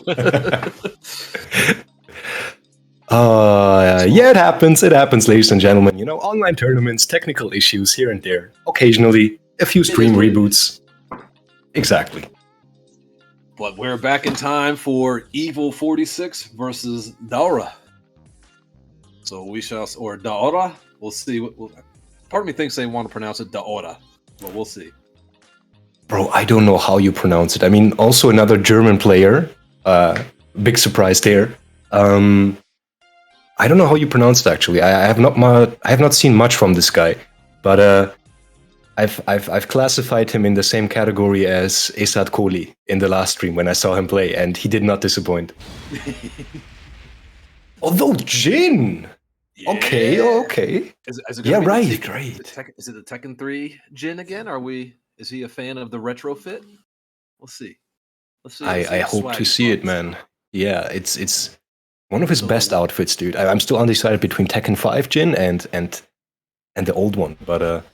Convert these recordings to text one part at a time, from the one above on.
Yeah, it happens. It happens, ladies and gentlemen. You know, online tournaments, technical issues here and there. Occasionally, a few stream reboots. Exactly. But we're back in time for Evil 46 versus Daura. So we shall, or Daura. We'll see. Part of me thinks they want to pronounce it Daura, but we'll see. Bro, I don't know how you pronounce it. I mean, also another German player. Big surprise there. I don't know how you pronounce it actually. I have not seen much from this guy, but I've classified him in the same category as Esad Kohli in the last stream when I saw him play, and he did not disappoint. Although Jin, yeah. Okay. Is it yeah, right, great. Is it the Tekken 3 Jin again? Is he a fan of the retrofit? We'll see. Let's see. I hope to see it, man. Yeah, it's one of his best outfits, dude. I'm still undecided between Tekken 5 Jin and the old one, but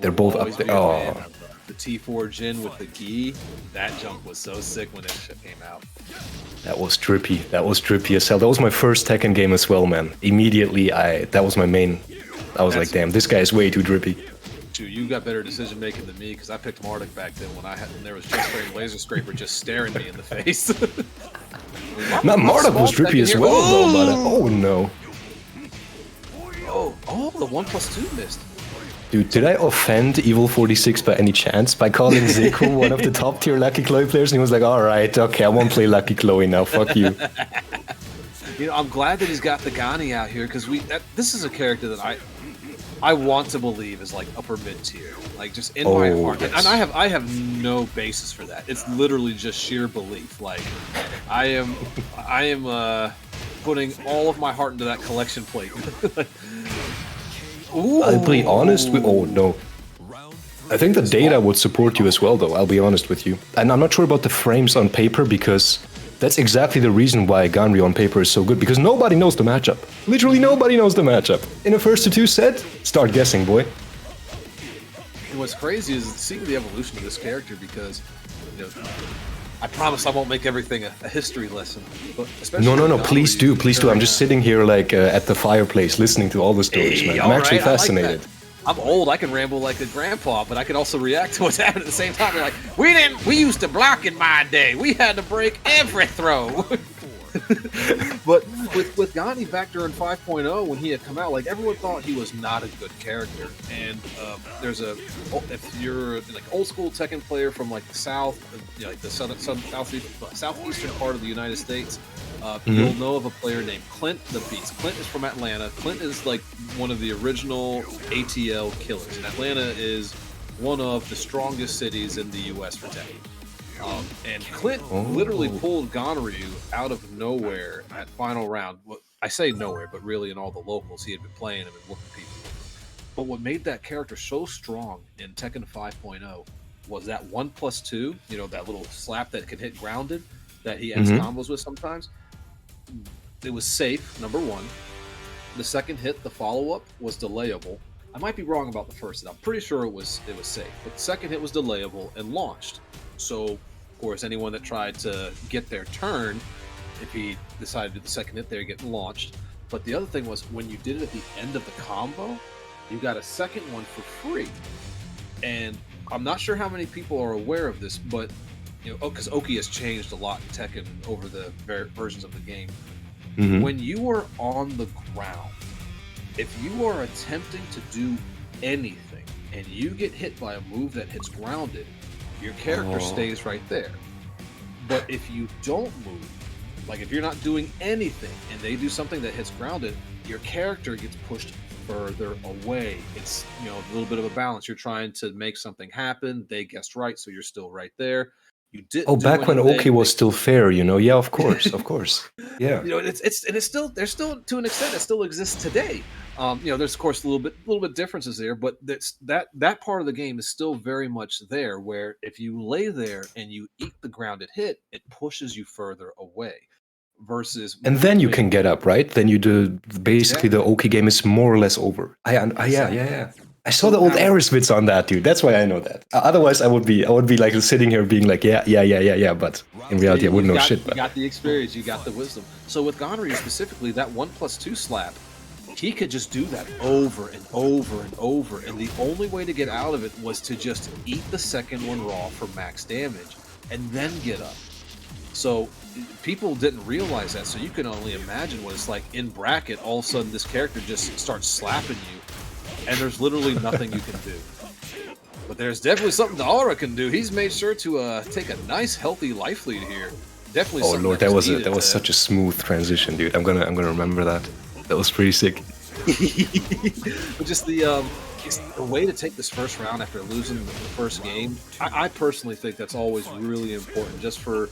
they're both up there. Oh, the T4 Jin with the gi, that jump was so sick when that shit came out. That was drippy. That was drippy as hell. That was my first Tekken game as well, man. Immediately, that was my main. I was like, damn, this guy is way too drippy. Dude, you got better decision making than me because I picked Marduk back then when there was just straight laser scraper just staring me in the face. Not Marduk was drippy as well, though, but oh no. Oh, the 1+2 missed. Dude, did I offend Evil 46 by any chance by calling Zeku one of the top tier Lucky Chloe players? And he was like, all right, okay, I won't play Lucky Chloe now, fuck you. You know, I'm glad that he's got the Gani out here because this is a character that I want to believe is like upper mid tier, like just in my heart. Yes. And I have no basis for that. It's literally just sheer belief. Like I am putting all of my heart into that collection plate. I'll be honest with. Oh no, I think the data would support you as well, though. I'll be honest with you, and I'm not sure about the frames on paper because that's exactly the reason why Ganryu on paper is so good, because nobody knows the matchup. Literally nobody knows the matchup. In a first to two set, start guessing, boy. And what's crazy is seeing the evolution of this character because, you know, I promise I won't make everything a history lesson. But especially no, please do. I'm just sitting here like at the fireplace listening to all the stories, man. I'm actually fascinated. I'm old. I can ramble like a grandpa, but I can also react to what's happening at the same time. They're like, we used to block in my day. We had to break every throw. But with Gandhi back during 5.0, when he had come out, like everyone thought he was not a good character. And if you're like old school Tekken player from like the south, like the southeastern part of the United States, you'll know of a player named Clint the Beast. Clint is from Atlanta. Clint is like one of the original ATL killers. And Atlanta is one of the strongest cities in the U.S. for Tekken. And Clint literally pulled Ganryu out of nowhere at final round. Well, I say nowhere, but really in all the locals, he had been playing him and whooping people. But what made that character so strong in Tekken 5.0 was that 1+2, you know, that little slap that can hit grounded that he ends combos with sometimes. It was safe, number one. The second hit, the follow-up, was delayable. I might be wrong about the first hit. I'm pretty sure it was safe. But the second hit was delayable and launched. So, of course, anyone that tried to get their turn, if he decided to do the second hit there, getting launched. But the other thing was, when you did it at the end of the combo, you got a second one for free. And I'm not sure how many people are aware of this, but, you know, because Oki has changed a lot in Tekken over the versions of the game. When you are on the ground, if you are attempting to do anything and you get hit by a move that hits grounded, your character stays right there. But if you don't move, like if you're not doing anything and they do something that hits grounded, your character gets pushed further away. It's, you know, a little bit of a balance. You're trying to make something happen. They guessed right, so you're still right there. You didn't. Back when Oki was still fair, you know. Yeah, of course, of course. Yeah. You know, there's still to an extent it still exists today. You know, there's of course a little bit differences there, but that part of the game is still very much there. Where if you lay there and you eat the grounded hit, it pushes you further away. Versus, and then you can get up, right? Then you do basically the Oki game is more or less over. Yeah. I saw the old Aerosmiths on that, dude. That's why I know that. Otherwise, I would be like sitting here being like, yeah. But in reality, I wouldn't know shit. You got the experience, you got the wisdom. So with Ganryu specifically, that 1+2 slap, he could just do that over and over and over, and the only way to get out of it was to just eat the second one raw for max damage, and then get up. So people didn't realize that, so you can only imagine what it's like in bracket. All of a sudden, this character just starts slapping you, and there's literally nothing you can do. But there's definitely something Aura can do. He's made sure to take a nice, healthy life lead here. Definitely. Oh lord, that was such a smooth transition, dude. I'm gonna remember that. That was pretty sick. But just the way to take this first round after losing the first game, I personally think that's always really important, just for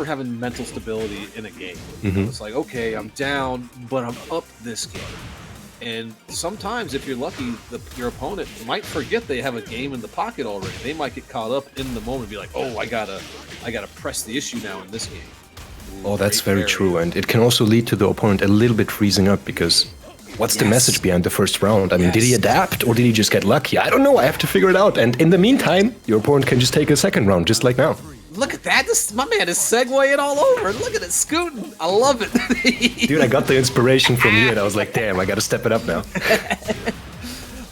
having mental stability in a game. It's like, okay, I'm down, but I'm up this game. And sometimes, if you're lucky, your opponent might forget they have a game in the pocket already. They might get caught up in the moment and be like, oh, I gotta press the issue now in this game. Ooh, oh, that's very true. And it can also lead to the opponent a little bit freezing up, because what's the message behind the first round? I mean, did he adapt or did he just get lucky? I don't know. I have to figure it out. And in the meantime, your opponent can just take a second round, just like now. Look at that. My man is segueing all over. Look at it scooting. I love it. Dude, I got the inspiration from you, and I was like, damn, I got to step it up now.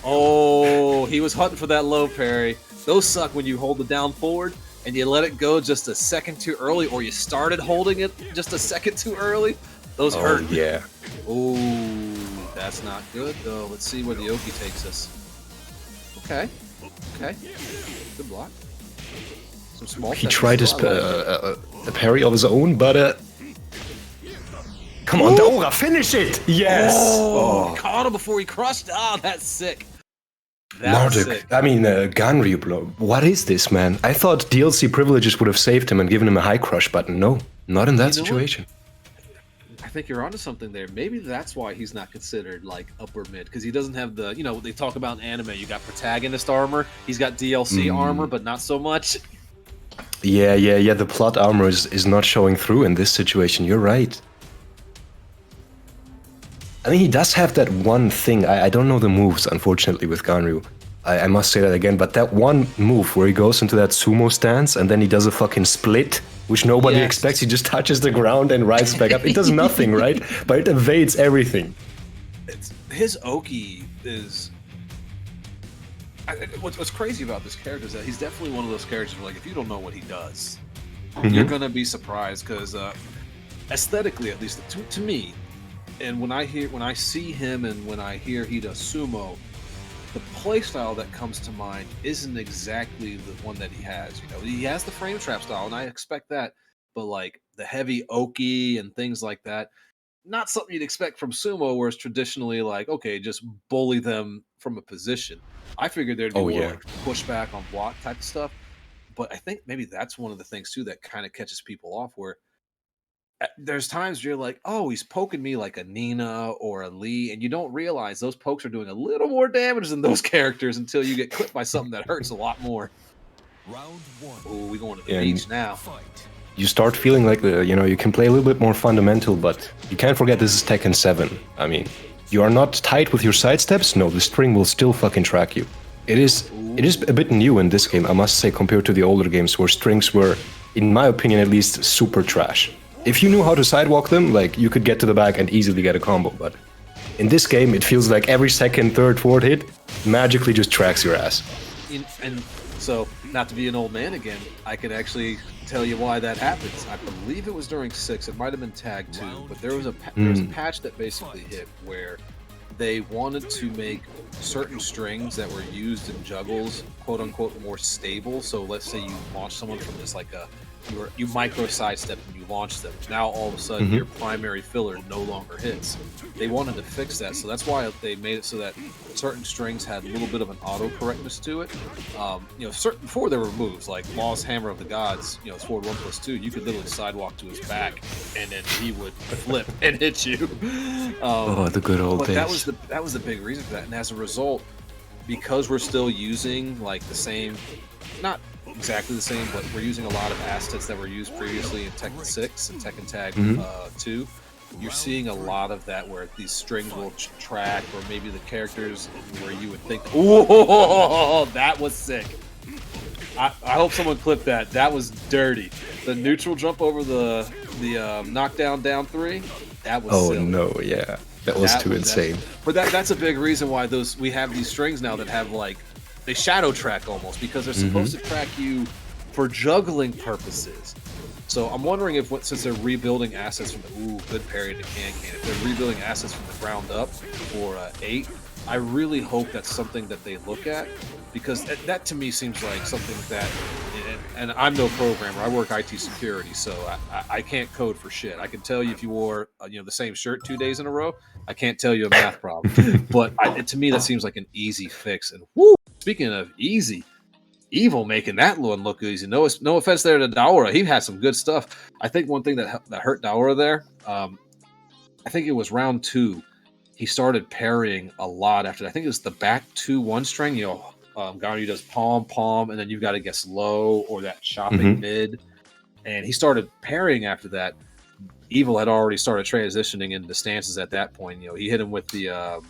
Oh, he was hunting for that low parry. Those suck when you hold it down forward and you let it go just a second too early, or you started holding it just a second too early. Those hurt. Yeah. Oh, that's not good, though. Let's see where the Oki takes us. Okay. Good block. Some small. He tried his a parry of his own, but come on, Aura, finish it! Yes! Oh, caught him before he crushed. Oh, that's sick. Marduk, I mean, Ganryu, bro. What is this, man? I thought DLC privileges would have saved him and given him a high crush button. No, not in that situation. I think you're onto something there. Maybe that's why he's not considered like upper mid, because he doesn't have the, what they talk about in anime. You got protagonist armor. He's got DLC armor, but not so much. Yeah. The plot armor is not showing through in this situation. You're right. I mean, he does have that one thing. I don't know the moves, unfortunately, with Ganryu. I must say that again, but that one move where he goes into that sumo stance and then he does a fucking split, which nobody expects. He just touches the ground and rises back up. It does nothing, right? But it evades everything. His Oki is... What's crazy about this character is that he's definitely one of those characters where, like, if you don't know what he does, you're going to be surprised, because aesthetically, at least to me, and when I see him and when I hear he does sumo, the playstyle that comes to mind isn't exactly the one that he has. He has the frame trap style, and I expect that, but like the heavy Oki and things like that, not something you'd expect from sumo, where it's traditionally like, okay, just bully them from a position. I figured there'd be more like pushback on block type of stuff, but I think maybe that's one of the things too that kind of catches people off, where there's times you're like, oh, he's poking me like a Nina or a Lee, and you don't realize those pokes are doing a little more damage than those characters until you get clipped by something that hurts a lot more. Round one. Oh, we going to the beach now. You start feeling like you can play a little bit more fundamental, but you can't forget this is Tekken 7. I mean, you are not tight with your side steps. No, the string will still fucking track you. It is a bit new in this game, I must say, compared to the older games where strings were, in my opinion at least, super trash. If you knew how to sidewalk them, like, you could get to the back and easily get a combo, but in this game, it feels like every second, third, fourth hit magically just tracks your ass. And so, not to be an old man again, I could actually tell you why that happens. I believe it was during 6, it might have been Tag 2, but there was a patch that basically hit where they wanted to make certain strings that were used in juggles, quote-unquote, more stable. So let's say you launch someone from this, like you micro sidestep and you launch them. Now all of a sudden your primary filler no longer hits. They wanted to fix that, so that's why they made it so that certain strings had a little bit of an auto correctness to it. Before there were moves like Law's Hammer of the Gods, forward 1+2, you could literally sidewalk to his back and then he would flip and hit you. The good old days. That was the big reason for that, and as a result, because we're still using like the same, not exactly the same, but we're using a lot of assets that were used previously in Tekken 6 and Tekken Tag 2. you're seeing a lot of that where these strings will track, or maybe the characters where you would think, "Oh, that was sick." I hope someone clipped that. That was dirty. The neutral jump over the knockdown down 3. That was silly. No, yeah, that was too insane. But that's a big reason why we have these strings now that have like they shadow track almost, because they're supposed to track you for juggling purposes. So I'm wondering if since they're rebuilding assets from the good parry to can, if they're rebuilding assets from the ground up for 8, I really hope that's something that they look at, because that to me seems like something that, and I'm no programmer, I work IT security, so I can't code for shit. I can tell you if you wore the same shirt 2 days in a row, I can't tell you a math problem. But to me that seems like an easy fix. And speaking of easy, Evil making that one look easy. No offense there to Daora. He had some good stuff. I think one thing that hurt Daora there, I think it was round 2. He started parrying a lot after that. I think it was the back 2-1 string. Ganryu does palm, and then you've got to guess low or that chopping mid. And he started parrying after that. Evil had already started transitioning into stances at that point. He hit him with the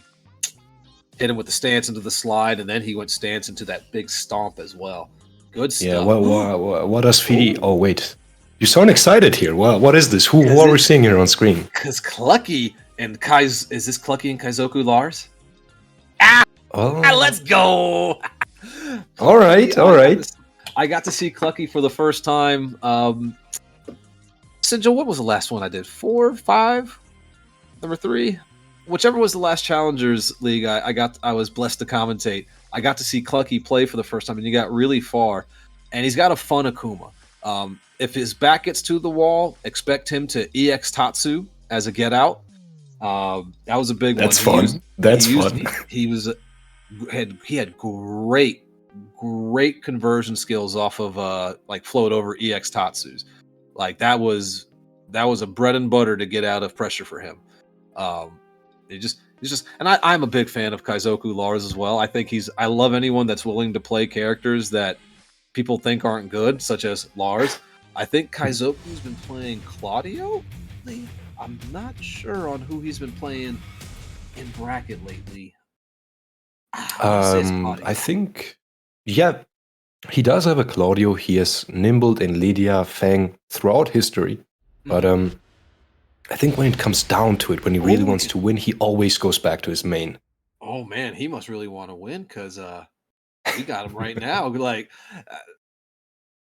stance into the slide, and then he went stance into that big stomp as well. Good stuff. Yeah, what does Fidi... Oh, wait. You sound excited here. What is this? Who are we seeing here on screen? Because Clucky and is this Clucky and Kaizoku Lars? Let's go! All right. I got to see Clucky for the first time. Sinjo, what was the last one I did? 4, 5? Number 3? Whichever was the last Challengers League I was blessed to commentate. I got to see Clucky play for the first time, and he got really far. And he's got a fun Akuma. If his back gets to the wall, expect him to EX Tatsu as a get out. That was a big one. That's fun. He had great conversion skills off of float over EX Tatsus. Like that was a bread and butter to get out of pressure for him. And I'm a big fan of Kaizoku Lars as well. I love anyone that's willing to play characters that people think aren't good, such as Lars. I think Kaizoku's been playing Claudio lately. I'm not sure on who he's been playing in bracket lately. I think, yeah, he does have a Claudio. He has nimbled in Lydia, Fang throughout history. But I think when it comes down to it, when he really wants to win, he always goes back to his main. Oh man, he must really want to win, because we got him right now. Like,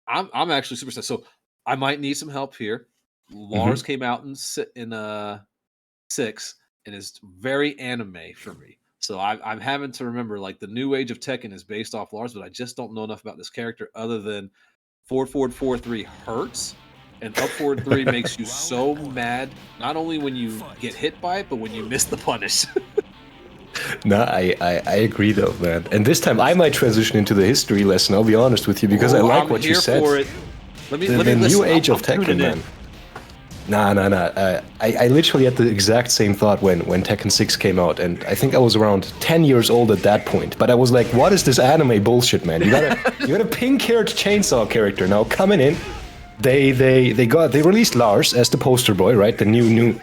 I'm actually super sad. So I might need some help here. Lars came out in 6 and is very anime for me. So I'm having to remember, like, the new age of Tekken is based off Lars, but I just don't know enough about this character other than forward 4-3 hurts, and up forward 3 makes you so mad, not only when you get hit by it, but when you miss the punish. No, I agree though, man. And this time I might transition into the history lesson, I'll be honest with you, because I like what you said. For it. Let me the listen. New age of Tekken, man. Nah. I literally had the exact same thought when Tekken 6 came out, and I think I was around 10 years old at that point. But I was like, what is this anime bullshit, man? You got a pink-haired chainsaw character now coming in. They released Lars as the poster boy, right? The new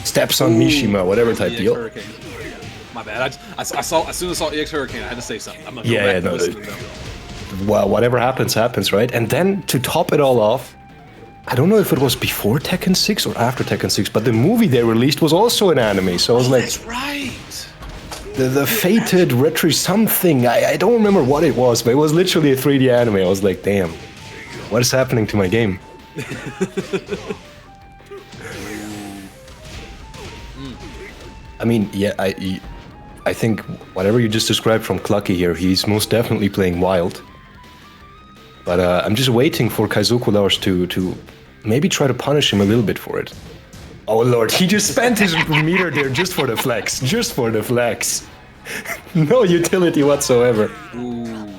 steps on Mishima, whatever type EX deal. Hurricane. My bad. I saw, as soon as I saw EX Hurricane, I had to say something. I'm gonna go back to listening to them. Well, whatever happens, right? And then to top it all off, I don't know if it was before Tekken 6 or after Tekken 6, but the movie they released was also an anime. So I was like, that's right. The fated retro something. I don't remember what it was, but it was literally a 3D anime. I was like, damn, what is happening to my game? I mean, yeah, I think whatever you just described from Clucky here, he's most definitely playing wild. But I'm just waiting for Kaizoku Lars to maybe try to punish him a little bit for it. Oh lord, he just spent his meter there just for the flex. Just for the flex. No utility whatsoever. Ooh.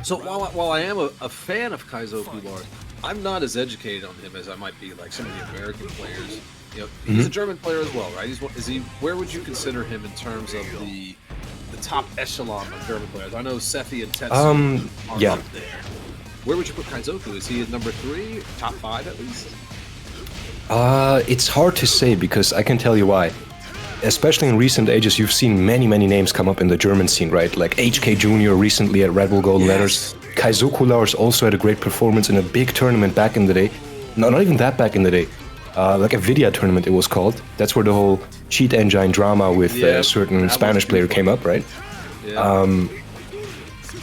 So while I am a fan of Kaizoku Lars, I'm not as educated on him as I might be like some of the American players. You know, he's a German player as well, right? Is he? Where would you consider him in terms of the top echelon of German players? I know Sephi and Tetsu are yeah. up there. Where would you put Kaizoku? Is he at number 3, top 5 at least? It's hard to say because I can tell you why. Especially in recent ages, you've seen many names come up in the German scene, right? Like HK Jr. recently at Red Bull Golden Letters. Kaizoku Lars also had a great performance in a big tournament back in the day. No, not even that back in the day. Like a Vidya tournament, it was called. That's where the whole cheat engine drama with a certain Spanish player came up, right? Yeah.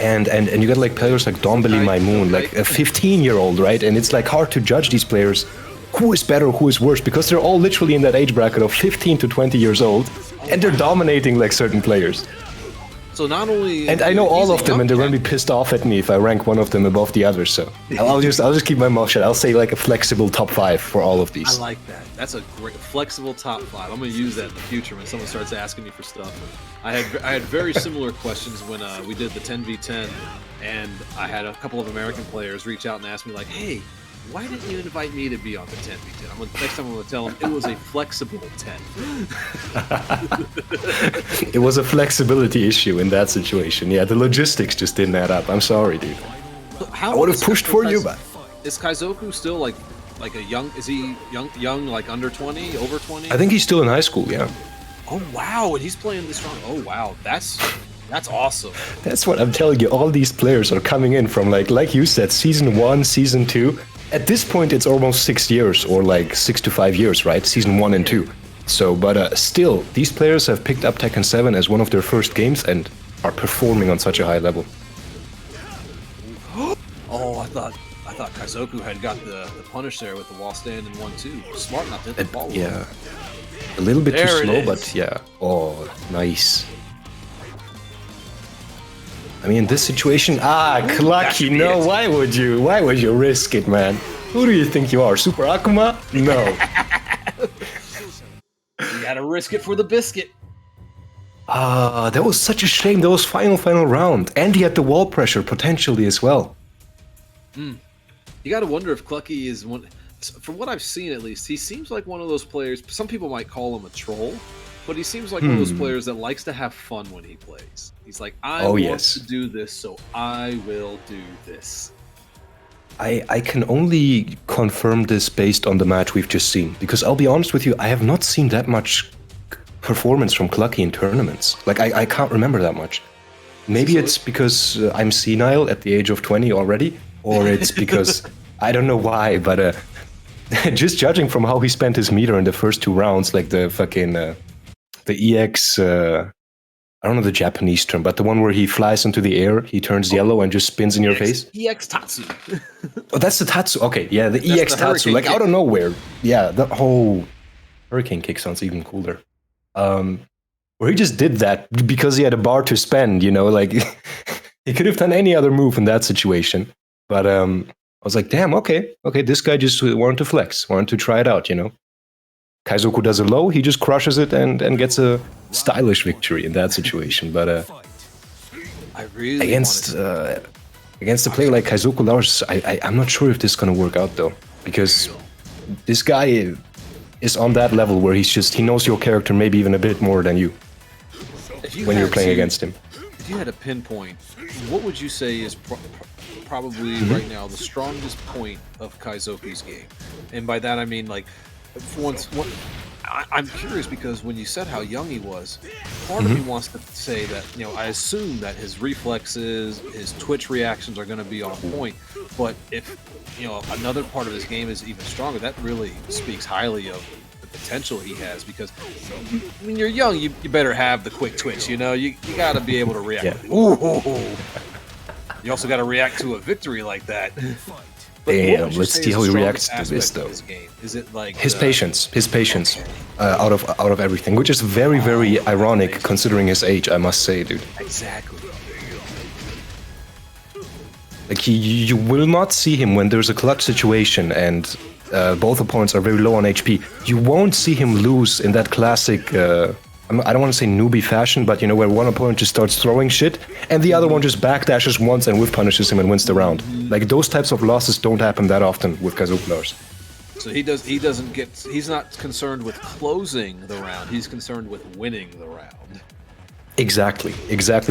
And you got like players like Dombele Maimoon, like a 15-year-old, right? And it's like hard to judge these players. Who is better, who is worse? Because they're all literally in that age bracket of 15 to 20 years old, and they're dominating like certain players. So not only, and I know all of them, and they're going to be pissed off at me if I rank one of them above the other. So I'll just keep my mouth shut. I'll say like a flexible top 5 for all of these. I like that. That's a great flexible top 5. I'm going to use that in the future when someone starts asking me for stuff. I had very similar questions when we did the 10v10, and I had a couple of American players reach out and ask me like, "Hey, why didn't you invite me to be on the 10v10?" Next time I'm going to tell them it was a flexible 10. It was a flexibility issue in that situation. Yeah, the logistics just didn't add up. I'm sorry, dude. I would have pushed for you, but... Is Kaizoku still like a young... Is he young, like under 20, over 20? I think he's still in high school, yeah. Oh, wow, and he's playing this strong. Oh, wow, that's awesome. That's what I'm telling you. All these players are coming in from, like you said, Season 1, Season 2... At this point, it's almost 6 years, or like 6 to 5 years, right? Season 1 and 2. So, but still, these players have picked up Tekken 7 as one of their first games and are performing on such a high level. Oh, I thought Kaizoku had got the punish there with the wall stand in 1-2. Smart enough to hit the ball. Yeah. A little bit too slow, but yeah. Oh, nice. I mean, in this situation, Clucky, no, why would you risk it, man? Who do you think you are, Super Akuma? No. You gotta risk it for the biscuit. That was such a shame, that was final round. And he had the wall pressure, potentially, as well. You gotta wonder if Clucky is one... From what I've seen, at least, he seems like one of those players... Some people might call him a troll, but he seems like one of those players that likes to have fun when he plays. He's like, I want to do this, so I will do this. I can only confirm this based on the match we've just seen. Because I'll be honest with you, I have not seen that much performance from Clucky in tournaments. Like, I can't remember that much. Maybe it's because I'm senile at the age of 20 already, or it's because, I don't know why, but just judging from how he spent his meter in the first 2 rounds, like the fucking... the EX, I don't know the Japanese term, but the one where he flies into the air, he turns yellow and just spins in your face. EX Tatsu. Oh, that's the Tatsu. Okay, yeah, the EX Tatsu, like out of nowhere. Yeah, the whole hurricane kick sounds even cooler. Where he just did that because he had a bar to spend, you know, like he could have done any other move in that situation. But I was like, damn, okay, this guy just wanted to flex, wanted to try it out, you know. Kaizoku does a low, he just crushes it and gets a stylish victory in that situation. But I really against a player like Kaizoku Lars, I'm not sure if this is gonna work out though, because this guy is on that level where he knows your character maybe even a bit more than you when you're playing against him. If you had a pinpoint, what would you say is probably right now the strongest point of Kaizoku's game? And by that I mean like. I'm curious because when you said how young he was, part of me wants to say that, you know, I assume that his reflexes, his twitch reactions are going to be on point, but if, you know, another part of his game is even stronger, that really speaks highly of the potential he has, because when you're young, you better have the quick twitch, you know, you got to be able to react. Yeah. Ooh. You also got to react to a victory like that. Damn, let's see how he reacts to this though. Is it like his patience out of everything, which is very ironic considering his age, I must say, dude. Exactly. Like you will not see him when there's a clutch situation and both opponents are very low on HP. You won't see him lose in that classic. I don't want to say newbie fashion, but you know, where one opponent just starts throwing shit and the other one just backdashes once and whiff punishes him and wins the round. Like those types of losses don't happen that often with Kaizoku Lars. So he's not concerned with closing the round, he's concerned with winning the round. Exactly,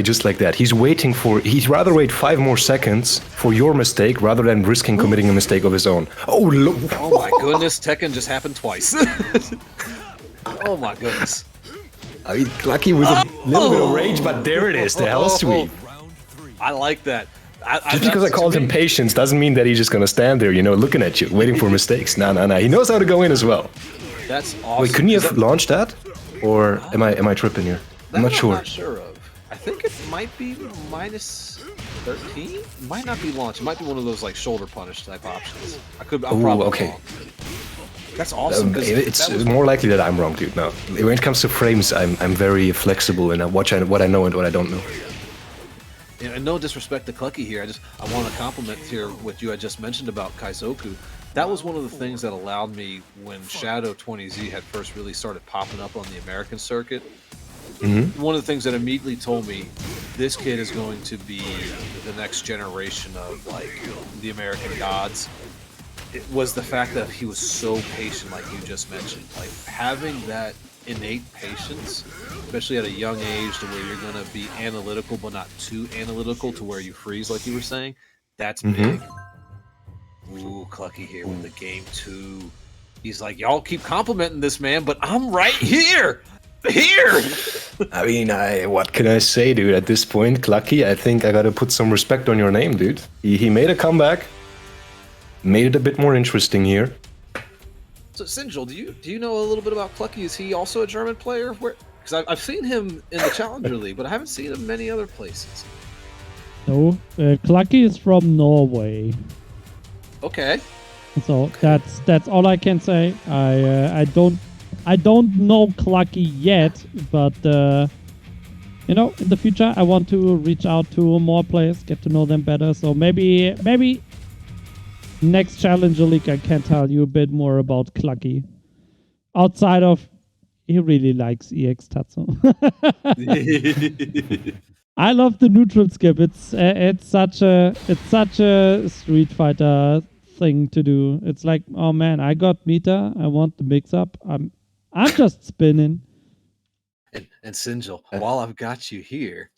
just like that. He'd rather wait 5 more seconds for your mistake rather than risking committing a mistake of his own. Oh, look. Oh my goodness, Tekken just happened twice. Oh my goodness. I mean, Lucky with a little bit of rage, but there it is, the hell sweep. I like that. Just because I called him patience doesn't mean that he's just gonna stand there, looking at you, waiting for mistakes. No. He knows how to go in as well. That's awesome. Wait, couldn't you have launched that? Or am I tripping here? I'm not sure. I'm not sure of. I think it might be minus 13. It might not be launched. It might be one of those like shoulder punish type options. I'm probably okay. wrong. That's awesome. It's more likely that I'm wrong, dude. No, when it comes to frames, I'm very flexible in what I know and what I don't know. And no disrespect to Clucky here. I want to compliment here what you had just mentioned about Kaizoku. That was one of the things that allowed me when Shadow 20Z had first really started popping up on the American circuit. Mm-hmm. One of the things that immediately told me this kid is going to be the next generation of like the American gods. It was the fact that he was so patient, like you just mentioned. Like having that innate patience, especially at a young age, to where you're going to be analytical but not too analytical to where you freeze, like you were saying. That's big. Ooh, Clucky here with the game 2. He's like, y'all keep complimenting this man, but I'm right here. I mean, what can I say, dude? At this point, Clucky, I think I gotta put some respect on your name, dude. He made a comeback, made it a bit more interesting here. So, Sinjil, do you know a little bit about Clucky? Is he also a German player? Because I've seen him in the Challenger League, but I haven't seen him many other places. No, Clucky is from Norway. Okay. So that's all I can say. I don't know Clucky yet, but in the future I want to reach out to more players, get to know them better. So maybe next Challenger League I can tell you a bit more about Clucky. Outside of he really likes EX Tatsu. I love the neutral skip. It's such a Street Fighter thing to do. It's like, oh man, I got meter. I want the mix up. I'm just spinning. And Sinjil, while I've got you here,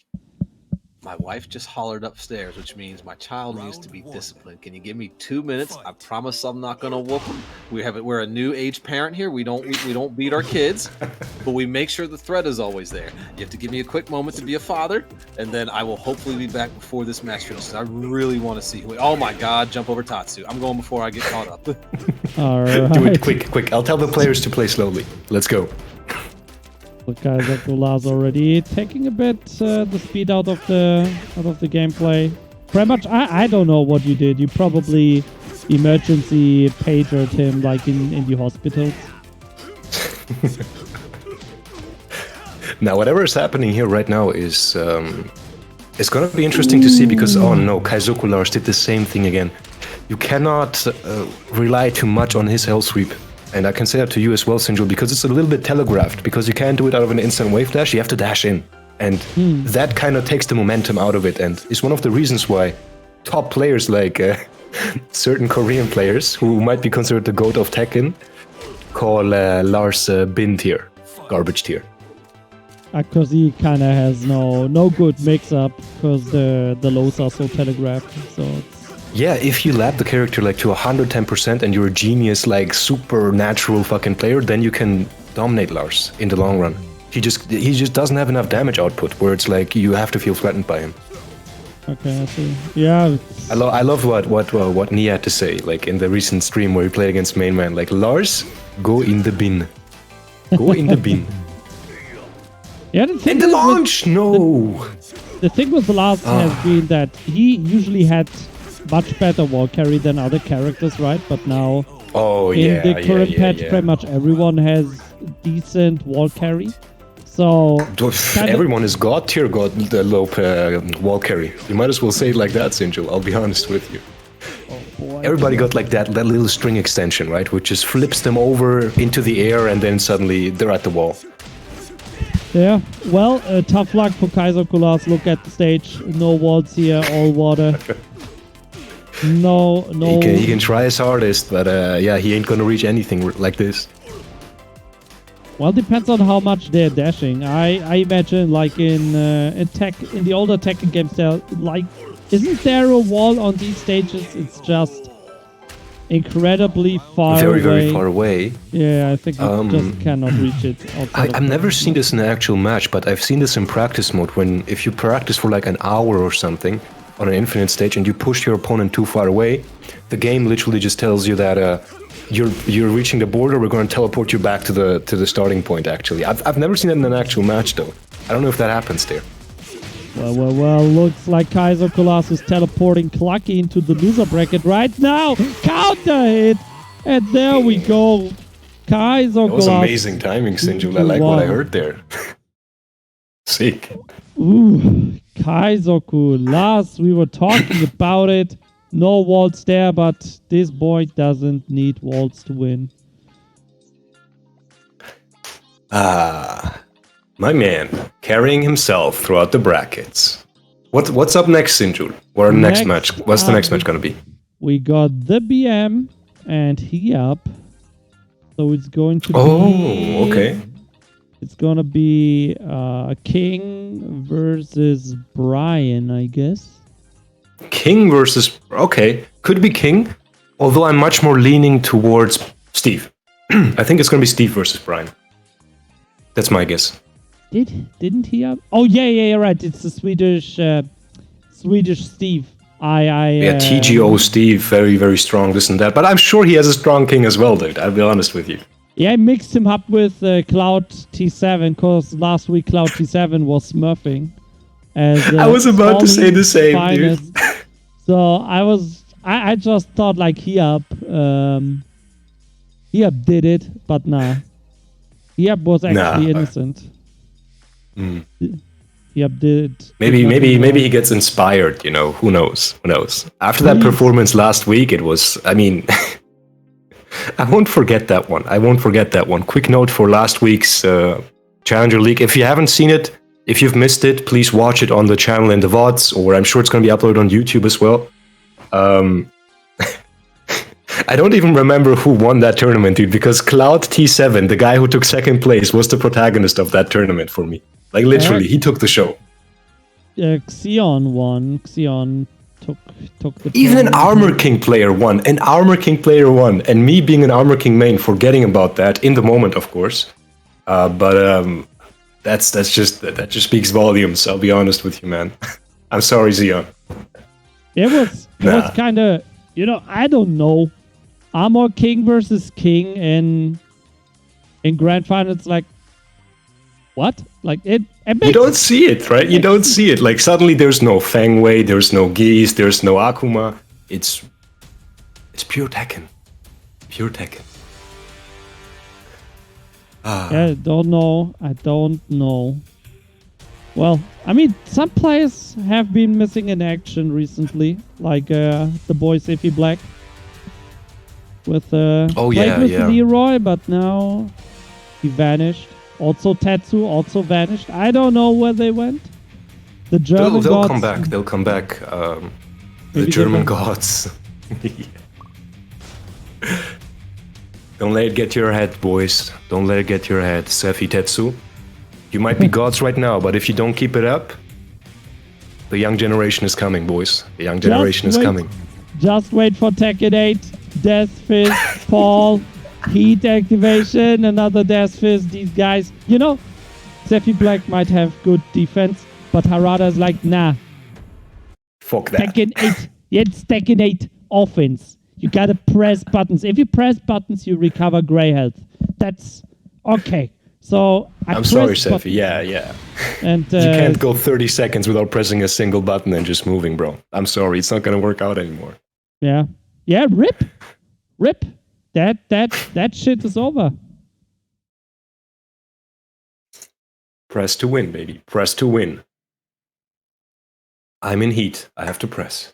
my wife just hollered upstairs, which means my child needs to be disciplined. Can you give me 2 minutes? I promise I'm not gonna whoop him. We're a new age parent here. We don't beat our kids, but we make sure the threat is always there. You have to give me a quick moment to be a father, and then I will hopefully be back before this match finishes. I really want to see who. Oh my God! Jump over Tatsu. I'm going before I get caught up. All right. Do it quick. I'll tell the players to play slowly. Let's go. Kaizoku's already taking a bit the speed out of the gameplay. Pretty much, I don't know what you did. You probably emergency pagered him like in the hospitals. Now, whatever is happening here right now is it's gonna be interesting to see because oh no, Kaizoku Lars did the same thing again. You cannot rely too much on his hell sweep. And I can say that to you as well, Sinjil, because it's a little bit telegraphed, because you can't do it out of an instant wave dash, you have to dash in. And that kind of takes the momentum out of it, and is one of the reasons why top players like certain Korean players, who might be considered the GOAT of Tekken, call Lars bin tier, garbage tier. Because he kind of has no good mix-up, because the lows are so telegraphed, so it's... Yeah, if you lap the character like to 110% and you're a genius, like supernatural fucking player, then you can dominate Lars in the long run. He just doesn't have enough damage output where it's like you have to feel threatened by him. Okay, I see. Yeah. I love what Nia had to say, like in the recent stream where he played against main man, like Lars, go in the bin. Go in the bin. Yeah, the thing in the launch, no. The thing with Lars has been that he usually had much better wall carry than other characters, right? But now in the current patch, pretty much everyone has decent wall carry. So everyone is god tier, the low wall carry. You might as well say it like that, Sinjil. I'll be honest with you. Everybody got like that little string extension, right? Which just flips them over into the air and then suddenly they're at the wall. Yeah, well, tough luck for Kaizoku. Look at the stage. No walls here, all water. No. He can try his hardest, but yeah, he ain't gonna reach anything like this. Well, depends on how much they're dashing. I imagine like in the older Tekken games, there like isn't there a wall on these stages? It's just incredibly far away. Very far away. Yeah, I think you just cannot reach it. I've never seen this in an actual match, but I've seen this in practice mode. When if you practice for like an hour or something on an infinite stage and you push your opponent too far away, the game literally just tells you that you're reaching the border. We're going to teleport you back to the starting point. Actually, I've never seen that in an actual match though. I don't know if that happens there. Well, looks like Kaiser Colossus teleporting Clucky into the loser bracket right now. Counter hit, and there we go. Kaiser Colossus. That was amazing timing, Sinjul. I like what I heard there. Sick. Ooh, Kaiser Colossus. We were talking about it. No walls there, but this boy doesn't need walls to win. My man, carrying himself throughout the brackets. What's up next, Sinjul? What next match? What's the next match gonna be? We got the BM and he up. So it's going to be... Oh, okay. It's gonna be King versus Brian, I guess. King versus... Okay, could be King. Although I'm much more leaning towards Steve. I think it's gonna be Steve versus Brian. That's my guess. Didn't he have? Oh yeah, right. It's the Swedish Steve. Yeah, TGO Steve, very strong, this and that. But I'm sure he has a strong King as well, dude. I'll be honest with you. Yeah, I mixed him up with Cloud T7 because last week Cloud T7 was smurfing. As, I was about to say the same, dude. So I just thought like Hiab did it, but nah. Hiab was actually innocent. Yep, maybe he gets inspired, you know, who knows. After that performance last week, it was, I mean, I won't forget that one. Quick note for last week's Challenger League. If you haven't seen it, if you've missed it, please watch it on the channel in the VODs, or I'm sure it's going to be uploaded on YouTube as well. I don't even remember who won that tournament, dude, because Cloud T7, the guy who took second place, was the protagonist of that tournament for me. Like, literally, he took the show. Xion won. Xion took the... Even an Armor King player won. And me being an Armor King main, forgetting about that, in the moment, of course. But that just speaks volumes, I'll be honest with you, man. I'm sorry, Xion. It was kind of... You know, I don't know. Armor King versus King in Grand Finals, like... What? Like it you don't see it, right? You don't see it. Like suddenly there's no Feng Wei, there's no Geese, there's no Akuma. It's pure Tekken. Pure Tekken. I don't know. Well, I mean, some players have been missing in action recently, like the boy Safety Black with Leroy, but now he vanished. Also, Tetsu also vanished. I don't know where they went. The German they'll gods... come back. They'll come back. The German gods. Don't let it get to your head, boys. Don't let it get to your head. Sefi, Tetsu. You might be gods right now, but if you don't keep it up, the young generation is coming, boys. The young generation is coming. Just wait for Tekken 8. Death Fist, Paul... Heat activation, another Death Fist. These guys, you know, Seffi Black might have good defense, but Harada's like, nah. Fuck that. Tekken 8. It's Tekken 8 offense. You gotta press buttons. If you press buttons, you recover gray health. That's okay. So I'm sorry, Seffi. Yeah. And you can't go 30 seconds without pressing a single button and just moving, bro. I'm sorry. It's not gonna work out anymore. Yeah. Rip. That shit is over. Press to win, baby. Press to win. I'm in heat. I have to press.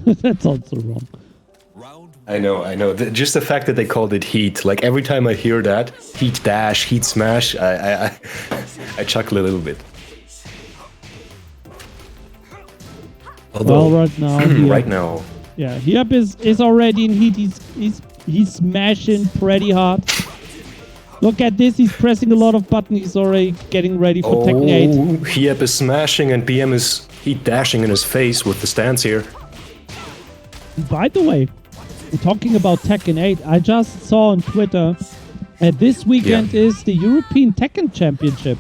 That's also wrong. I know. Just the fact that they called it heat, like every time I hear that, heat dash, heat smash, I chuckle a little bit. Although, well, right now. Yeah, Hiab is already in heat. He's smashing pretty hard. Look at this, he's pressing a lot of buttons, he's already getting ready for Tekken 8. Hiep is smashing and BM is dashing in his face with the stance here. By the way, talking about Tekken 8, I just saw on Twitter this weekend is the European Tekken Championship.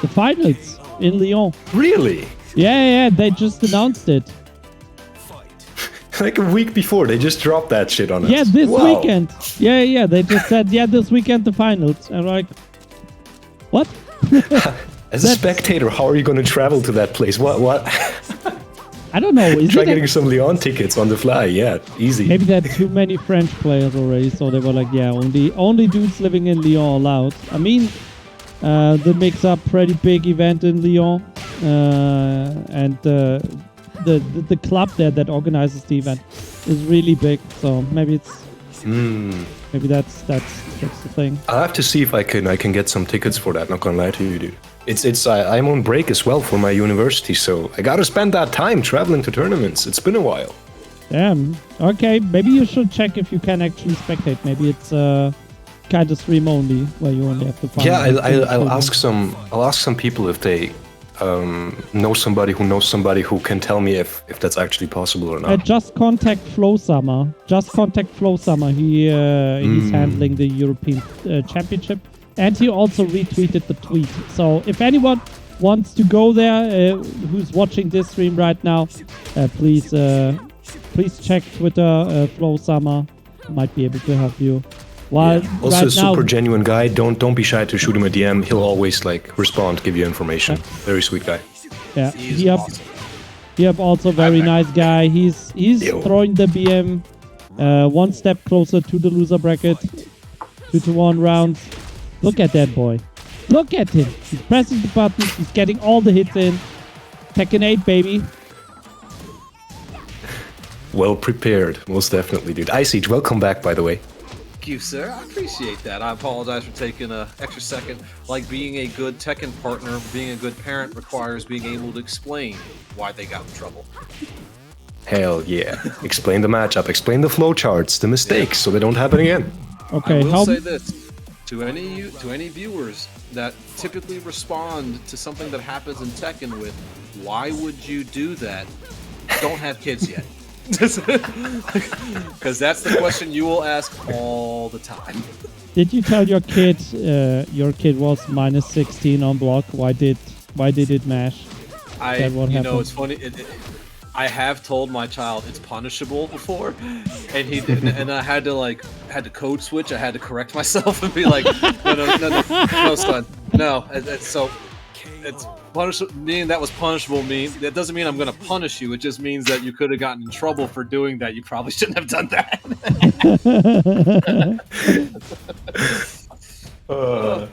The finals in Lyon. Really? Yeah, they just announced it. Like a week before, they just dropped that shit on us. Yeah, this weekend. Yeah, they just said, this weekend the finals. And I'm like, what? As a spectator, how are you going to travel to that place? What? I don't know. Try getting some Lyon tickets on the fly. Yeah, easy. Maybe they had too many French players already, so they were like, only dudes living in Lyon allowed. I mean, they mix up pretty big event in Lyon, and the club there that organizes the event is really big. So maybe it's maybe that's the thing. I'll have to see if I can get some tickets for that. Not gonna lie to you, dude. I'm on break as well for my university, so I gotta spend that time traveling to tournaments. It's been a while. Damn. Okay, maybe you should check if you can actually spectate. Maybe it's kind of stream only, where you only have to find. Yeah, I'll ask some people if they know somebody who can tell me if that's actually possible or not. Just contact Flow Summer. He's handling the European Championship. And he also retweeted the tweet. So if anyone wants to go there, who's watching this stream right now, please check Twitter. Flow Summer might be able to help you. While also a super genuine guy. Don't be shy to shoot him a DM. He'll always respond, give you information. Very sweet guy. Yeah, Hiep also very nice guy. He's throwing the BM one step closer to the loser bracket. 2-1 rounds. Look at that boy. Look at him. He's pressing the buttons. He's getting all the hits in. Tekken 8, baby. Well prepared. Most definitely, dude. Ice welcome back, by the way. Thank you, sir. I appreciate that. I apologize for taking an extra second. Like being a good Tekken partner, being a good parent requires being able to explain why they got in trouble. Hell yeah. Explain the matchup. Explain the flowcharts, the mistakes, so they don't happen again. Okay, I will say this. To any viewers that typically respond to something that happens in Tekken with, why would you do that? Don't have kids yet. Because that's the question you will ask all the time. Did you tell your kid was minus 16 on block? Why did it mash? It's funny. I have told my child it's punishable before, and he didn't, and I had to code switch. I had to correct myself and be like, no, son, no. It's punishable. Meaning that was punishable. That doesn't mean I'm going to punish you. It just means that you could have gotten in trouble for doing that. You probably shouldn't have done that. But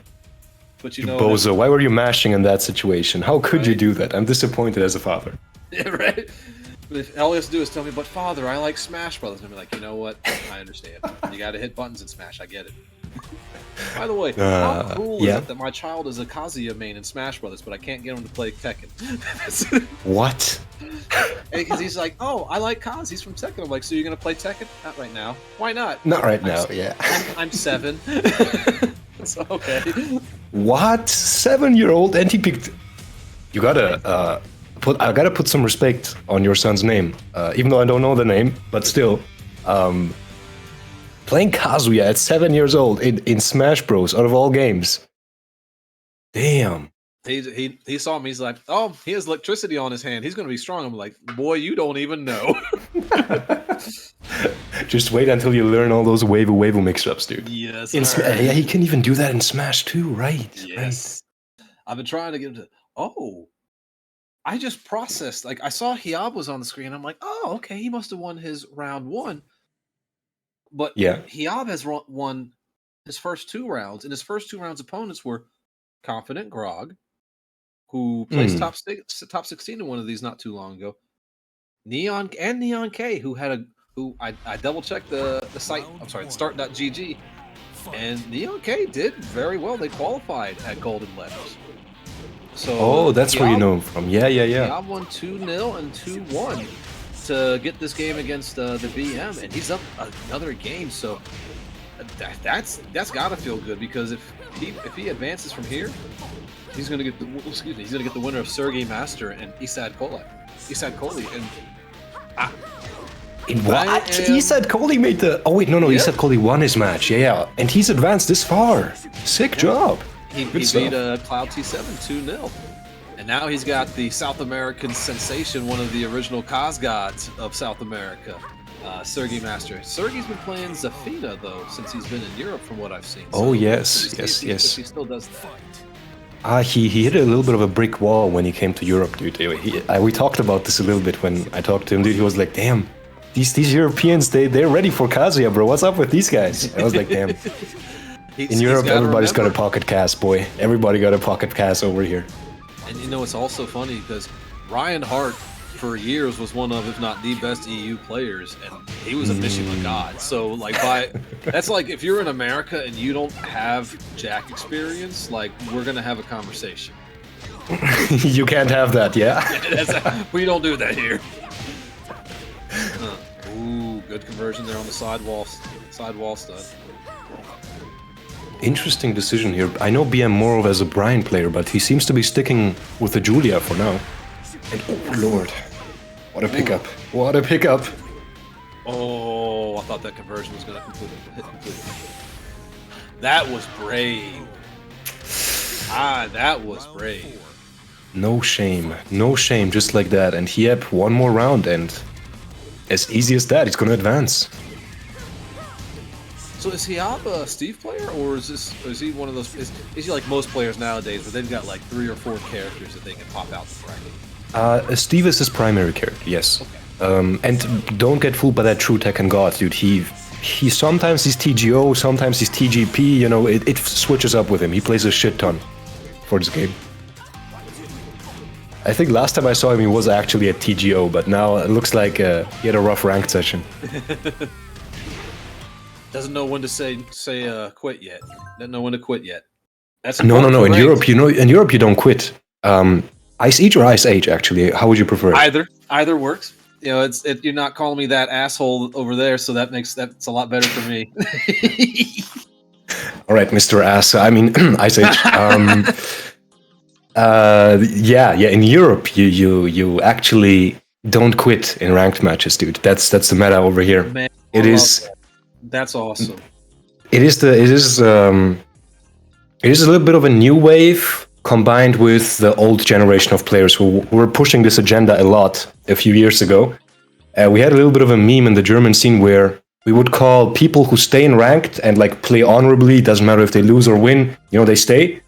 Bozo, why were you mashing in that situation? How could you do that? I'm disappointed as a father. Yeah, right. If all he has to do is tell me, but father, I like Smash Brothers. And I'm like, you know what? I understand. You got to hit buttons in Smash. I get it. By the way, how cool is it that my child is a Kazuya main in Smash Brothers, but I can't get him to play Tekken? What? Because he's like, oh, I like Kaz. He's from Tekken. I'm like, so you're gonna play Tekken? Not right now. Why not? Not right now. Yeah. I'm 7. So okay. What? 7-year-old anti-picked? You gotta I gotta put some respect on your son's name, even though I don't know the name, but still. Playing Kazuya at 7 years old in Smash Bros. Out of all games. Damn. He saw me. He's like, oh, he has electricity on his hand. He's gonna be strong. I'm like, boy, you don't even know. Just wait until you learn all those wave mix-ups, dude. Yes. Yeah, he can even do that in Smash too, right? Yes. Right. I've been trying to get him to. Oh. I just processed. Like I saw Hiab was on the screen. I'm like, oh, okay, he must have won his round 1. But yeah, Hiab has won his first 2 rounds, and his first 2 rounds opponents were Confident Grog, who placed top 16 in one of these not too long ago. Neon K, who I double checked the site. I'm sorry, start.gg, and Neon K did very well. They qualified at Golden Letters. So that's where you know him from. Yeah. Hiab won 2-0 and 2-1 to get this game against the BM, and he's up another game. So That's gotta feel good because if he advances from here, he's gonna get the winner of Sergey Master and Isad Koli, and Isad Koli made the. Oh wait, no, Isad Koli won his match. Yeah, and he's advanced this far. Sick job. He beat Cloud T7 2-0. And now he's got the South American sensation, one of the original Cos gods of South America, Sergey Master. Sergey's been playing Zafina, though, since he's been in Europe, from what I've seen. So yes. He still does that. He hit a little bit of a brick wall when he came to Europe, dude. We talked about this a little bit when I talked to him, dude. He was like, damn, these Europeans, they're ready for Kazuya, bro. What's up with these guys? I was like, damn. In Europe, everybody's got a pocket cast, boy. Everybody got a pocket cast over here. And you know, it's also funny because Ryan Hart, for years, was one of, if not the best EU players, and he was a Mishima god. So, like, that's like if you're in America and you don't have Jack experience, like, we're gonna have a conversation. You can't have that, yeah? We don't do that here. Ooh, good conversion there on the sidewall stud. Interesting decision here. I know BM Morov as a Brian player, but he seems to be sticking with the Julia for now. And oh lord, what a pickup! What a pickup! Oh, I thought that conversion was going to hit completely. That was brave. That was brave. No shame, just like that. And Hiep, one more round, and as easy as that, he's going to advance. So is Hiab a Steve player, or is he one of those? Is he like most players nowadays, where they've got like 3 or 4 characters that they can pop out the bracket? Steve is his primary character, yes. Okay. And don't get fooled by that true Tekken god, dude. He sometimes he's TGO, sometimes he's TGP. You know, it switches up with him. He plays a shit ton for this game. I think last time I saw him, he was actually at TGO, but now it looks like he had a rough ranked session. Doesn't know when to say quit yet. Doesn't know when to quit yet. That's no. In Europe, you don't quit. Ice Age or Ice Age, actually. How would you prefer it? Either works. You know, you're not calling me that asshole over there, so that's a lot better for me. All right, Mr. Ass. I mean, Ice Age. Yeah. In Europe, you actually don't quit in ranked matches, dude. That's the meta over here. Man, it is. That's awesome. It is a little bit of a new wave combined with the old generation of players who were pushing this agenda a lot a few years ago. We had a little bit of a meme in the German scene where we would call people who stay in ranked and like play honorably, doesn't matter if they lose or win, you know, they stay.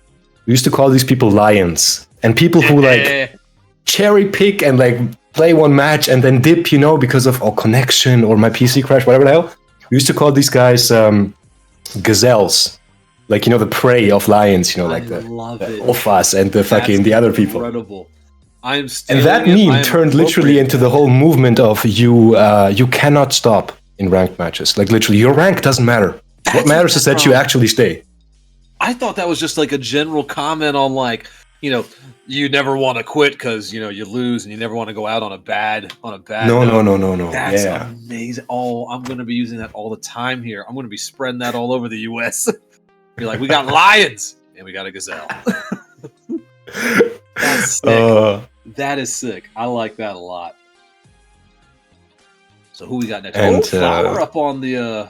We used to call these people lions. And people who like cherry pick and like play one match and then dip, you know, because of connection or my PC crash, whatever the hell. We used to call these guys gazelles, like, you know, the prey of lions, you know, like the alphas and the other people. Incredible. And that meme turned literally into the whole movement of you cannot stop in ranked matches. Like literally, your rank doesn't matter. What matters is that you actually stay. I thought that was just like a general comment on like, you know, you never want to quit because, you know, you lose and you never want to go out on a bad No. That's amazing. Oh, I'm going to be using that all the time here. I'm going to be spreading that all over the US. You're like, we got lions and we got a gazelle. That's sick. That is sick. I like that a lot. So who we got next? And, Flower up on the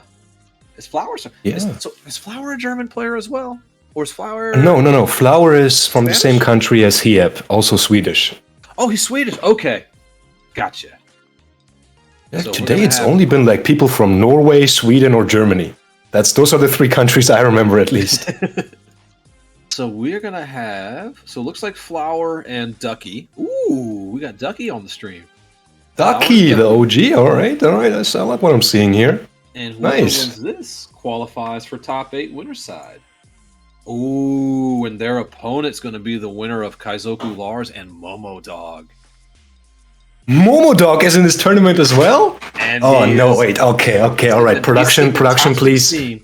is Flower? Yeah. Is Flower a German player as well? Or is Flower? No. Flower is from Spanish? The same country as Hiep, also Swedish. Oh, he's Swedish. Okay, gotcha. Yeah, so today it's only been like people from Norway, Sweden, or Germany. Those are the 3 countries I remember at least. So we're gonna have. So it looks like Flower and Ducky. Ooh, we got Ducky on the stream. Ducky, the OG. All right. I like what I'm seeing here. And whoever wins this qualifies for top 8 winner side. Ooh, and their opponent's going to be the winner of Kaizoku Lars and Momo Dog. Momo Dog is in this tournament as well? And wait. Okay. All right. Production, please.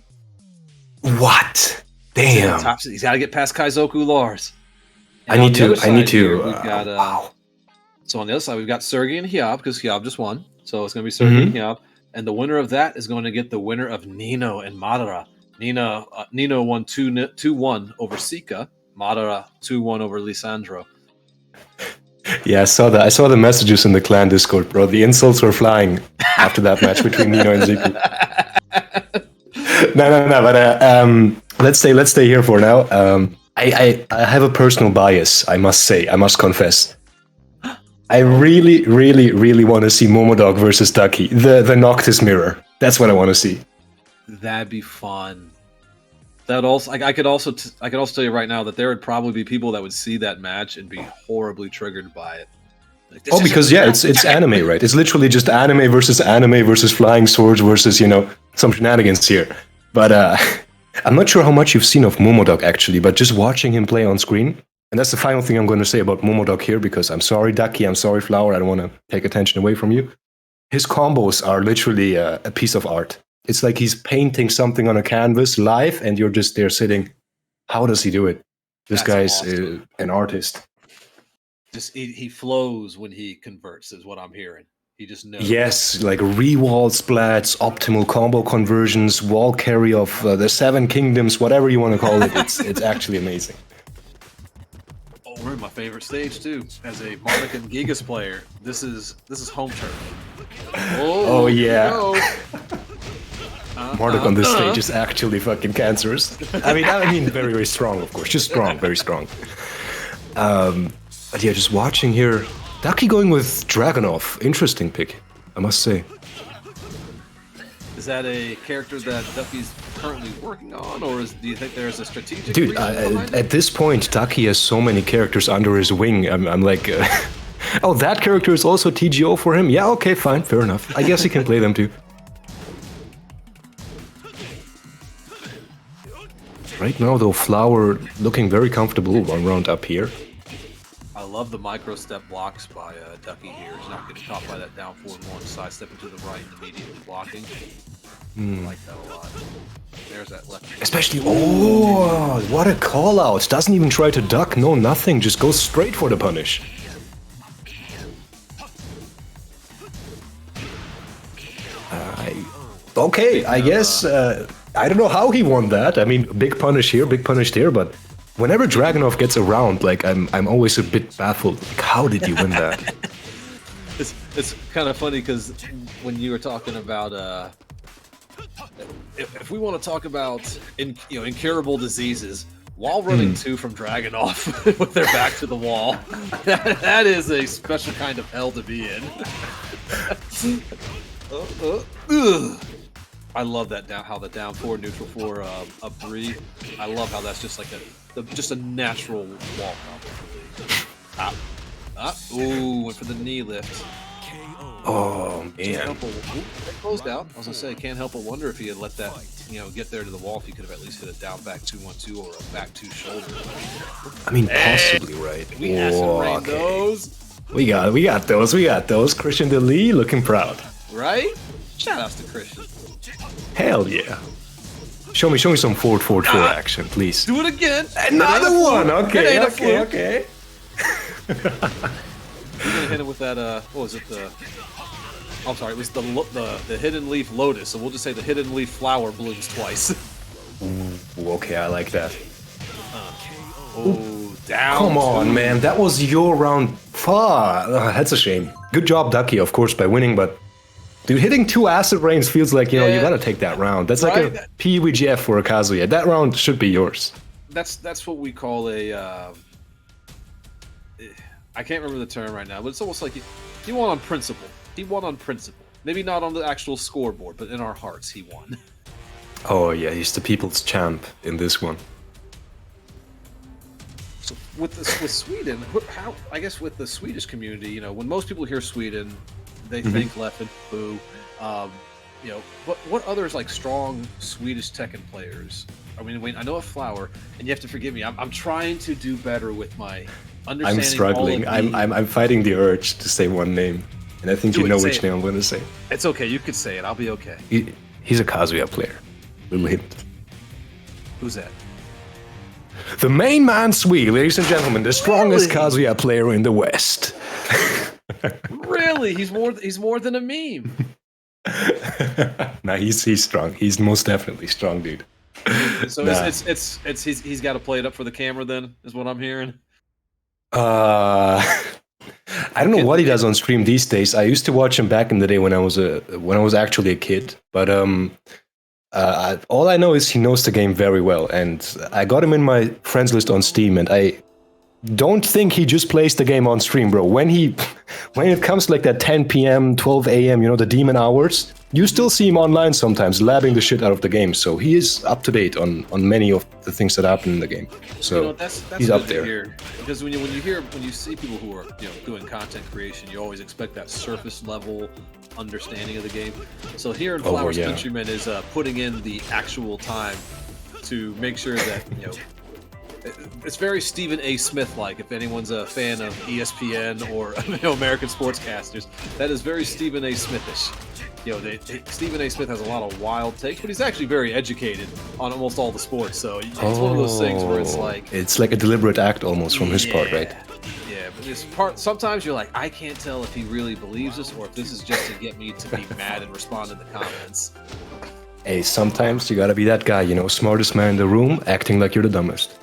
What? Damn. He's got to get past Kaizoku Lars. I need to. We've got, So on the other side, we've got Sergey and Hiab, because Hiab just won. So it's going to be Sergey and Hiab. and the winner of that is going to get the winner of Nino and Madara. Nino won 2-1 over Sika. Madara 2-1 over Lisandro. Yeah, I saw that. I saw the messages in the clan Discord, bro. The insults were flying after that match between Nino and Ziku. No. But let's stay here for now. I have a personal bias. I must say. I must confess. I really, really, really want to see Momodog versus Ducky. The Noctis mirror. That's what I want to see. That'd be fun. That also, I could also tell you right now that there would probably be people that would see that match and be horribly triggered by it. Like, because it's anime, right? It's literally just anime versus flying swords versus some shenanigans here. But I'm not sure how much you've seen of Momodog actually, but just watching him play on screen, and that's the final thing I'm going to say about Momodog here, because I'm sorry, Ducky, I'm sorry, Flower, I don't want to take attention away from you. His combos are literally a piece of art. It's like he's painting something on a canvas live, and you're just there sitting. How does he do it? This guy's awesome. An artist. Just he flows when he converts, is what I'm hearing. He just knows. Yes, like re-wall splats, optimal combo conversions, wall carry of the 7 kingdoms, whatever you want to call it. It's actually amazing. Oh, we're in my favorite stage too. As a Marduk and Gigas player, this is home turf. Oh yeah. Marduk on this stage is actually fucking cancerous. I mean, very, very strong, of course. Just strong, very strong. But yeah, just watching here, Ducky going with Dragunov. Interesting pick, I must say. Is that a character that Ducky's currently working on, or do you think there's a strategic Dude, reason behind at this point, Ducky has so many characters under his wing. I'm like, oh, that character is also TGO for him? Yeah, okay, fine, fair enough. I guess he can play them too. Right now, though, Flower looking very comfortable one round up here. I love the micro step blocks by Ducky here. He's not getting caught by that down forward one, sidestepping to the right and immediately blocking. I like that a lot. There's that left. Especially, oh, what a call out. Doesn't even try to duck, no, nothing. Just goes straight for the punish. Okay, I guess, I don't know how he won that. I mean, big punish here, big punish there, but whenever Dragunov gets around, like, I'm always a bit baffled. Like, how did you win that? It's kind of funny because when you were talking about if we want to talk about incurable diseases, wall running 2 from Dragunov with their back to the wall, that is a special kind of hell to be in. I love that how the down 4 neutral 4 up 3. I love how that's just like just a natural wall combo. Ooh, went for the knee lift. Oh man. Closed out. I was gonna say, can't help but wonder if he had let that get there to the wall, if he could have at least hit a down back 2-1-2 or a back 2 shoulder. I mean, possibly, right? We acid rain those. We got those. Christian DeLee looking proud. Right? Shout outs to Christian. Hell yeah. Show me some forward 4 action, please. Do it again. Another one. Okay. You're gonna hit him with that. What was it? I'm sorry. It was the hidden leaf lotus. So we'll just say the hidden leaf flower blooms twice. Ooh, okay, I like that. Down. Come on, man. That was your round. Fuck. That's a shame. Good job, Ducky, of course, by winning, but. Dude, hitting 2 acid rains feels like, you gotta take that round. That's like a PUBGF for a Kazuya. That round should be yours. That's what we call a, I can't remember the term right now, but it's almost like he won on principle. He won on principle. Maybe not on the actual scoreboard, but in our hearts, he won. Oh yeah, he's the people's champ in this one. So with Sweden, I guess with the Swedish community, when most people hear Sweden, they think Leffen, boo. What others like strong Swedish Tekken players? I mean, I know a Flower, and you have to forgive me. I'm trying to do better with my understanding. I'm struggling. I'm fighting the urge to say one name, and I think you know which name I'm going to say. It's okay. You could say it. I'll be okay. He's a Kazuya player. Little hint. Who's that? The main man Swee, ladies and gentlemen, the strongest Kazuya player in the West. Really? He's more than a meme. Nah, he's strong. He's most definitely strong, dude. So Nah. he's got to play it up for the camera. Then is what I'm hearing. I don't know what he does on stream these days. I used to watch him back in the day when I was actually a kid. But all I know is he knows the game very well, and I got him in my friends list on Steam, and I don't think he just plays the game on stream, bro. When it comes to like that 10 p.m., 12 a.m., you know, the demon hours, you still see him online sometimes, labbing the shit out of the game. So he is up to date on many of the things that happen in the game. So that's he's good up there. To hear. Because when you see people who are doing content creation, you always expect that surface level understanding of the game. So here in Flowers Countryman is putting in the actual time to make sure that it's very Stephen A. Smith-like. If anyone's a fan of ESPN or American sportscasters, that is very Stephen A. Smith-ish. Stephen A. Smith has a lot of wild takes, but he's actually very educated on almost all the sports. So it's one of those things where it's like a deliberate act almost from his part, right? Yeah, but this part sometimes you're like, I can't tell if he really believes this or if this is just to get me to be mad and respond in the comments. Hey, sometimes you gotta be that guy, smartest man in the room, acting like you're the dumbest.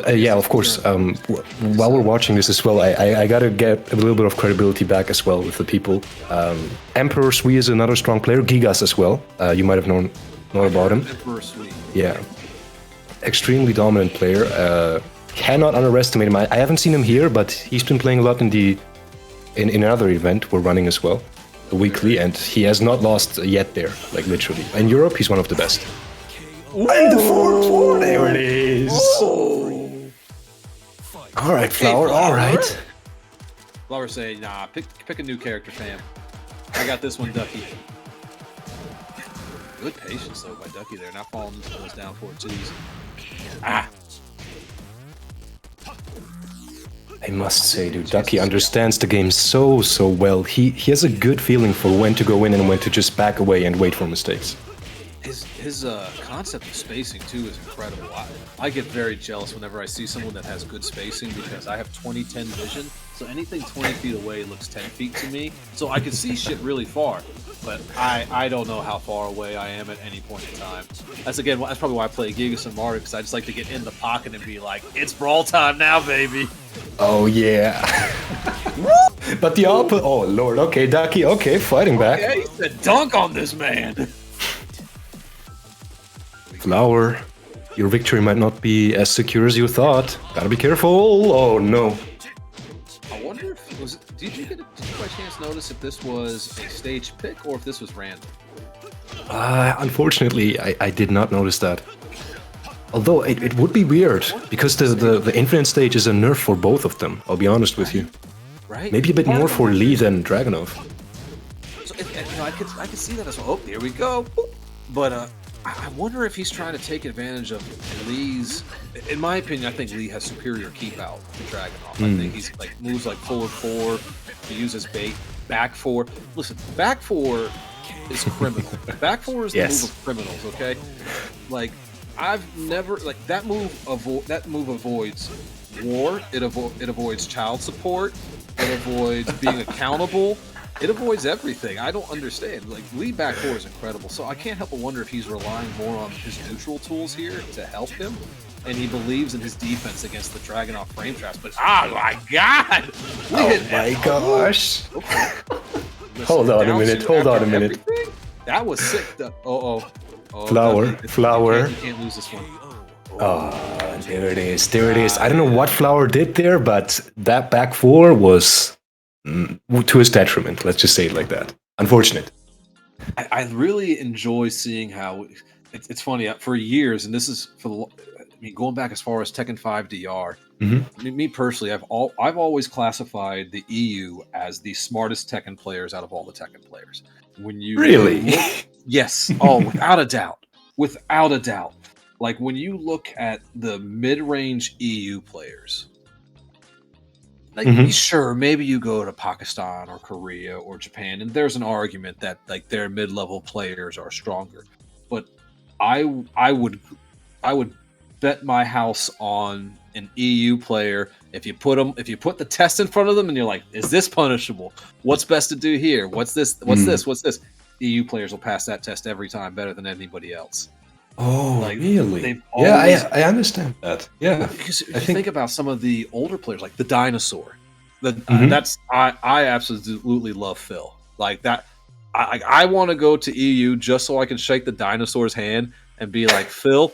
Yeah, of course. While we're watching this as well, I gotta get a little bit of credibility back as well with the people. Emperor Sui is another strong player. Gigas as well. You might have known about him. Emperor Sui. Yeah, extremely dominant player. Cannot underestimate him. I haven't seen him here, but he's been playing a lot in another event we're running as well, the weekly, and he has not lost yet there. Like literally, in Europe, he's one of the best. And the 4-4, there it is. Oh. All right, Flower. All right. Flower saying, nah, pick a new character, fam. I got this one, Ducky. Good patience though by Ducky there, not falling into those down 4-2s. I must say, dude, Ducky understands the game so well. He has a good feeling for when to go in and when to just back away and wait for mistakes. His concept of spacing too is incredible. I get very jealous whenever I see someone that has good spacing because I have 20/10 vision, so anything 20 feet away looks 10 feet to me. So I can see shit really far, but I don't know how far away I am at any point in time. That's probably why I play Gigas and Mario, because I just like to get in the pocket and be like, it's brawl time now, baby. Oh yeah. But the opposite. Oh lord. Okay, Ducky. Okay, fighting back. Okay, he said dunk on this man. Flower, your victory might not be as secure as you thought. Gotta be careful. Oh no. I wonder if did you by chance notice if this was a stage pick or if this was random? Unfortunately, I did not notice that. Although it would be weird because the infinite stage is a nerf for both of them. I'll be honest with you. Right. Maybe a bit more for Lee than Dragunov. So I could see that as well. Oh, here we go. But I wonder if he's trying to take advantage of Lee's. In my opinion, I think Lee has superior keep out to Dragunov. I think he's moves like forward 4. He uses bait. Back 4. Listen, back 4 is criminal. Back 4 is the move of criminals. Okay, like I've never that move. That move avoids war. It avoids child support. It avoids being accountable. It avoids everything. I don't understand. Like, Lee back 4 is incredible, so I can't help but wonder if he's relying more on his neutral tools here to help him, and he believes in his defense against the Dragunov frame traps, but oh my god! Oh my gosh! Okay. Hold on a minute, everything? That was sick. Flower. You can't lose this one. Oh, there it is. I don't know what Flower did there, but that back 4 was to his detriment. Let's just say it like that. Unfortunate. I really enjoy seeing how it's funny for years, and this is going back as far as Tekken 5 DR. Mm-hmm. Me personally, I've always classified the EU as the smartest Tekken players out of all the Tekken players. When you really, yes, oh, without a doubt. Like when you look at the mid-range EU players. Like, sure, maybe you go to Pakistan or Korea or Japan, and there's an argument that like their mid-level players are stronger. But I would bet my house on an EU player. If you put the test in front of them and you're like, is this punishable? What's best to do here? What's this? What's this? What's this? EU players will pass that test every time better than anybody else. Oh, like, really? Yeah, I understand that. Yeah, because if you think about some of the older players, like the Dinosaur, I absolutely love Phil. Like that, I want to go to EU just so I can shake the Dinosaur's hand and be like, Phil,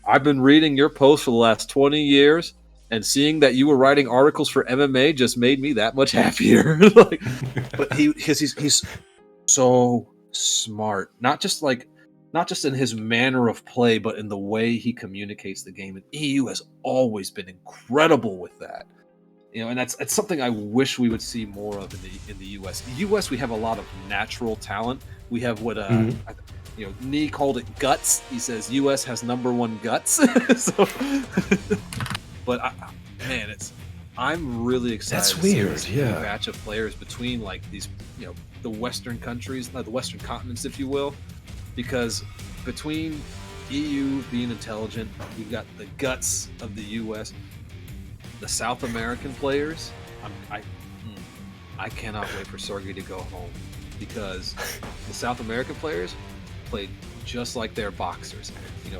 I've been reading your posts for the last 20 years, and seeing that you were writing articles for MMA just made me that much happier. Like, but he's so smart, not just in his manner of play, but in the way he communicates the game. And EU has always been incredible with that. And that's something I wish we would see more of in the US. In the US, we have a lot of natural talent. We have what Nee called it guts. He says US has #1 guts. So, but I'm really excited. That's weird. To see a batch of players between like these, the Western countries, the Western continents, if you will, because between EU being intelligent, you've got the guts of the US. The South American players, I cannot wait for Sergey to go home, because the South American players played just like their boxers.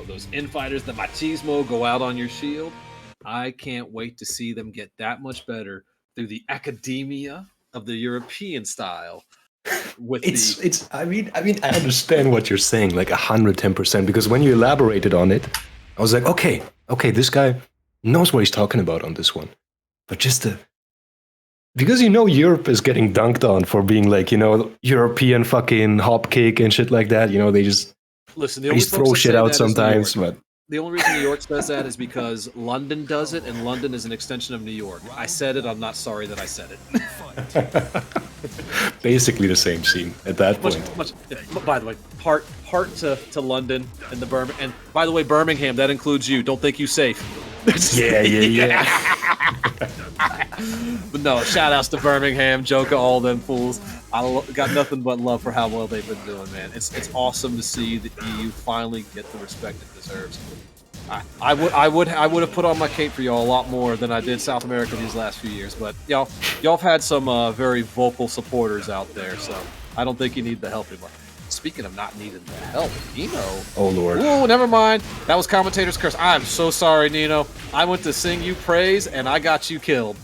Those infighters, the machismo, go out on your shield. I can't wait to see them get that much better through the academia of the European style. I mean, I understand what you're saying, like 110%, because when you elaborated on it, I was like, okay, this guy knows what he's talking about on this one. But because Europe is getting dunked on for being like, European fucking hop kick and shit like that. They just throw shit out sometimes. But the only reason New York does that is because London does it, and London is an extension of New York. I said it. I'm not sorry that I said it. Basically the same scene at that point. By the way, part to London and the Birmingham. And by the way, Birmingham, that includes you. Don't think you safe. Yeah. But no, shout outs to Birmingham, Joker, all them fools. I got nothing but love for how well they've been doing, man. It's awesome to see the EU finally get the respect it deserves. I would have put on my cape for y'all a lot more than I did South America these last few years, but y'all have had some very vocal supporters out there, so I don't think you need the help anymore. Speaking of not needing the help, Nino. Oh, Lord. Oh, never mind. That was commentator's curse. I'm so sorry, Nino. I went to sing you praise, and I got you killed.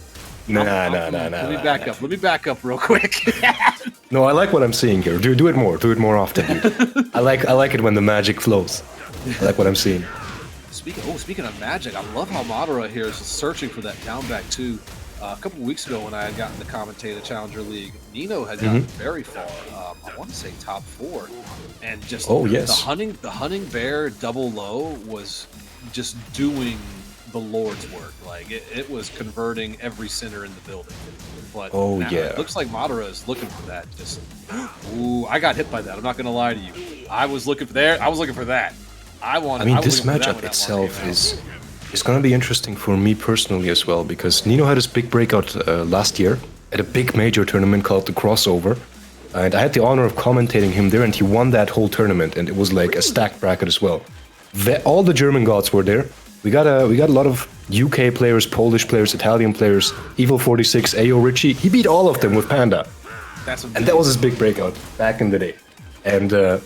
Nah. Let me back up real quick. No, I like what I'm seeing here. Do it more. Do it more often, dude. I like it when the magic flows. I like what I'm seeing. Speaking of magic, I love how Madara here is searching for that down back too. A couple weeks ago, when I had gotten the commentator Challenger League, Nino had gotten very far. I want to say top 4, and just the hunting bear double low was just doing the Lord's work. Like it was converting every center in the building. But it looks like Madara is looking for that. Just I got hit by that. I'm not gonna lie to you. I was looking for that. This matchup itself is going to be interesting for me personally as well, because Nino had his big breakout last year at a big major tournament called the Crossover, and I had the honor of commentating him there, and he won that whole tournament, and it was like a stacked bracket as well. All the German gods were there. We got a lot of UK players, Polish players, Italian players, Evil 46, Ayo Richie. He beat all of them with Panda, and that was his big breakout back in the day. And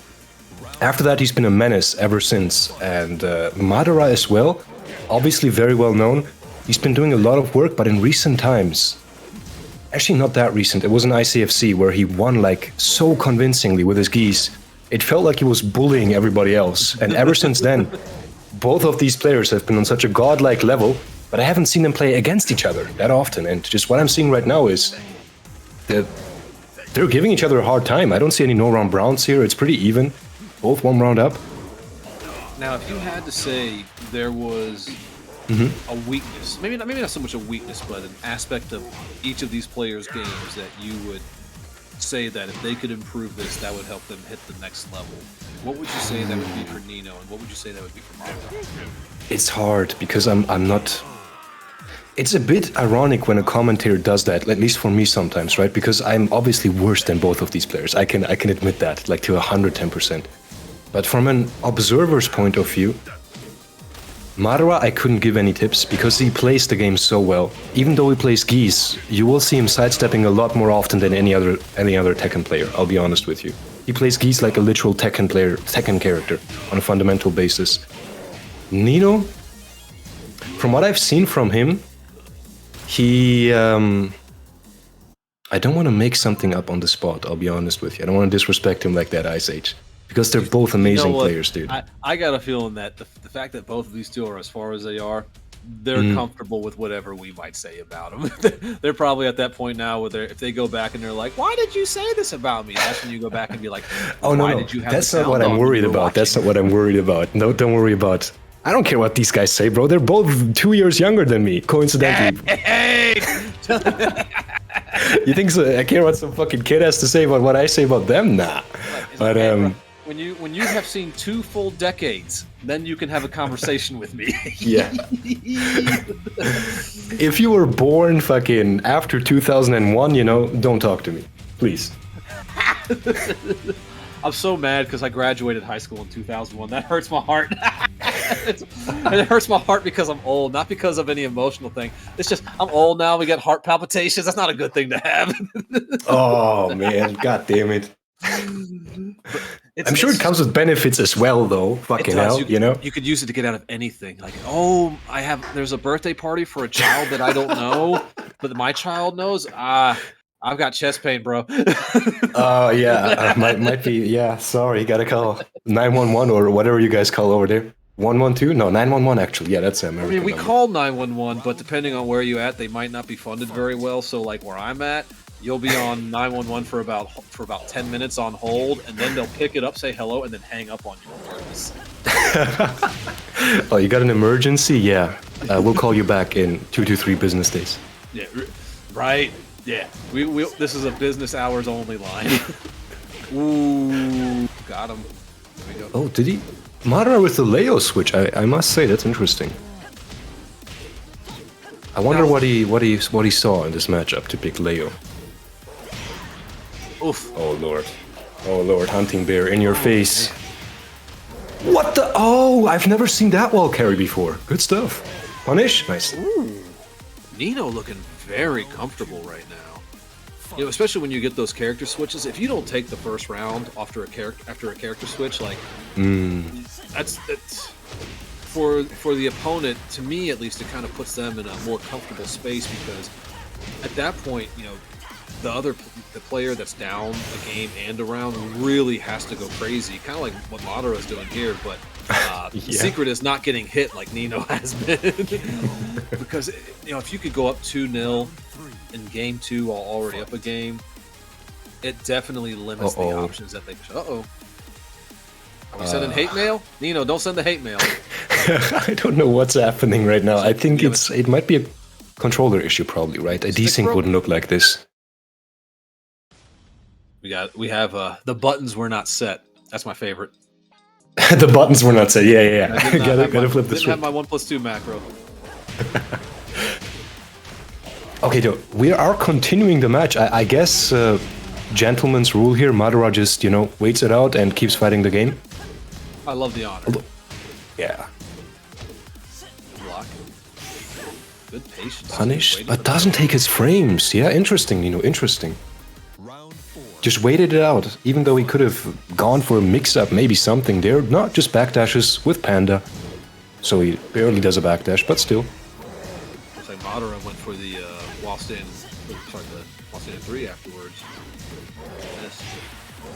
after that, he's been a menace ever since. And Madara as well, obviously very well known. He's been doing a lot of work, but in recent times, actually not that recent, it was an ICFC where he won like so convincingly with his geese. It felt like he was bullying everybody else. And ever since then, both of these players have been on such a godlike level, but I haven't seen them play against each other that often. And just what I'm seeing right now is that they're giving each other a hard time. I don't see any no-round browns here. It's pretty even. Both 1 round up. Now, if you had to say there was a weakness, maybe not so much a weakness, but an aspect of each of these players' games that you would say that if they could improve this, that would help them hit the next level, what would you say that would be for Nino, and what would you say that would be for Madara? It's hard because I'm not. It's a bit ironic when a commentator does that, at least for me sometimes, right? Because I'm obviously worse than both of these players. I can admit that, like to 110%. But from an observer's point of view, Madara, I couldn't give any tips because he plays the game so well. Even though he plays Geese, you will see him sidestepping a lot more often than any other Tekken player, I'll be honest with you. He plays Geese like a literal Tekken character on a fundamental basis. Nino, from what I've seen from him, he... I don't want to make something up on the spot, I'll be honest with you. I don't want to disrespect him like that, Ice Age. Because they're both amazing players, dude. I got a feeling that the fact that both of these two are as far as they are, they're comfortable with whatever we might say about them. They're probably at that point now where if they go back and they're like, "Why did you say this about me?" That's when you go back and be like, "Oh no, did you have that's not what I'm worried about. That's not what I'm worried about. No, don't worry about. I don't care what these guys say, bro. They're both 2 years younger than me, coincidentally." Hey! You think so? I care what some fucking kid has to say about what I say about them? Nah. But when you have seen 2 full decades, then you can have a conversation with me. Yeah. If you were born fucking after 2001, you know, don't talk to me, please. I'm so mad because I graduated high school in 2001. That hurts my heart. It hurts my heart because I'm old, not because of any emotional thing. It's just I'm old now. We get heart palpitations. That's not a good thing to have. Oh man, god damn it. I'm sure it comes with benefits as well, though. Fucking hell, you know? You could use it to get out of anything. Like, oh, there's a birthday party for a child that I don't know, but my child knows. I've got chest pain, bro. Oh, yeah. Might be, yeah, sorry. Gotta call 911 or whatever you guys call over there. 112? No, 911, actually. Yeah, that's American. I mean, we call 911, but depending on where you're at, they might not be funded very well. So, like, where I'm at, you'll be on 911 for about 10 minutes on hold, and then they'll pick it up, say hello, and then hang up on you on purpose. Oh, you got an emergency? Yeah. We'll call you back in 2 to 3 business days. Yeah, right. Yeah. We this is a business hours only line. Ooh, got him. There we go. Oh, did he? Madara with the Leo switch. I must say that's interesting. I wonder what he saw in this matchup to pick Leo. Oof. Oh lord, hunting bear in your face. What the? Oh, I've never seen that wall carry before. Good stuff. Punish, nice. Ooh. Nino looking very comfortable right now. You know, especially when you get those character switches. If you don't take the first round after a character switch, like that's for the opponent. To me, at least, it kind of puts them in a more comfortable space because at that point, you know, the player that's down a game and a round really has to go crazy, kind of like what Madara is doing here. But the secret is not getting hit like Nino has been, because you know if you could go up 2-0 in game 2 while already up a game, it definitely limits the options that they. Are we sending hate mail? Nino, don't send the hate mail. I don't know what's happening right now. I think it might be a controller issue, probably, right? A desync wouldn't look like this. We have the buttons were not set. That's my favorite. The buttons were not set. Yeah. Gotta flip the switch. Didn't have my 1+2 macro. Okay, Joe, we are continuing the match. I guess gentleman's rule here. Madara just, you know, waits it out and keeps fighting the game. I love the honor. Yeah. Block. Good patience. Punish, but doesn't take his frames. Yeah, interesting, Nino, interesting. Just waited it out, even though he could have gone for a mix-up, maybe something there. Not just backdashes with Panda. So he barely does a backdash, but still. Looks like Madara went for the while standing 3 afterwards.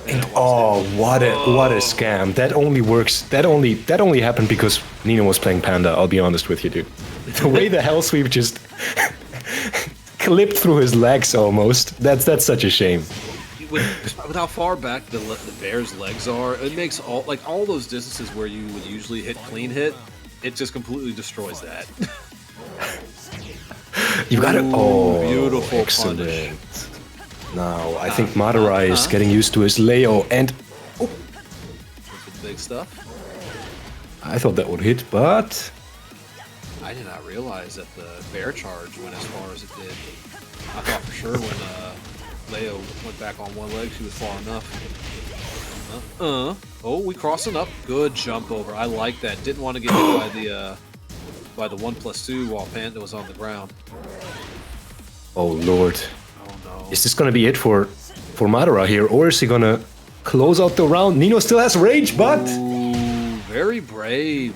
And, oh, what a scam! That only works. That only happened because Nino was playing Panda. I'll be honest with you, dude. The way the hell sweep just clipped through his legs almost. That's such a shame. With how far back the bear's legs are, it makes all those distances where you would usually hit clean hit, it just completely destroys that. You got it. Oh, beautiful excellent. punish. Now I think Madara is getting used to his Leo, and big stuff. I thought that would hit, but I did not realize that the bear charge went as far as it did. I thought for sure when Leo went back on one leg, she was far enough. Oh, we crossing up. Good jump over. I like that. Didn't want to get hit by by the 1+2 while Panda was on the ground. Oh lord. Oh no. Is this gonna be it for Madara here, or is he gonna close out the round? Nino still has rage, but Ooh, very brave.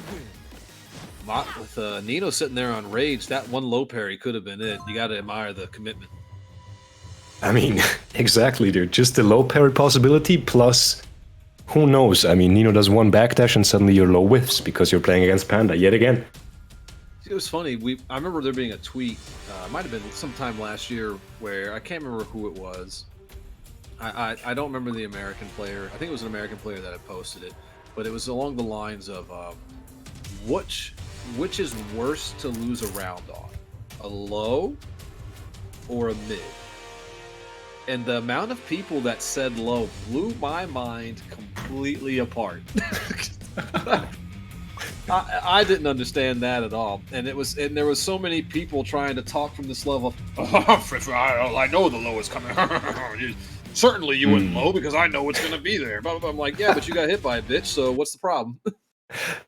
With Nino sitting there on rage, that one low parry could have been it. You got to admire the commitment. I mean, exactly, dude. Just the low parry possibility plus, who knows? I mean, Nino does one backdash and suddenly you're low whiffs because you're playing against Panda yet again. It was funny. I remember there being a tweet. It might have been sometime last year where I can't remember who it was. I don't remember the American player. I think it was an American player that had posted it, but it was along the lines of which is worse to lose a round on, a low or a mid? And the amount of people that said low blew my mind completely apart. I didn't understand that at all, and there was so many people trying to talk from this level. I know the low is coming. Certainly you wouldn't low because I know it's going to be there. I'm like, yeah, but you got hit by a bitch, so what's the problem?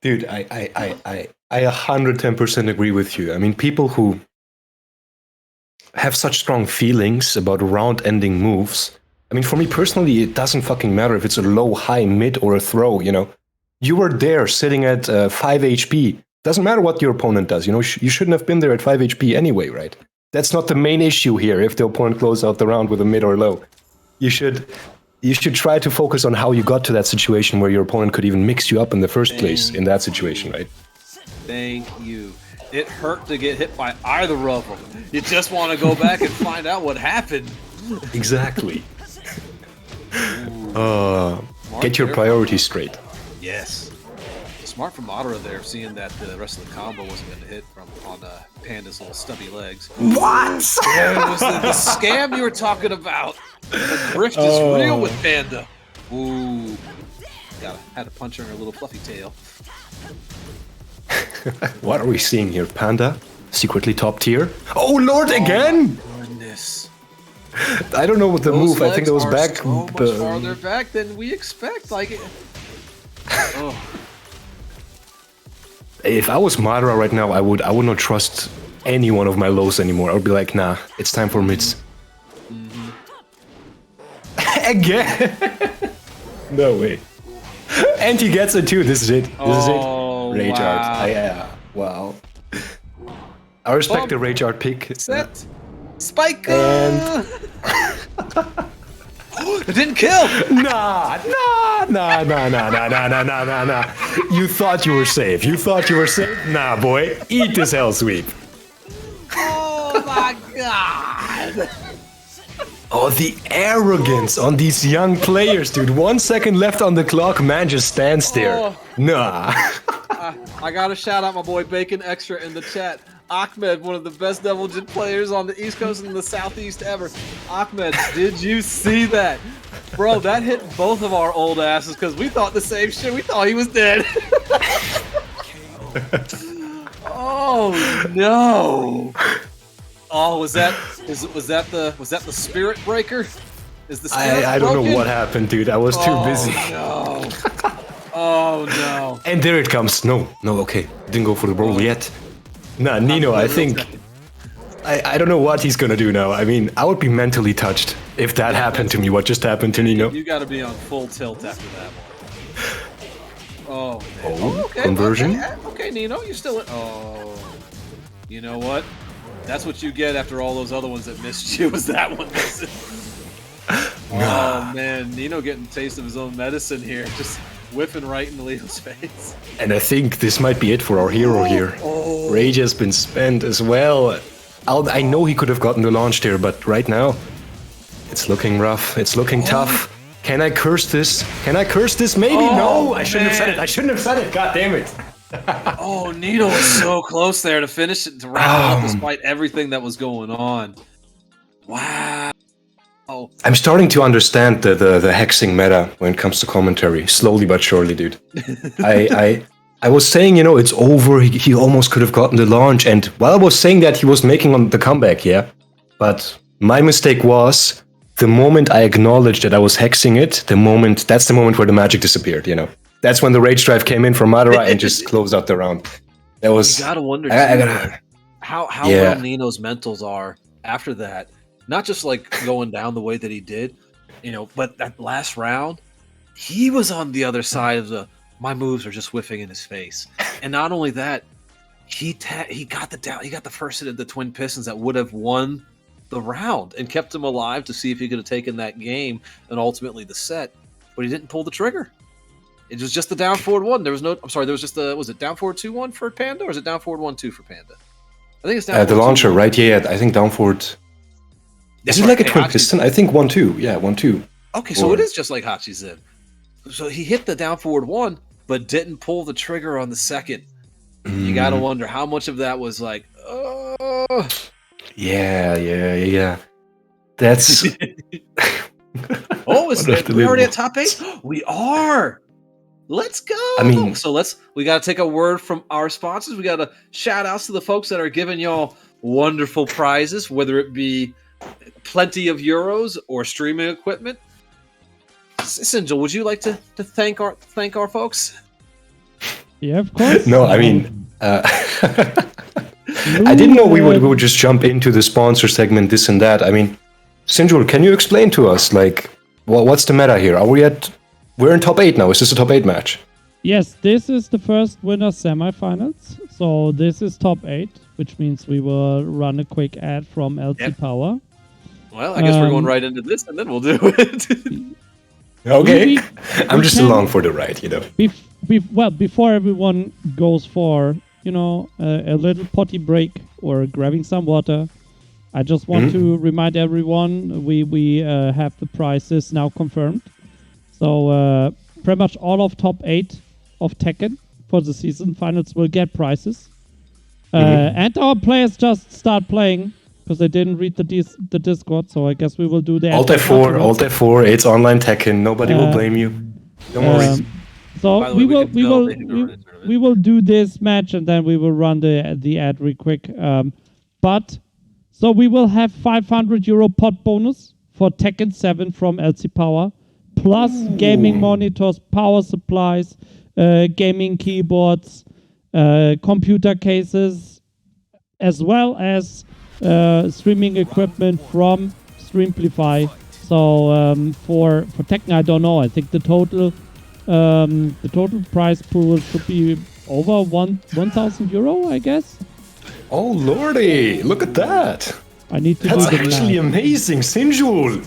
Dude, I 110% agree with you. I mean, people who have such strong feelings about round-ending moves. I mean, for me personally, it doesn't fucking matter if it's a low, high, mid, or a throw, you know. You were there sitting at 5 HP. Doesn't matter what your opponent does, you know. You shouldn't have been there at 5 HP anyway, right? That's not the main issue here if the opponent closes out the round with a mid or low. You should try to focus on how you got to that situation where your opponent could even mix you up in the first place in that situation, right? Thank you. It hurt to get hit by either of them. You just want to go back and find out what happened. Exactly. Get your priorities straight. Yes. Smart from Madara there, seeing that the rest of the combo wasn't going to hit on Panda's little stubby legs. What? Yeah, it was the scam you were talking about. The grift is real with Panda. Ooh. Had to punch her in her little fluffy tail. What are we seeing here? Panda? Secretly top tier? Oh lord, again? Goodness. I don't know what the move. I think it was back. So much farther back than we expect. Like, If I was Madara right now, I would not trust any one of my lows anymore. I would be like, nah, it's time for mids. Again? No way. And he gets it too. This is it. This is it. Rage art. Yeah. Wow. I respect the rage art pick. Set. Spike. And it didn't kill. Nah. You thought you were safe. Nah, boy. Eat this hell sweep. Oh my god. Oh, the arrogance on these young players, dude. 1 second left on the clock, man just stands there. Nah. I gotta shout out my boy Bacon Extra in the chat. Ahmed, one of the best Devil Jin players on the East Coast and the Southeast ever. Ahmed, did you see that? Bro, that hit both of our old asses because we thought the same shit. We thought he was dead. Oh no. Oh, was that the spirit breaker? Is the spirit I don't broken? know what happened, dude. I was too busy. No. Oh no. And there it comes. No, okay. Didn't go for the roll yet. Nah, Nino, I think... I don't know what he's gonna do now. I mean, I would be mentally touched if that happened to me, what just happened to Nino. You gotta be on full tilt after that one. Oh, man. Oh, okay, conversion? Okay, Nino, you're still in... Oh. You know what? That's what you get after all those other ones that missed you, was that one missing. Oh, man. Nino getting a taste of his own medicine here. Just whiffing right into Leo's face. And I think this might be it for our hero here. Rage has been spent as well. I know he could have gotten the launch there, but right now, it's looking rough. It's looking tough. Can I curse this? Maybe? No, I shouldn't have said it. God damn it. Oh, Nino was so close there to finish it, to round up despite everything that was going on. Wow. I'm starting to understand the hexing meta when it comes to commentary, slowly but surely, dude. I was saying, you know, it's over, he almost could have gotten the launch, and while I was saying that, he was making on the comeback, yeah? But my mistake was, the moment I acknowledged that I was hexing it, that's the moment where the magic disappeared, you know? That's when the rage drive came in from Madara and just closed out the round. That was. You gotta wonder how well Nino's mentals are after that. Not just like going down the way that he did, but that last round, he was on the other side of my moves are just whiffing in his face. And not only that, he got the first hit of the Twin Pistons that would have won the round and kept him alive to see if he could have taken that game and ultimately the set, but he didn't pull the trigger. It was just the down forward 1. There was just was it down forward 2-1 for Panda, or is it down forward 1-2 for Panda? I think it's down the launcher, 2-1. Right? Yeah, I think down forward. Is it like a twin piston? I think 1-2. Yeah, 1-2. Okay, so it is just like Hachi's then. So he hit the down forward 1, but didn't pull the trigger on the second. You got to wonder how much of that was like, oh. Yeah. That's. We're already at top 8? We are. Let's go. I mean, we got to take a word from our sponsors. We got to shout outs to the folks that are giving y'all wonderful prizes, whether it be plenty of euros or streaming equipment. Sinjil, would you like to thank our folks? Yeah, of course. No, I mean, I didn't know we would just jump into the sponsor segment, this and that. I mean, Sinjul, can you explain to us, like, what's the meta here? We're in top 8 now. Is this a top 8 match? Yes, this is the first winner semifinals. So this is top 8, which means we will run a quick ad from LT Power. Well, I guess we're going right into this, and then we'll do it. Okay. I'm just along for the ride, Before everyone goes for, a little potty break or grabbing some water, I just want to remind everyone we have the prizes now confirmed. So pretty much all of top 8 of Tekken for the season finals will get prizes. And our players just start playing because they didn't read the Discord, so I guess we will do that. Alt F4, it's online Tekken. Nobody will blame you. Don't worry. So we will do this match and then we will run the ad real quick. So we will have 500 euro pot bonus for Tekken 7 from LC Power, plus gaming monitors, power supplies, gaming keyboards, computer cases, as well as streaming equipment from Streamplify. So for Tekken, I don't know. I think the total prize pool should be over 1,000 euro, I guess. Oh lordy! Look at that. I need to. That's actually amazing, Sinjul.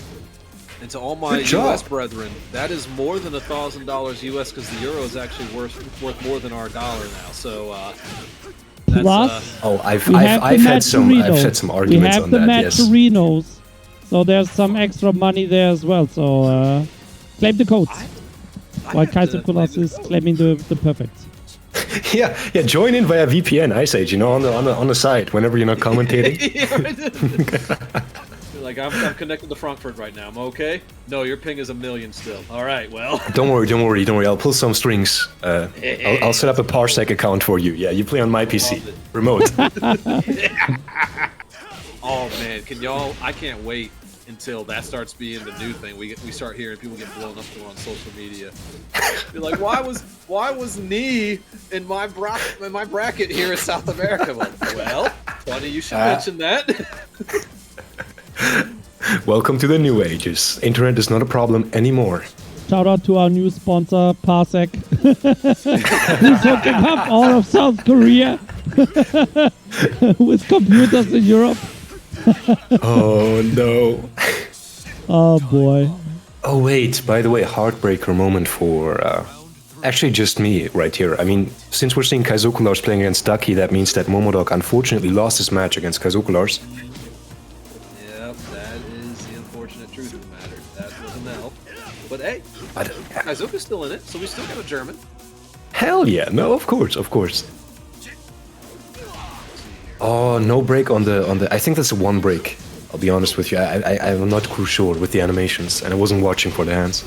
And to all my US brethren, that is more than $1,000 US because the euro is actually worth more than our dollar now. So. Plus, I've had some arguments on that. We have the Matcherinos, so there's some extra money there as well. So claim the codes. While Kaiser Kulas is claiming the perfect. Yeah, join in via VPN, Ice Age, on the side whenever you're not commentating. Like, I'm connected to Frankfurt right now. I'm okay? No, your ping is 1,000,000 still. All right, well. Don't worry. I'll pull some strings. I'll set up a Parsec account for you. Yeah, you play on my PC. Remote. Oh, man. I can't wait until that starts being the new thing. We start hearing people get blown up on social media. Be like, why was knee in my bracket here in South America? Like, well, funny you should mention that. Welcome to the new ages. Internet is not a problem anymore. Shout out to our new sponsor, Parsec. Who's hooking up all of South Korea with computers in Europe. Oh no. Oh boy. Oh wait, by the way, heartbreaker moment for actually just me right here. I mean, since we're seeing Kaizokulars playing against Ducky, that means that Momodok unfortunately lost his match against Kaizokulars. Yep, that is the unfortunate truth of the matter. That wasn't help. But hey, Kaizoku's still in it, so we still got a German. Hell yeah, no, of course. Oh, no break on the. I think that's a one break. I'll be honest with you. I'm not too sure with the animations, and I wasn't watching for the hands.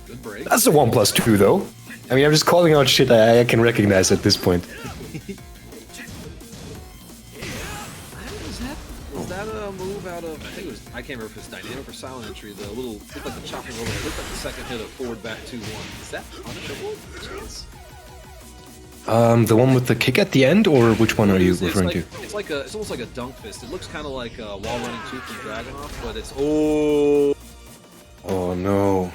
Good break. That's a 1+2 though. I mean, I'm just calling out shit I can recognize at this point. Was that a move out of? I can't remember if it's dynamic or silent entry. The little looked like the chopping roll. It looked like the second hit of forward back 2-1. Is that punishable? The one with the kick at the end, or which one are you referring to? It's almost like a dunk fist. It looks kind of like Wall Running 2 from Dragunov, but it's Oh no.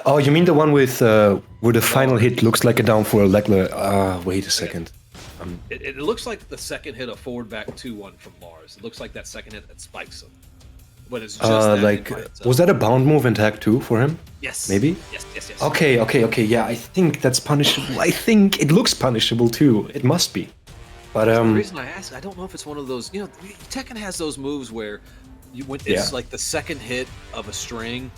Oh, you mean the one with where the final hit looks like a down for a leg? Wait a second. It looks like the second hit of forward back 2-1 from Lars. It looks like that second hit that spikes him. But it's just like, was that a bound move in tag 2 for him? Yes. Maybe? Yes. Okay. Yeah, I think that's punishable. I think it looks punishable too. It must be. But the reason I ask, I don't know if it's one of those. You know, Tekken has those moves where it's like the second hit of a string,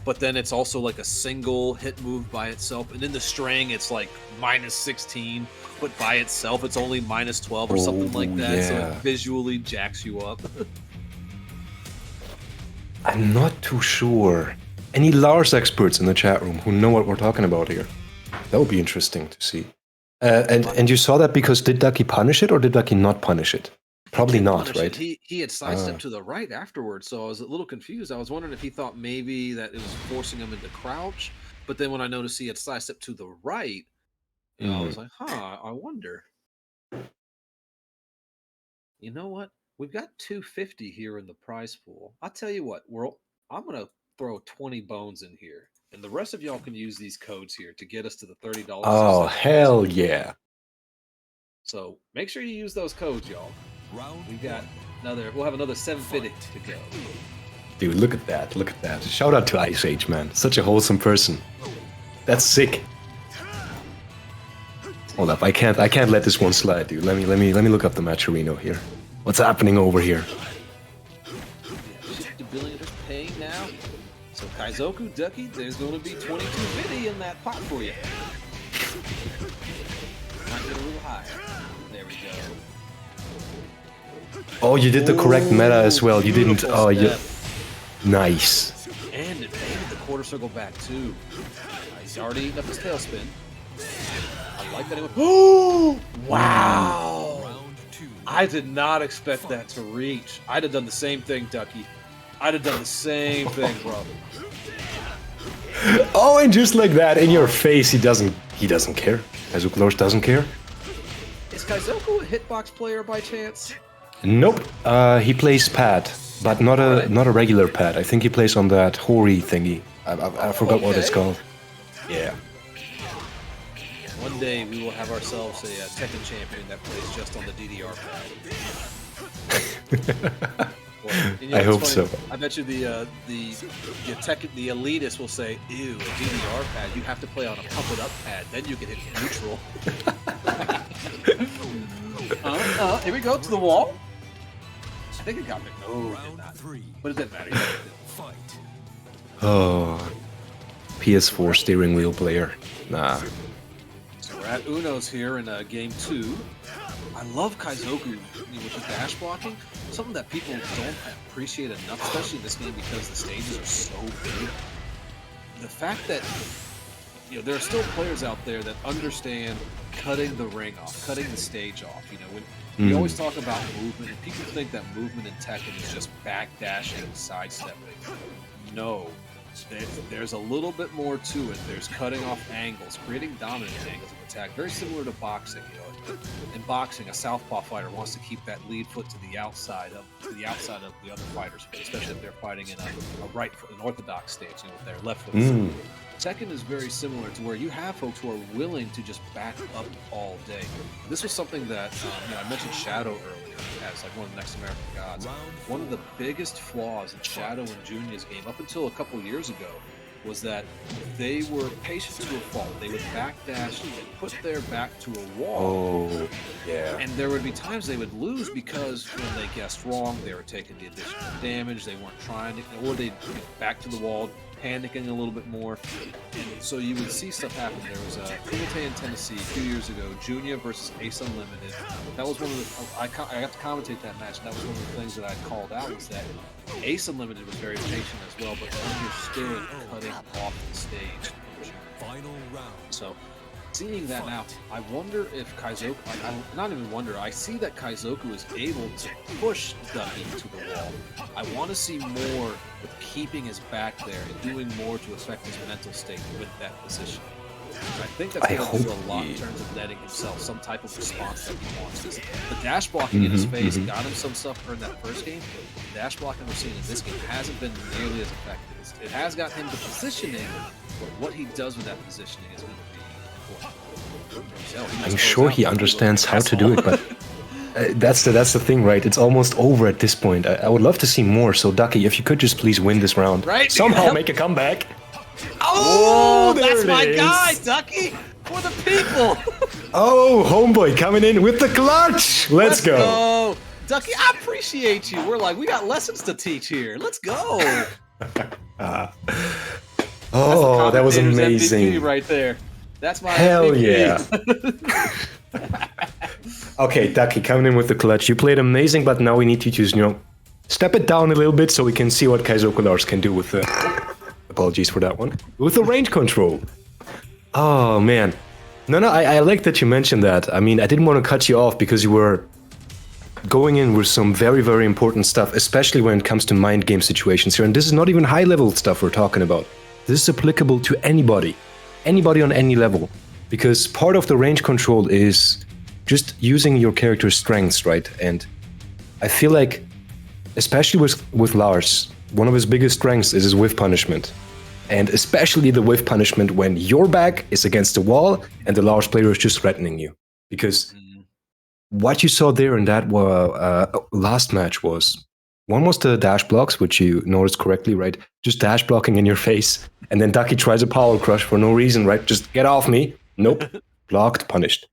but then it's also like a single hit move by itself, and in the string it's like -16, but by itself it's only -12 or something like that. So it visually jacks you up. I'm not too sure. Any Lars experts in the chat room who know what we're talking about here? That would be interesting to see. And you saw that because did Ducky punish it or did Ducky not punish it? Probably not, right? He had sidestepped to the right afterwards, so I was a little confused. I was wondering if he thought maybe that it was forcing him into crouch, but then when I noticed he had sidestepped to the right, you know, I was like, I wonder. You know what? We've got 250 here in the prize pool. I'll tell you what, I'm going to throw 20 bones in here. And the rest of y'all can use these codes here to get us to the $30. Oh, hell yeah. So make sure you use those codes, y'all. We'll have another 750 to go. Dude, look at that. Look at that. Shout out to Ice Age, man. Such a wholesome person. That's sick. Hold up, I can't let this one slide, dude. Let me look up the Matcherino here. What's happening over here? $50 billion is paying now. So Kaizoku, Ducky, there's going to be 2250 in that pot for you. Might get a little higher. There we go. Oh, you did the correct meta as well. You didn't. Oh, you. Nice. And it made the quarter circle back too. He's already eaten up his tailspin. I like that. Oh, wow. I did not expect that to reach. I'd have done the same thing, Ducky. I'd have done the same thing, brother. Oh, and just like that, in your face, he doesn't care. Kaizoku Lars doesn't care. Is Kaizoku a hitbox player by chance? Nope. He plays pad, but not a regular pad. I think he plays on that Hori thingy. I forgot what it's called. Yeah. One day we will have ourselves a Tekken champion that plays just on the DDR pad. Well, you know, I hope so. I bet you the elitists will say, "Ew, a DDR pad. You have to play on a pump it up pad. Then you can hit neutral." Here we go to the wall. I think it got me. No, it did not. But it didn't matter. Oh, PS4 steering wheel player. Nah. So we're at Uno's here in game 2. I love Kaizoku with the dash blocking. Something that people don't appreciate enough, especially in this game because the stages are so big. The fact that there are still players out there that understand cutting the ring off, cutting the stage off. When we always talk about movement, and people think that movement in Tekken is just backdashing, sidestepping. No. There's a little bit more to it. There's cutting off angles, creating dominant angles of attack, very similar to boxing. In boxing, a southpaw fighter wants to keep that lead foot to the outside of the other fighter's foot, especially if they're fighting in a right foot, an orthodox stance, with their left foot. Tekken is very similar to where you have folks who are willing to just back up all day. This was something that I mentioned Shadow earlier as like one of the next American gods. One of the biggest flaws in Shadow and Junia's game up until a couple years ago was that they were patient to a fault. They would backdash and put their back to a wall. Oh, yeah. And there would be times they would lose because when they guessed wrong, they were taking the additional damage, they weren't trying to, or they'd get back to the wall, panicking a little bit more. And so you would see stuff happen. There was a Kumite in Tennessee a few years ago, Junia versus Ace Unlimited. That was one of the, I got to commentate that match, and that was one of the things that I called out was that Ace Unlimited was very patient as well, but understood cutting off the stage. Final round. So, seeing that now, I wonder if Kaizoku, not even wonder, I see that Kaizoku is able to push Ducky to the wall. I want to see more with keeping his back there and doing more to affect his mental state with that position. I think that's going to do a lot in terms of netting himself some type of response that he wants. The dash blocking in his face got him some stuff in that first game. The dash blocking we're seeing in this game hasn't been nearly as effective. It has got him the positioning, but what he does with that positioning is going to be important. I'm sure he understands how to do it, but that's the thing, right? It's almost over at this point. I would love to see more. So Ducky, if you could just please win this round, right? Somehow make a comeback. Oh, that's my guy, Ducky, for the people. Oh, homeboy coming in with the clutch. Let's go. Ducky, I appreciate you. We got lessons to teach here. Let's go. Oh, that was amazing. MVP right there. That's my Hell MVP. Yeah. Okay, Ducky, coming in with the clutch. You played amazing, but now we need you to, step it down a little bit so we can see what Kaizoku Lars can do with the... Apologies for that one. With the range control. Oh, man. No, I like that you mentioned that. I mean, I didn't want to cut you off because you were going in with some very, very important stuff, especially when it comes to mind game situations here. And this is not even high-level stuff we're talking about. This is applicable to anybody. Anybody on any level. Because part of the range control is just using your character's strengths, right? And I feel like, especially with Lars, one of his biggest strengths is his whiff punishment. And especially the whiff punishment when your back is against the wall and the Lars player is just threatening you. Because what you saw there in that last match was, one was the dash blocks, which you noticed correctly, right? Just dash blocking in your face. And then Ducky tries a power crush for no reason, right? Just get off me. Nope. Blocked, punished.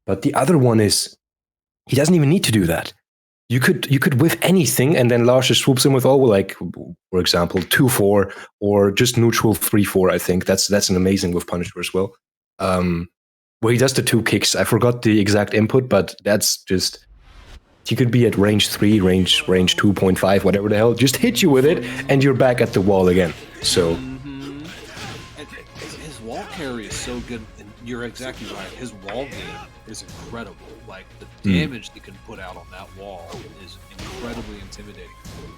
But the other one is, he doesn't even need to do that. You could whiff anything, and then Lars just swoops in with, for example, 2-4, or just neutral 3-4, I think. That's an amazing whiff punisher as well. Where he does the 2 kicks. I forgot the exact input, but that's just... He could be at range 3, range 2.5, whatever the hell. Just hit you with it, and you're back at the wall again. So... And his wall carry is so good, and you're exactly right. His wall game is incredible. The damage he can put out on that wall is incredibly intimidating.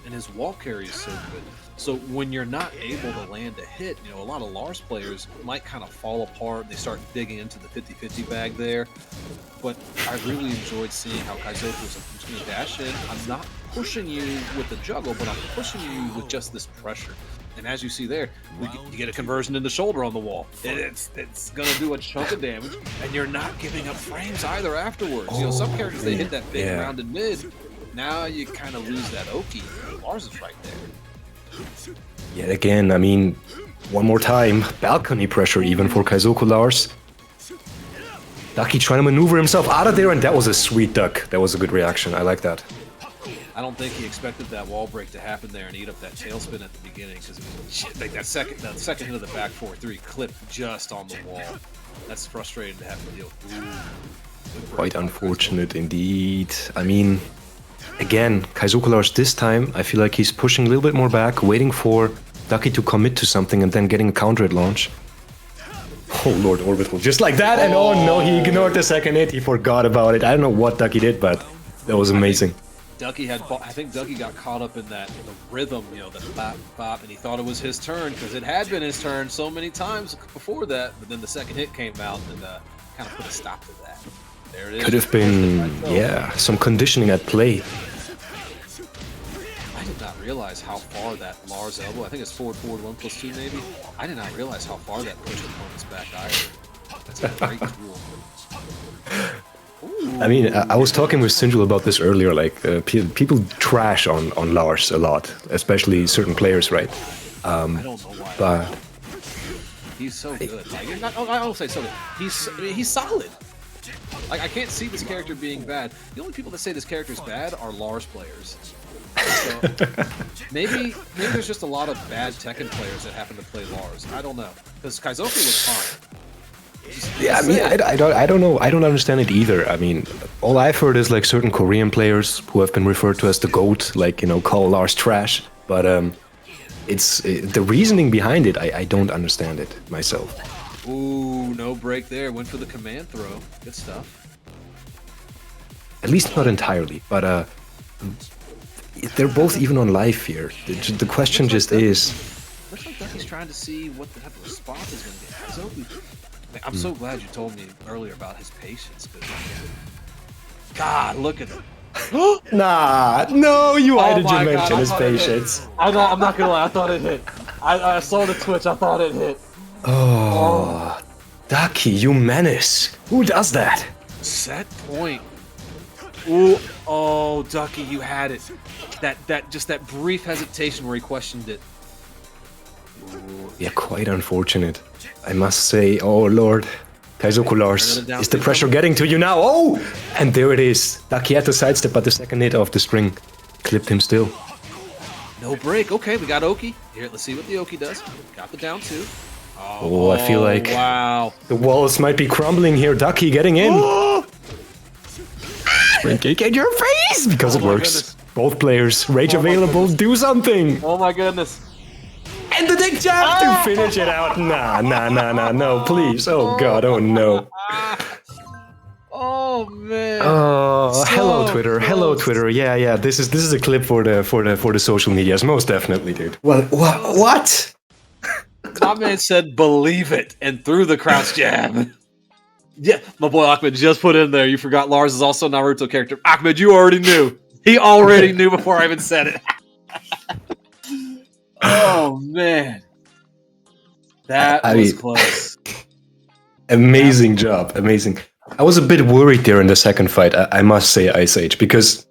And his wall carry is so good. So when you're not able to land a hit, a lot of Lars players might kind of fall apart. They start digging into the 50-50 bag there. But I really enjoyed seeing how Kaizoku was like, I'm just going to dash in. I'm not pushing you with the juggle, but I'm pushing you with just this pressure. And as you see there, you get a conversion in the shoulder on the wall. It's going to do a chunk of damage, and you're not giving up frames either afterwards. Some characters, they hit that big rounded mid. Now you kind of lose that Oki. Lars is right there. Yet again, I mean, one more time, balcony pressure even for Kaizoku Lars. Ducky trying to maneuver himself out of there, and that was a sweet duck. That was a good reaction. I like that. I don't think he expected that wall break to happen there and eat up that tailspin at the beginning, because that second hit of the back 4-3 clipped just on the wall. That's frustrating to have to deal with. Quite unfortunate indeed. I mean, again, Kaizoku Lars this time, I feel like he's pushing a little bit more back, waiting for Ducky to commit to something and then getting a counter at launch. Oh, Lord Orbital, just like that, and oh no, he ignored the second hit, he forgot about it. I don't know what Ducky did, but that was amazing. I think Ducky got caught up in the rhythm, the bop, bop, and he thought it was his turn, because it had been his turn so many times before that, but then the second hit came out and kind of put a stop to that. There it is. Could have been, some conditioning at play. I did not realize how far that Lars elbow, I think it's forward 1+2 maybe. I did not realize how far that pushed opponents back either. That's a great tool. Ooh. I mean, I was talking with Sinjul about this earlier, people trash on Lars a lot, especially certain players, right? I don't know why. But he's so good. I don't say so good. He's solid. I can't see this character being bad. The only people that say this character is bad are Lars players. So maybe there's just a lot of bad Tekken players that happen to play Lars. I don't know, because Kaizoku was fine. Yeah, I mean, I don't know. I don't understand it either. I mean, all I've heard is certain Korean players who have been referred to as the GOAT, call Lars trash. But it's the reasoning behind it. I don't understand it myself. Ooh, no break there. Went for the command throw. Good stuff. At least not entirely, but they're both even on live here. The question just is. Looks like Ducky's trying to see what type of response is going to get. Kaizoku I'm so glad you told me earlier about his patience. God, look at him. Nah, no, why did you my mention God, his patience? I'm not gonna lie, I thought it hit. I saw the twitch, I thought it hit. Oh, Ducky, you menace. Who does that? Set point. Ooh, oh, Ducky, you had it. That brief hesitation where he questioned it. Ooh. Yeah, quite unfortunate. I must say, oh lord. Kaizokulars, is the pressure getting to you now? Oh! And there it is. Ducky had to sidestep, but the second hit of the string clipped him still. No break. Okay, we got Oki. Here, let's see what the Oki does. Got the down two. Oh, I feel like wow. The walls might be crumbling here. Ducky getting in. Spring kick in your face! Because it works. Goodness. Both players, rage available, do something! Oh my goodness. And the dick jab to finish it out. Nah, no, please. Oh god, oh no. Oh man. Oh, so hello Twitter, close. Hello Twitter. Yeah. This is a clip for the social medias, most definitely, dude. What? My man said, "Believe it," and threw the crouch jab. Yeah, my boy Ahmed just put in there. You forgot Lars is also a Naruto character. Ahmed, you already knew. He already knew before I even said it. Oh man, that was close. Amazing job, amazing. I was a bit worried there in the second fight, I must say, Ice Age, because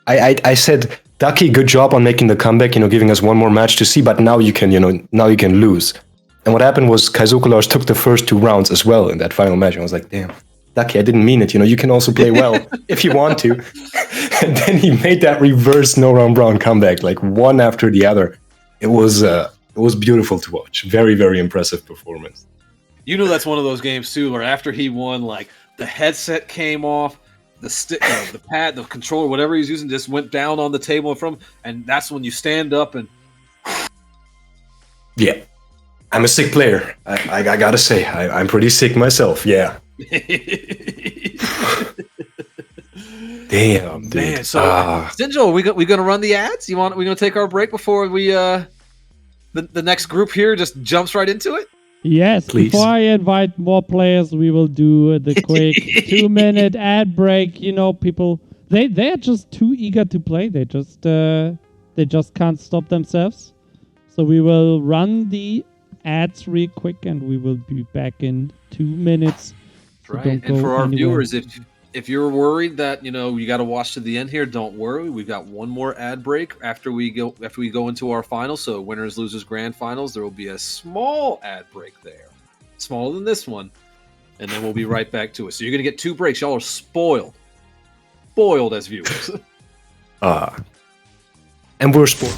I said, Ducky, good job on making the comeback, giving us one more match to see, but now you can, lose. And what happened was Kaizokulars took the first 2 rounds as well in that final match. I was like, damn, Ducky, I didn't mean it. You can also play well if you want to. And then he made that reverse no-round brown comeback, like one after the other. It was beautiful to watch. Very, very impressive performance. That's one of those games too, where after he won, like the headset came off, the stick, the pad, the controller, whatever he's using, just went down on the table in front, and that's when you stand up and. Yeah, I'm a sick player. I gotta say, I'm pretty sick myself. Yeah. Damn, dude. Man, so Sinjo, we gonna run the ads? We gonna take our break before we the next group here just jumps right into it? Yes, please. Before I invite more players, we will do the quick 2-minute ad break. People they are just too eager to play. They just can't stop themselves. So we will run the ads real quick, and we will be back in 2 minutes. So right, and for our viewers, if you're worried that you got to watch to the end here, don't worry. We've got one more ad break after we go into our finals. So winners, losers, grand finals. There will be a small ad break there, smaller than this one, and then we'll be right back to it. So you're gonna get 2 breaks. Y'all are spoiled as viewers. And we're spoiled.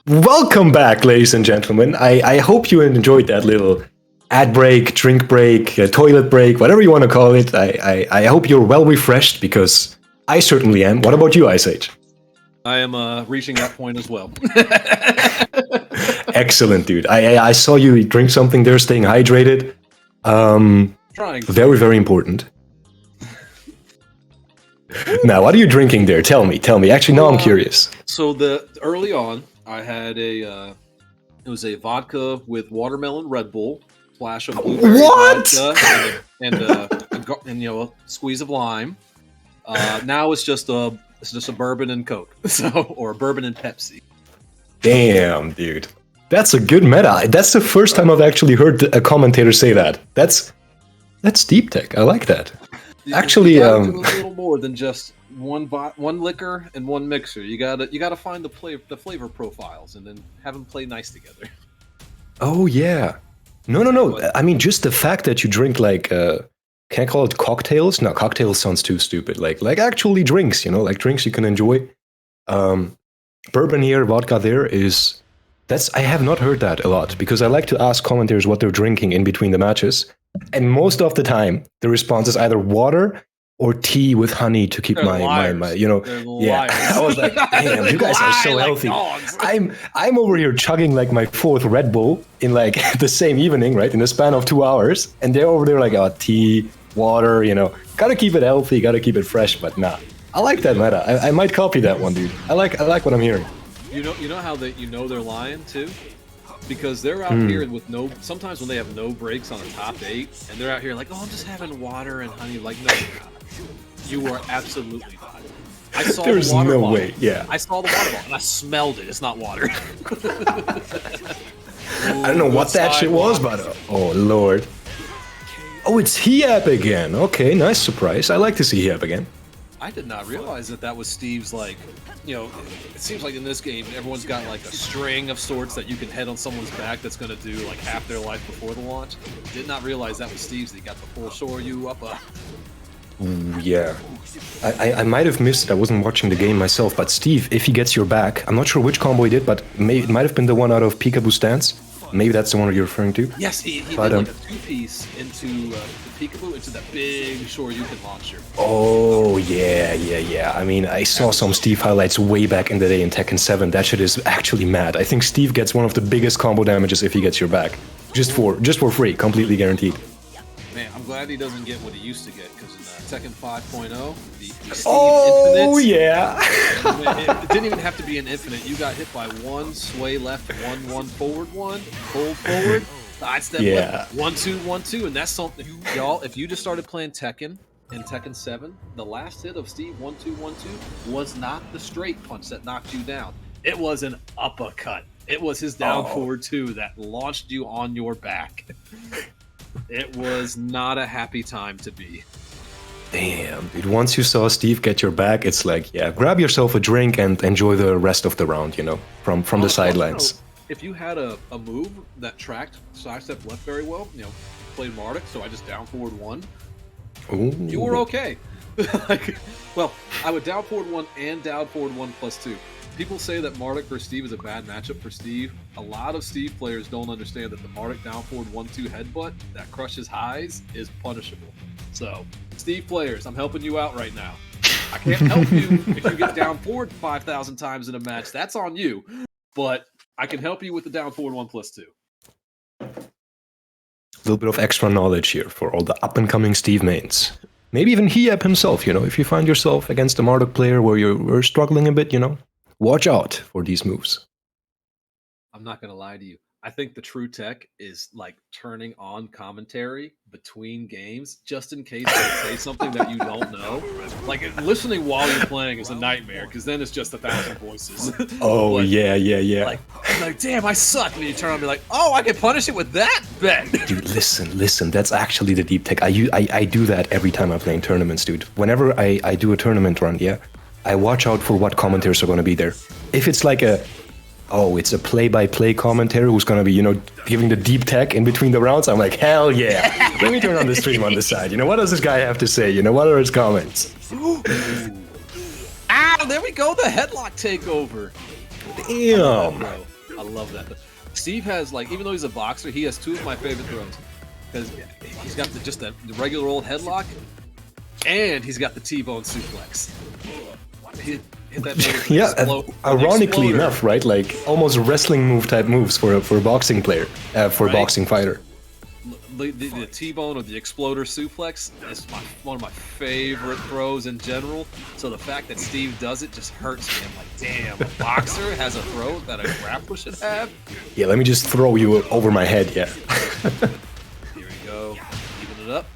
Welcome back, ladies and gentlemen. I hope you enjoyed that little ad break, drink break, toilet break, whatever you want to call it. I hope you're well refreshed, because I certainly am. What about you, Ice Age? I am reaching that point as well. Excellent, dude. I saw you drink something there, staying hydrated. Trying. Very, very important. Now, what are you drinking there? Tell me. Actually, now I'm curious. So early on, I had it was a vodka with watermelon Red Bull, splash of blueberry vodka, and a squeeze of lime. Now it's just a bourbon and Coke, or a bourbon and Pepsi. Damn, dude, that's a good meta. That's the first time I've actually heard a commentator say that. That's deep tech. I like that. Actually, you gotta do a little more than just one liquor and one mixer. You gotta find the flavor profiles and then have them play nice together. Oh yeah, no. I mean, just the fact that you drink like. Can I call it cocktails? No, cocktails sounds too stupid. Like actually drinks, like drinks you can enjoy. Bourbon here, vodka there I have not heard that a lot, because I like to ask commentators what they're drinking in between the matches. And most of the time, the response is either water or tea with honey to keep my yeah. I was like, damn, you guys are so healthy. I'm over here chugging like my 4th Red Bull in like the same evening, right, in the span of 2 hours, and they're over there like, oh, tea, water, gotta keep it healthy, gotta keep it fresh. But nah, I like that meta. I might copy that one, dude. I like what I'm hearing. You know how they're lying too? Because they're out here with sometimes when they have no breaks on the top 8, and they're out here like, oh, I'm just having water and honey. Like, no, you are absolutely not. I saw There's the water no bottle. way, yeah. I saw the water bottle and I smelled it. It's not water. I don't know what that shit was, but oh lord. Oh, it's Hiab again. Okay, nice surprise. I like to see Hiab again. I did not realize that was Steve's, like, it seems like in this game, everyone's got like a string of sorts that you can head on someone's back that's going to do like half their life before the launch. Did not realize that was Steve's. He got the full Shoryu up. Ooh, yeah. I might have missed it. I wasn't watching the game myself, but Steve, if he gets your back, I'm not sure which combo he did, but it might have been the one out of Peekaboo Stance. Maybe that's the one you're referring to. Yes, he did like a 2-piece into the Peekaboo, into that big Shoryuken launcher. Oh, yeah. I mean, I saw some Steve highlights way back in the day in Tekken 7. That shit is actually mad. I think Steve gets one of the biggest combo damages if he gets your back. Just for free, completely guaranteed. Man, I'm glad he doesn't get what he used to get, because in Tekken 5.0, the Steve Infinite, yeah. It didn't even have to be an infinite. You got hit by one sway left, one forward, hold forward, side step left, 1-2, 1-2, and that's something, y'all. If you just started playing Tekken in Tekken 7, the last hit of Steve 1-2, 1-2 was not the straight punch that knocked you down. It was an uppercut. It was his down forward 2 that launched you on your back. It was not a happy time to be. Damn, dude. Once you saw Steve get your back, it's like, yeah, grab yourself a drink and enjoy the rest of the round, from the sidelines. If you had a move that tracked side step left very well, played Marduk, so I just down forward 1, you were okay. Well, I would down forward 1 and down forward 1 +2. People say that Marduk for Steve is a bad matchup for Steve. A lot of Steve players don't understand that the Marduk down forward 1-2 headbutt that crushes highs is punishable. So, Steve players, I'm helping you out right now. I can't help you if you get down forward 5,000 times in a match. That's on you. But I can help you with the down forward 1 +2. A little bit of extra knowledge here for all the up-and-coming Steve mains. Maybe even Hiab himself, if you find yourself against a Marduk player where you're struggling a bit, watch out for these moves. I'm not going to lie to you. I think the true tech is like turning on commentary between games just in case they say something that you don't know. Like listening while you're playing is a nightmare because then it's just 1,000 voices. Oh, but, yeah. Like, damn, I suck. And then you turn on and be like, oh, I can punish it with that bet. Dude, listen. That's actually the deep tech. I do that every time I play in tournaments, dude. Whenever I do a tournament run, I watch out for what commentators are going to be there. If it's like it's a play-by-play commentator who's going to be, giving the deep tech in between the rounds, I'm like, hell yeah. Let me turn on the stream on the side. What does this guy have to say? What are his comments? I there we go, the headlock takeover. Damn. I love that. Steve has, like, even though he's a boxer, he has two of my favorite throws. Because he's got just the regular old headlock, and he's got the T-bone suplex. Yeah, ironically enough, right? Like almost wrestling move type moves for a boxing player, for a boxing fighter. The T-bone or the exploder suplex is one of my favorite throws in general. So the fact that Steve does it just hurts me. I'm like, damn, a boxer has a throw that a grappler should have? Yeah, let me just throw you over my head, yeah. Here we go. Even it up.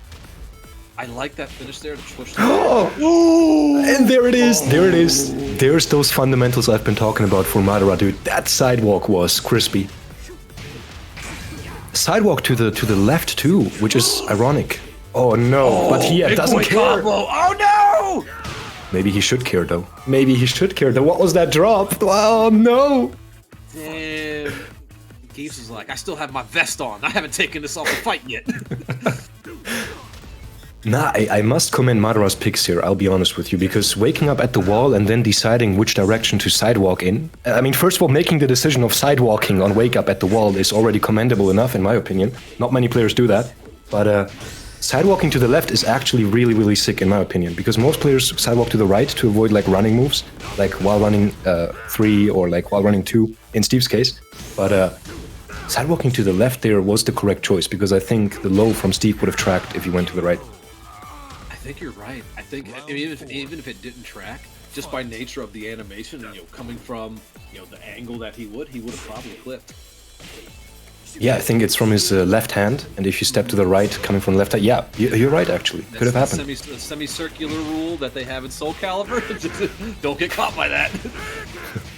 I like that finish there to push the and there it is, there it is. There's those fundamentals I've been talking about for Madara, dude. That sidewalk was crispy. Sidewalk to the left too, which is ironic. Oh no, but he doesn't care. Combo. Oh no! Maybe he should care though. Maybe he should care though. What was that drop? Oh no! Damn. Geese was like, I still have my vest on. I haven't taken this off the fight yet. Nah, I must commend Madara's picks here, I'll be honest with you, because waking up at the wall and then deciding which direction to sidewalk in. I mean, first of all, making the decision of sidewalking on wake up at the wall is already commendable enough, in my opinion. Not many players do that. But sidewalking to the left is actually really, really sick, in my opinion, because most players sidewalk to the right to avoid, like, running moves, like while running 3 or like while running 2, in Steve's case. But sidewalking to the left there was the correct choice, because I think the low from Steve would have tracked if he went to the right. I think you're right. I think even if it didn't track, just by nature of the animation, and coming from the angle that he would have probably clipped. Yeah, I think it's from his left hand, and if you step to the right, coming from the left hand, yeah, you're right. Actually, could have happened. The semicircular rule that they have in Soul Calibur. Don't get caught by that.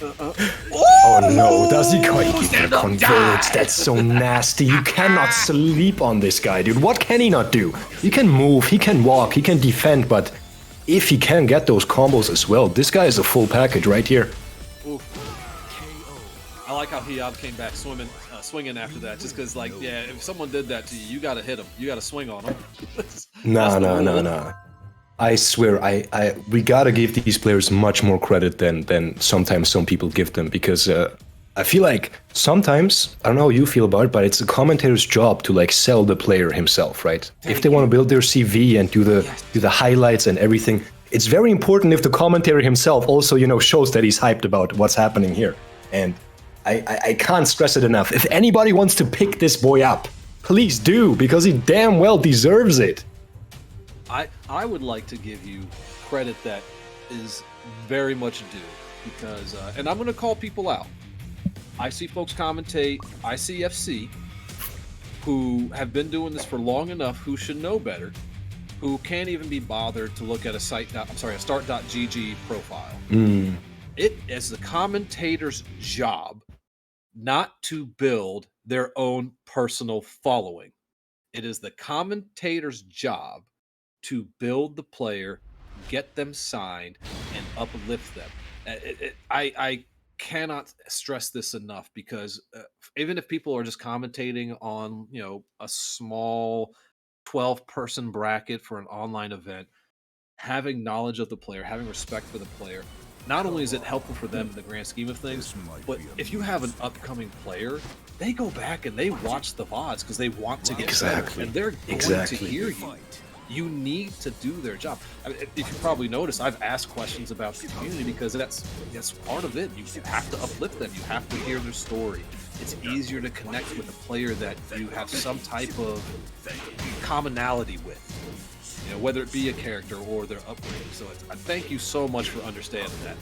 Oh no, does he convert? That's so nasty. You cannot sleep on this guy, dude. What can he not do? He can move, he can walk, he can defend, but if he can get those combos as well, this guy is a full package right here. Oof. I like how Hiyab came back swinging after that, just because, like, yeah, if someone did that to you, you gotta hit him. You gotta swing on him. No. I swear, we gotta give these players much more credit than sometimes some people give them, because I feel like sometimes, I don't know how you feel about it, but it's a commentator's job to, like, sell the player himself, right? If they want to build their CV and do the highlights and everything, it's very important if the commentator himself also, shows that he's hyped about what's happening here. And I can't stress it enough. If anybody wants to pick this boy up, please do, because he damn well deserves it. I would like to give you credit that is very much due, because, and I'm going to call people out. I see folks commentate ICFC who have been doing this for long enough, who should know better, who can't even be bothered to look at a start.gg profile. It is the commentator's job not to build their own personal following. It is the commentator's job to build the player, get them signed, and uplift them. I cannot stress this enough, because even if people are just commentating on a small 12-person bracket for an online event, having knowledge of the player, having respect for the player, not only is it helpful for them in the grand scheme of things, but if you have an upcoming player, they go back and they watch the VODs because they want to get better, and they're going to hear you. You need to do their job. I mean, if you probably noticed, I've asked questions about the community, because that's part of it. You have to uplift them. You have to hear their story. It's easier to connect with a player that you have some type of commonality with. Whether it be a character or their upbringing. So I thank you so much for understanding that.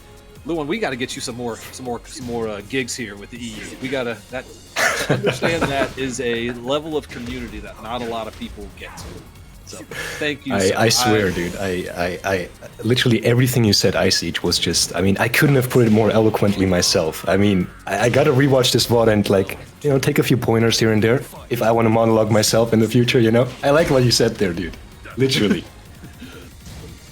Luan, we got to get you some more gigs here with the EU. We got to understand that is a level of community that not a lot of people get to. So thank you. I swear, dude. I literally everything you said, Ice Age, was just. I mean, I couldn't have put it more eloquently myself. I mean, I got to rewatch this VOD and take a few pointers here and there if I want to monologue myself in the future. I like what you said there, dude. Literally.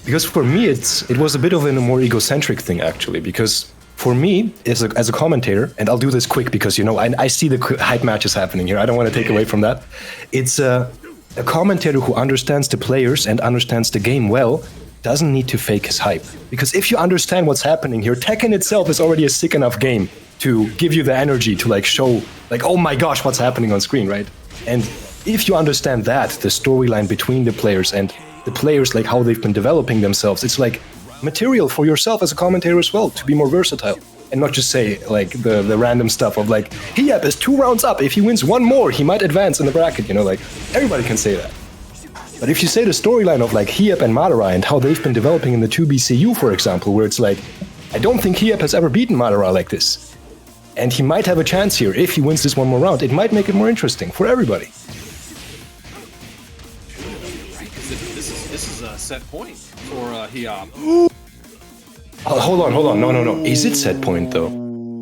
Because for me, it was a bit of a more egocentric thing, actually, because for me, as a commentator, and I'll do this quick because, I see the hype matches happening here. I don't want to take away from that. It's a commentator who understands the players and understands the game well doesn't need to fake his hype. Because if you understand what's happening here, Tekken itself is already a sick enough game to give you the energy to like show, like, oh my gosh, what's happening on screen, right? And if you understand that, the storyline between the players and the players, like how they've been developing themselves, it's like material for yourself as a commentator as well, to be more versatile. And not just say, like, the random stuff of, like, Hiab is 2 rounds up. If he wins 1 more, he might advance in the bracket, you know, like, everybody can say that. But if you say the storyline of, like, Hiab and Madara and how they've been developing in the 2BCU, for example, where it's like, I don't think Hiab has ever beaten Madara like this. And he might have a chance here if he wins this 1 more round. It might make it more interesting for everybody. Right, because this is a set point for Hiab. Oh, hold on. No. Is it set point, though?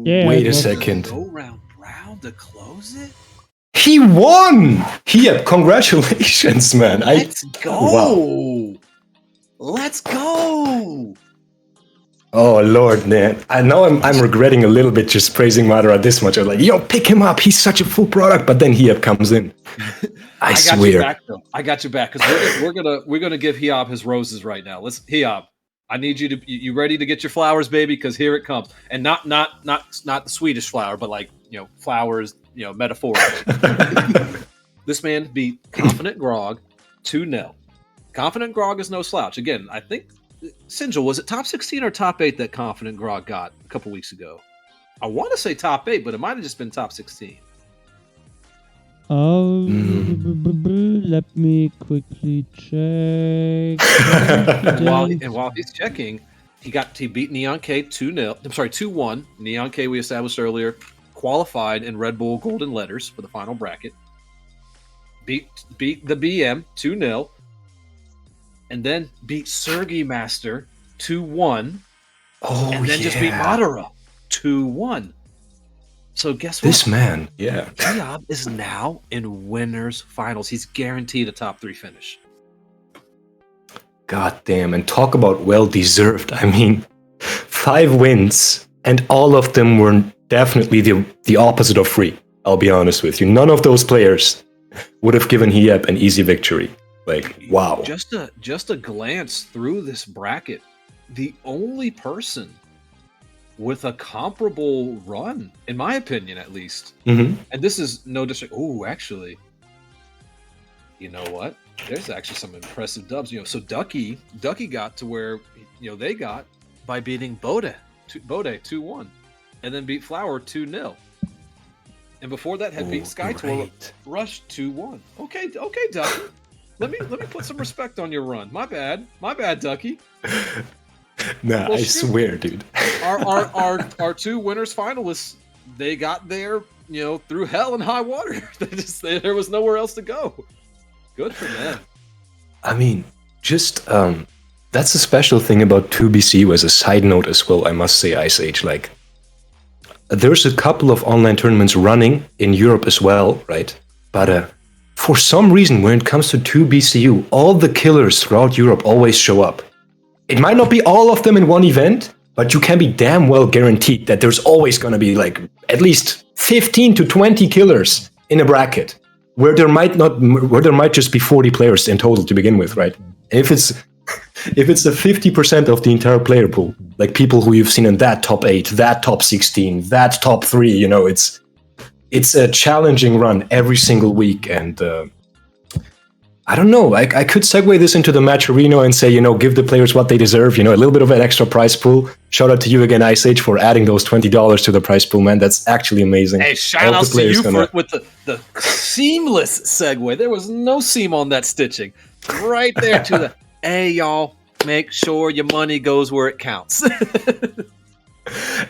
Yeah. Wait a second. Go round to close it? He won! Hiab, congratulations, man. Let's go! Wow. Let's go! Oh, Lord, man. Now I'm regretting a little bit just praising Madara this much. I'm like, yo, pick him up. He's such a full product. But then Hiab comes in. I got swear. you back, though. I got you back. Because we're gonna give Hiab his roses right now. Hiab, I need you to you ready to get your flowers, baby? Because here it comes, and not the Swedish flower, but like flowers, metaphorically. This man beat Confident Grog 2-0. Confident Grog is no slouch. Again, I think Sinjil, was it top 16 or top 8 that Confident Grog got a couple weeks ago? I want to say top 8, but it might have just been top 16. Let me quickly check. While he's checking, he beat Neon K 2-0. I'm sorry, 2-1. Neon K, we established earlier, qualified in Red Bull Golden Letters for the final bracket. Beat the BM 2-0, and then beat Sergey Master 2-1. Oh, and then just beat Madara 2-1. So guess what? This man, yeah. Hiab is now in winners finals. He's guaranteed a top 3 finish. God damn, and talk about well-deserved. I mean, 5 wins, and all of them were definitely the opposite of free. I'll be honest with you. None of those players would have given Hiab an easy victory. Like, wow. Just a glance through this bracket, the only person with a comparable run, in my opinion, at least. Mm-hmm. And this is no disrespect. Oh, actually, you know what? There's actually some impressive dubs. So Ducky got to where they got by beating Bode 2-1, and then beat Flower 2-0. And before that had beat Skytor Rush 2-1. Okay, Ducky. Let me put some respect on your run. My bad, Ducky. Nah, well, I swear, dude. Our 2 winners finalists, they got there, through hell and high water. There was nowhere else to go. Good for them. I mean, just that's a special thing about 2BCU as a side note as well, I must say, Ice Age. Like, there's a couple of online tournaments running in Europe as well, right? But for some reason, when it comes to 2BCU, all the killers throughout Europe always show up. It might not be all of them in one event, but you can be damn well guaranteed that there's always going to be like at least 15 to 20 killers in a bracket where there might just be 40 players in total to begin with, right? And if it's the 50% of the entire player pool, like people who you've seen in that top 8, that top 16, that top 3, it's a challenging run every single week. And I don't know. I could segue this into the Matcherino and say, give the players what they deserve. A little bit of an extra prize pool. Shout out to you again, Ice Age, for adding those $20 to the prize pool, man. That's actually amazing. Hey, shout out to you with the seamless segue. There was no seam on that stitching. Right there to the, hey, y'all, make sure your money goes where it counts.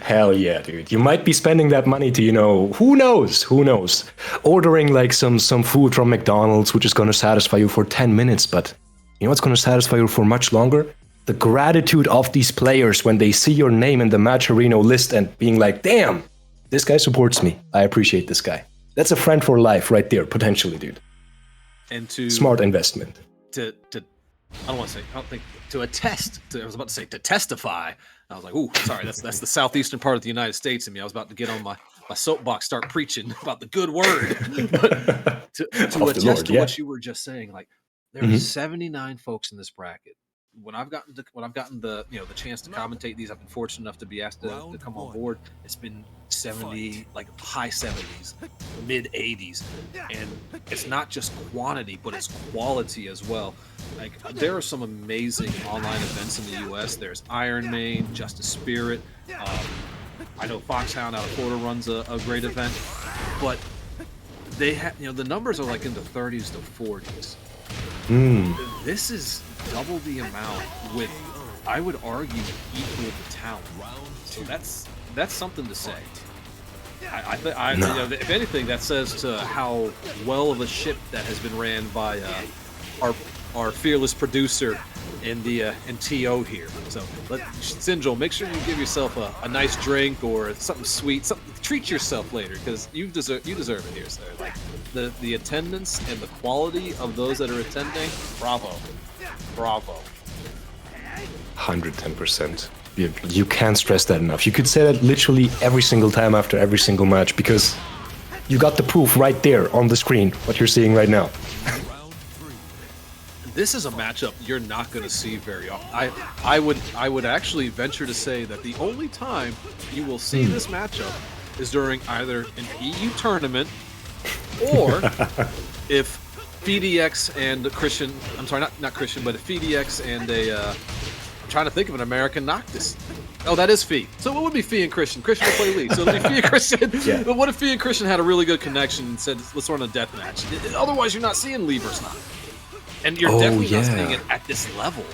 Hell yeah, dude. You might be spending that money to, who knows, ordering like some food from McDonald's, which is going to satisfy you for 10 minutes. But what's going to satisfy you for much longer? The gratitude of these players when they see your name in the Matcherino list and being like, damn, this guy supports me. I appreciate this guy. That's a friend for life right there, potentially, dude. And to smart investment. I was about to say to testify. I was like, ooh, sorry, that's the southeastern part of the United States in me. I was about to get on my soapbox, start preaching about the good word. But to attest to what you were just saying, like, there are 79 folks in this bracket. when I've gotten the the chance to commentate these, I've been fortunate enough to be asked to come on board. It's been 70, like high 70s, mid 80s, and it's not just quantity, but it's quality as well. Like there are some amazing online events in the U.S. There's Iron Main, Justice Spirit. I know Foxhound out of Florida runs a great event, but they have the numbers are like in the 30s to 40s. This is double the amount with, I would argue, equal the talent. So that's something to say. If anything, that says to how well of a ship that has been ran by our fearless producer in TO here. So, Sinjil, make sure you give yourself a nice drink or something sweet. Treat yourself later, because you deserve it here, sir. Like the attendance and the quality of those that are attending, bravo. 110%. You can't stress that enough. You could say that literally every single time after every single match, because you got the proof right there on the screen, what you're seeing right now. This is a matchup you're not going to see very often. I would actually venture to say that the only time you will see this matchup is during either an EU tournament or if FDX and Christian, I'm sorry, not Christian, but if FDX and I'm trying to think of an American Noctis. Oh, that is Fee. So what would be Fee and Christian? Christian will play League, so it'll be Fee and Christian. Yeah. But what if Fee and Christian had a really good connection and said, let's run a death match? Otherwise, you're not seeing Lee versus Noctis. And you're definitely not seeing it at this level.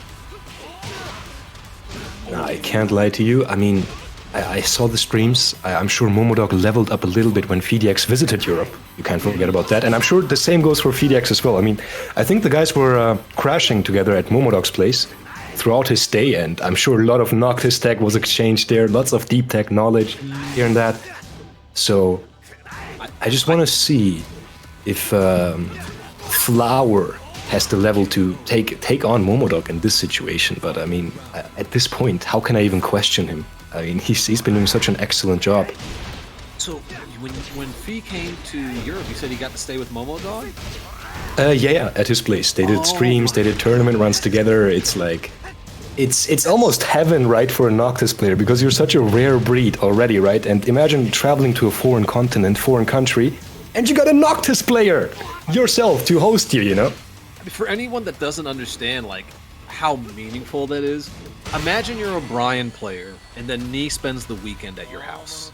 No, I can't lie to you. I mean, I saw the streams. I'm sure Momodog leveled up a little bit when FDX visited Europe. You can't forget about that. And I'm sure the same goes for FDX as well. I mean, I think the guys were crashing together at Momodog's place throughout his stay, and I'm sure a lot of Noctis tech was exchanged there, lots of deep tech knowledge here and that. So I just want to see if Flower has the level to take on Momodog in this situation. But I mean, at this point, how can I even question him? I mean, he's been doing such an excellent job. So when Fee came to Europe, you said he got to stay with Momodog? Yeah, at his place. They did streams, they did tournament runs together. It's like, it's almost heaven, right, for a Noctis player, because you're such a rare breed already, right? And imagine traveling to a foreign continent, foreign country, and you got a Noctis player yourself to host you, you know? For anyone that doesn't understand, like, how meaningful that is, imagine you're a Brian player, and then Nee spends the weekend at your house.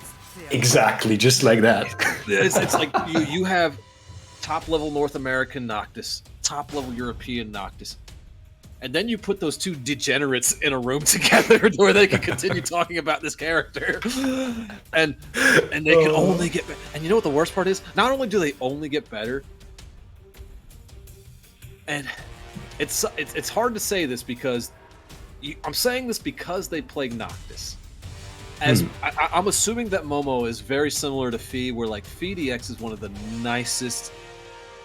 Exactly, just like that. It's like you have top-level North American Noctis, top-level European Noctis, and then you put those two degenerates in a room together where they can continue talking about this character, and they can only get better. And you know what the worst part is? Not only do they only get better, and it's hard to say this because I'm saying this because they play Noctis. As I'm assuming that Momo is very similar to Fee, where like FDX is one of the nicest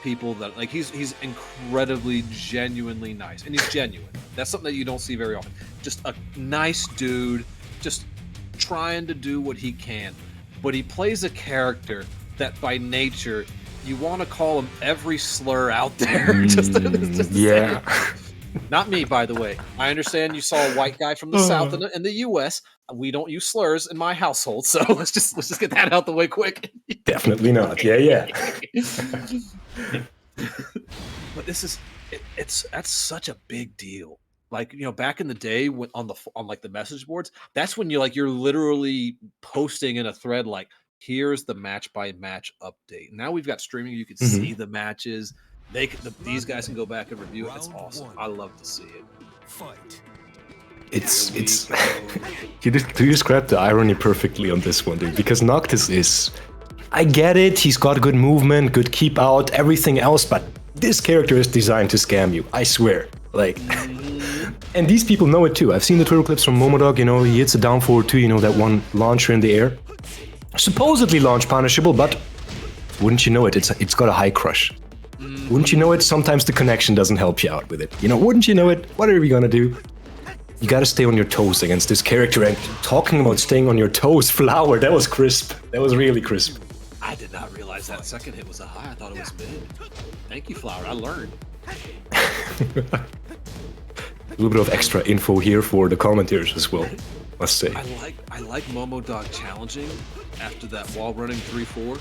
people that, like, he's incredibly genuinely nice, and he's genuine. That's something that you don't see very often. Just a nice dude, just trying to do what he can, but he plays a character that by nature you want to call him every slur out there. just yeah. Not me, by the way. I understand you saw a white guy from the South in the U.S. We don't use slurs in my household, so let's just get that out the way quick. Definitely not. Yeah. But that's such a big deal. Like, you know, back in the day when on like the message boards, that's when you're literally posting in a thread like, here's the match by match update. Now we've got streaming, you can see the matches. These guys can go back and review it. It's awesome. I love to see it. It's you described the irony perfectly on this one, dude. Because Noctis is, I get it. He's got good movement, good keep out, everything else. But this character is designed to scam you. I swear. Like, and these people know it too. I've seen the Twitter clips from Momodog. You know, he hits a down forward too. You know, that one launcher in the air, supposedly launch punishable, but wouldn't you know it? It's got a high crush. Wouldn't you know it? Sometimes the connection doesn't help you out with it. You know, wouldn't you know it? What are we gonna do? You gotta stay on your toes against this character. And talking about staying on your toes, Flower, that was crisp. That was really crisp. I did not realize that second hit was a high. I thought it was mid. Thank you, Flower. I learned. A little bit of extra info here for the commentators as well, must say. I like Momo Dog challenging after that wall running 3-4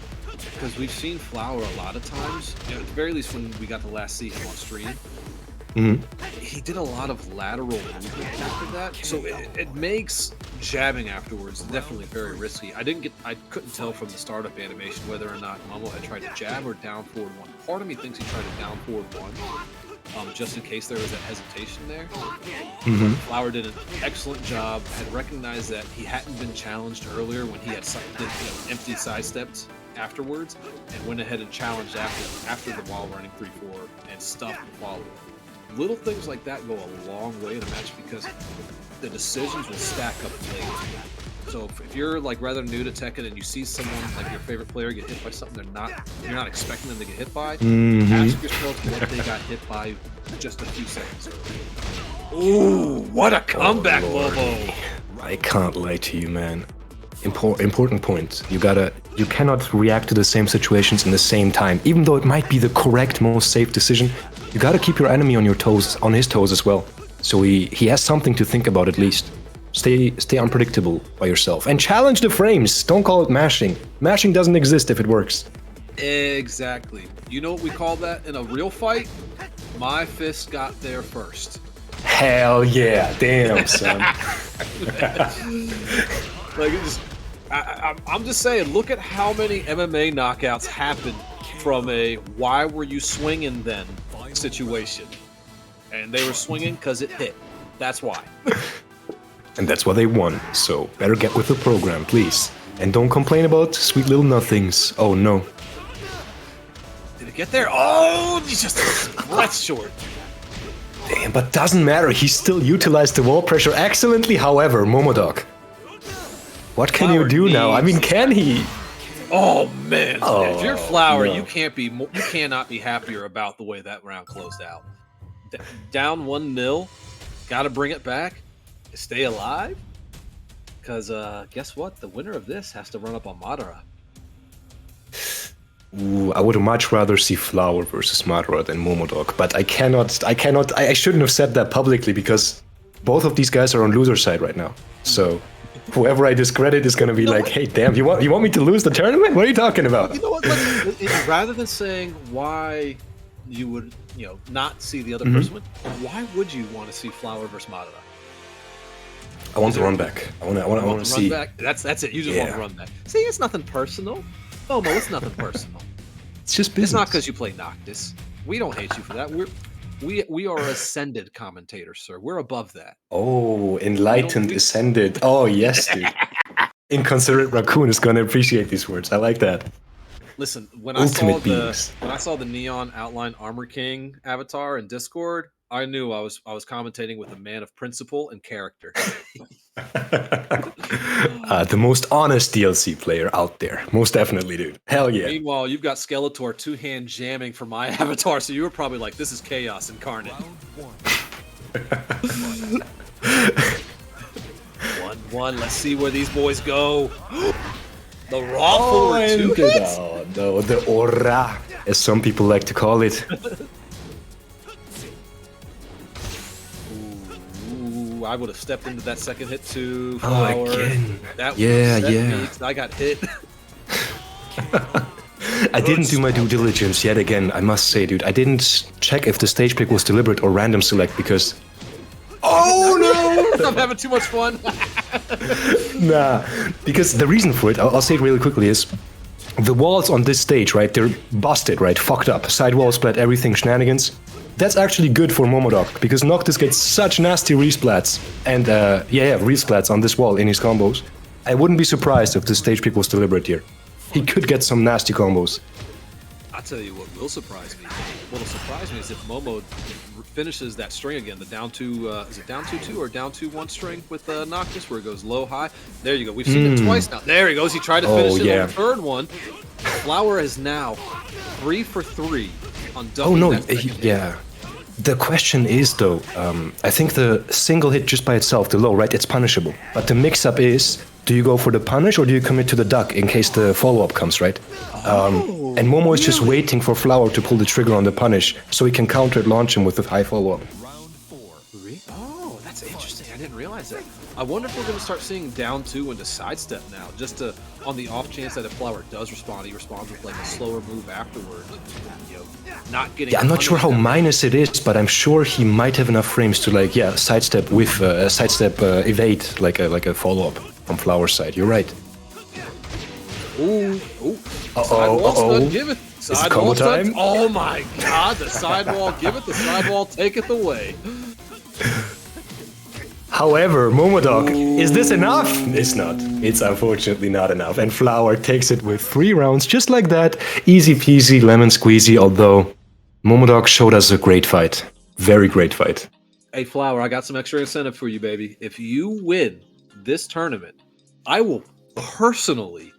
because we've seen Flower a lot of times. You know, at the very least, when we got to last see him on stream, he did a lot of lateral movement after that, so it makes jabbing afterwards definitely very risky. I couldn't tell from the startup animation whether or not Momo had tried to jab or down forward one. Part of me thinks he tried to down forward one, just in case there was that hesitation there. Flower did an excellent job, had recognized that he hadn't been challenged earlier when he had did, empty sidesteps afterwards, and went ahead and challenged after the wall running 3-4 and stuffed the follow. Little things like that go a long way in a match because the decisions will stack up later. So if you're like rather new to Tekken and you see someone like your favorite player get hit by something you're not expecting them to get hit by, ask yourself what they got hit by just a few seconds earlier. Ooh, what a comeback, Lobo! I can't lie to you, man. Important point. You cannot react to the same situations in the same time, even though it might be the correct, most safe decision. You gotta keep your enemy on his toes as well. So he has something to think about at least. Stay unpredictable by yourself and challenge the frames. Don't call it mashing. Mashing doesn't exist if it works. Exactly. You know what we call that in a real fight? My fist got there first. Hell yeah! Damn, son. I'm just saying. Look at how many MMA knockouts happened from a "why were you swinging then" situation, and they were swinging because it hit. That's why. And that's why they won. So better get with the program, please, and don't complain about sweet little nothings. Oh no. Did it get there? Oh, he's just a breath short. Damn, but doesn't matter. He still utilized the wall pressure excellently. However, Momodog, what can you do now? I mean, can he? Oh man! If you're Flower, you cannot be happier about the way that round closed out. Down 1-0, got to bring it back, stay alive. Because guess what? The winner of this has to run up on Madara. Ooh, I would much rather see Flower versus Madara than Momodog, but I shouldn't have said that publicly because both of these guys are on loser side right now. So whoever I discredit is going to be like, hey, damn, you want me to lose the tournament? What are you talking about? You know what? Rather than saying why you would, not see the other person win, why would you want to see Flower versus Madara? I want to run back. I want to see. Back? That's it. You just want to run back. See, it's nothing personal. Momo, it's nothing personal. It's just business. It's not because you play Noctis. We don't hate you for that. We are ascended commentators, sir. We're above that. Oh, enlightened, ascended. Oh, yes, dude. Inconsiderate Raccoon is going to appreciate these words. I like that. Listen, when I saw the neon outline Armor King avatar in Discord, I knew I was commentating with a man of principle and character. The most honest DLC player out there. Most definitely, dude. Hell yeah. Meanwhile, you've got Skeletor two-hand jamming for my avatar, so you were probably like, this is chaos incarnate. 1-1. Let's see where these boys go. The raw forward two hits? Oh, no, the aura, as some people like to call it. Ooh, I would have stepped into that second hit too. Flower. Oh, again. That yeah. I got hit. I didn't do my due diligence yet again, I must say, dude. I didn't check if the stage pick was deliberate or random select because... Oh no! I'm having too much fun. Nah, because the reason for it, I'll say it really quickly, is the walls on this stage, right? They're busted, right? Fucked up. Side wall splat, everything shenanigans. That's actually good for Momodog because Noctis gets such nasty resplats and resplats on this wall in his combos. I wouldn't be surprised if the stage pick was deliberate here. He could get some nasty combos. I'll tell you what will surprise me. What'll surprise me is if Momo finishes that string again, the down 2, is it down 2-2 or down 2-1 string with Noctis where it goes low, high? There you go. We've seen it twice now. There he goes. He tried to finish it on the third one. Flower is now 3 for 3 on double. Oh, no. Yeah. The question is, though, I think the single hit just by itself, the low, right, it's punishable. But the mix-up is, do you go for the punish or do you commit to the duck in case the follow-up comes, right? And Momo is just waiting for Flower to pull the trigger on the punish so he can counter it, launch him with the high follow-up. besides that, I wonder if we're going to start seeing down 2 into sidestep now, just to, on the off chance that if Flower does respond, he responds with like a slower move afterwards. You know, not getting. Yeah, I'm not sure how minus it is, but I'm sure he might have enough frames to like, yeah, sidestep with sidestep evade, like a follow up from Flower's side. You're right. Ooh. Uh-oh. Give it. Is it combo time? Oh my god, the sidewall, give it, the sidewall, taketh away. However, Momodok, is this enough? It's not. It's unfortunately not enough. And Flower takes it with 3 rounds, just like that. Easy peasy, lemon squeezy, although Momodok showed us a great fight. Very great fight. Hey, Flower, I got some extra incentive for you, baby. If you win this tournament, I will personally,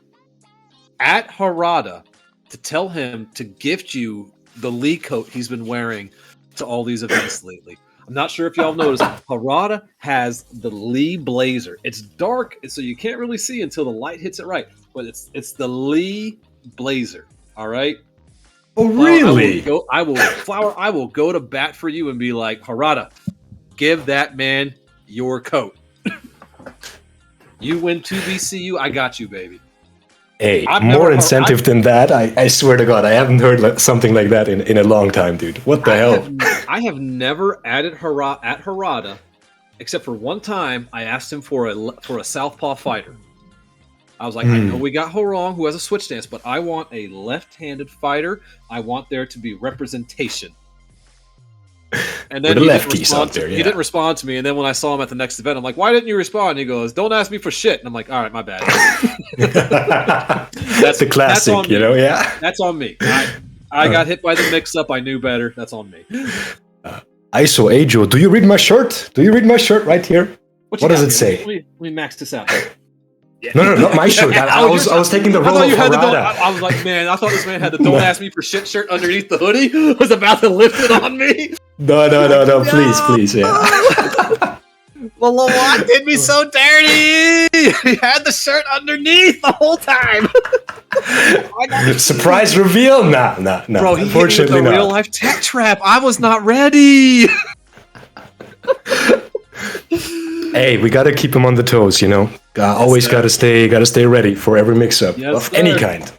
at Harada, to tell him to gift you the Lee coat he's been wearing to all these events lately. I'm not sure if y'all noticed, Harada has the Lee blazer. It's dark, so you can't really see until the light hits it right. But it's the Lee blazer. All right. Oh, really? I will go to bat for you and be like, Harada, give that man your coat. You win 2BCU, I got you, baby. Hey, more incentive than that, I swear to God, I haven't heard something like that in a long time, dude. What the hell? I have never added Harada, except for one time I asked him for a southpaw fighter. I was like, I know we got Horong who has a switch dance, but I want a left-handed fighter. I want there to be representation. And then he didn't respond to me. And then when I saw him at the next event, I'm like, why didn't you respond? And he goes, don't ask me for shit. And I'm like, all right, my bad. That's the classic, you know, yeah. That's on me. I got hit by the mix-up. I knew better. That's on me. ISO Ajo, do you read my shirt? Do you read my shirt right here? What does it say? Let me max this out. No, not my shirt. I was taking the role of Harada. I was like, man, I thought this man had the don't ask me for shit shirt underneath the hoodie. Was about to lift it on me. No, please, yeah. Well, Lawak did me so dirty. He had the shirt underneath the whole time. Surprise reveal? Nah. Bro, he hit me with a real life tech trap. I was not ready. Hey, we gotta keep him on the toes, you know. Always gotta stay ready for every mix-up of any kind.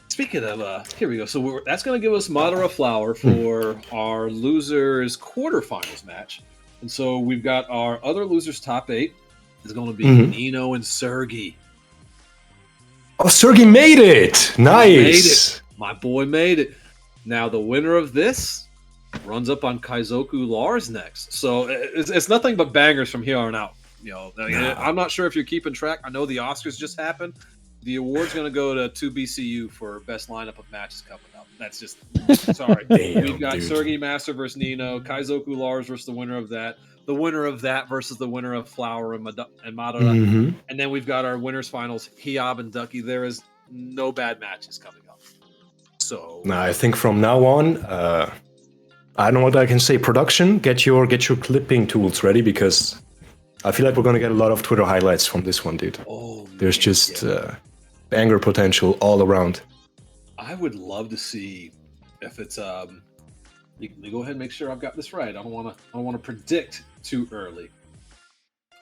Speaking of, here we go. So that's going to give us Madara Flower for our losers quarterfinals match, and so we've got our other losers top 8 is going to be Nino and Sergi. Oh, Sergi made it! Nice. My boy made it. Now the winner of this runs up on Kaizoku Lars next. So it's nothing but bangers from here on out. You know, I'm not sure if you're keeping track. I know the Oscars just happened. The award's going to go to 2BCU for best lineup of matches coming up. That's just sorry. We've got Sergi Master versus Nino, Kaizoku Lars versus the winner of that versus the winner of Flower and Madara, and then we've got our winners finals, Hiob and Ducky. There is no bad matches coming up. So I think from now on, I don't know what I can say. Production, get your clipping tools ready because I feel like we're going to get a lot of Twitter highlights from this one, dude. There's just banger potential all around. I would love to see if it's let me go ahead and make sure I've got this right. I don't want to predict too early.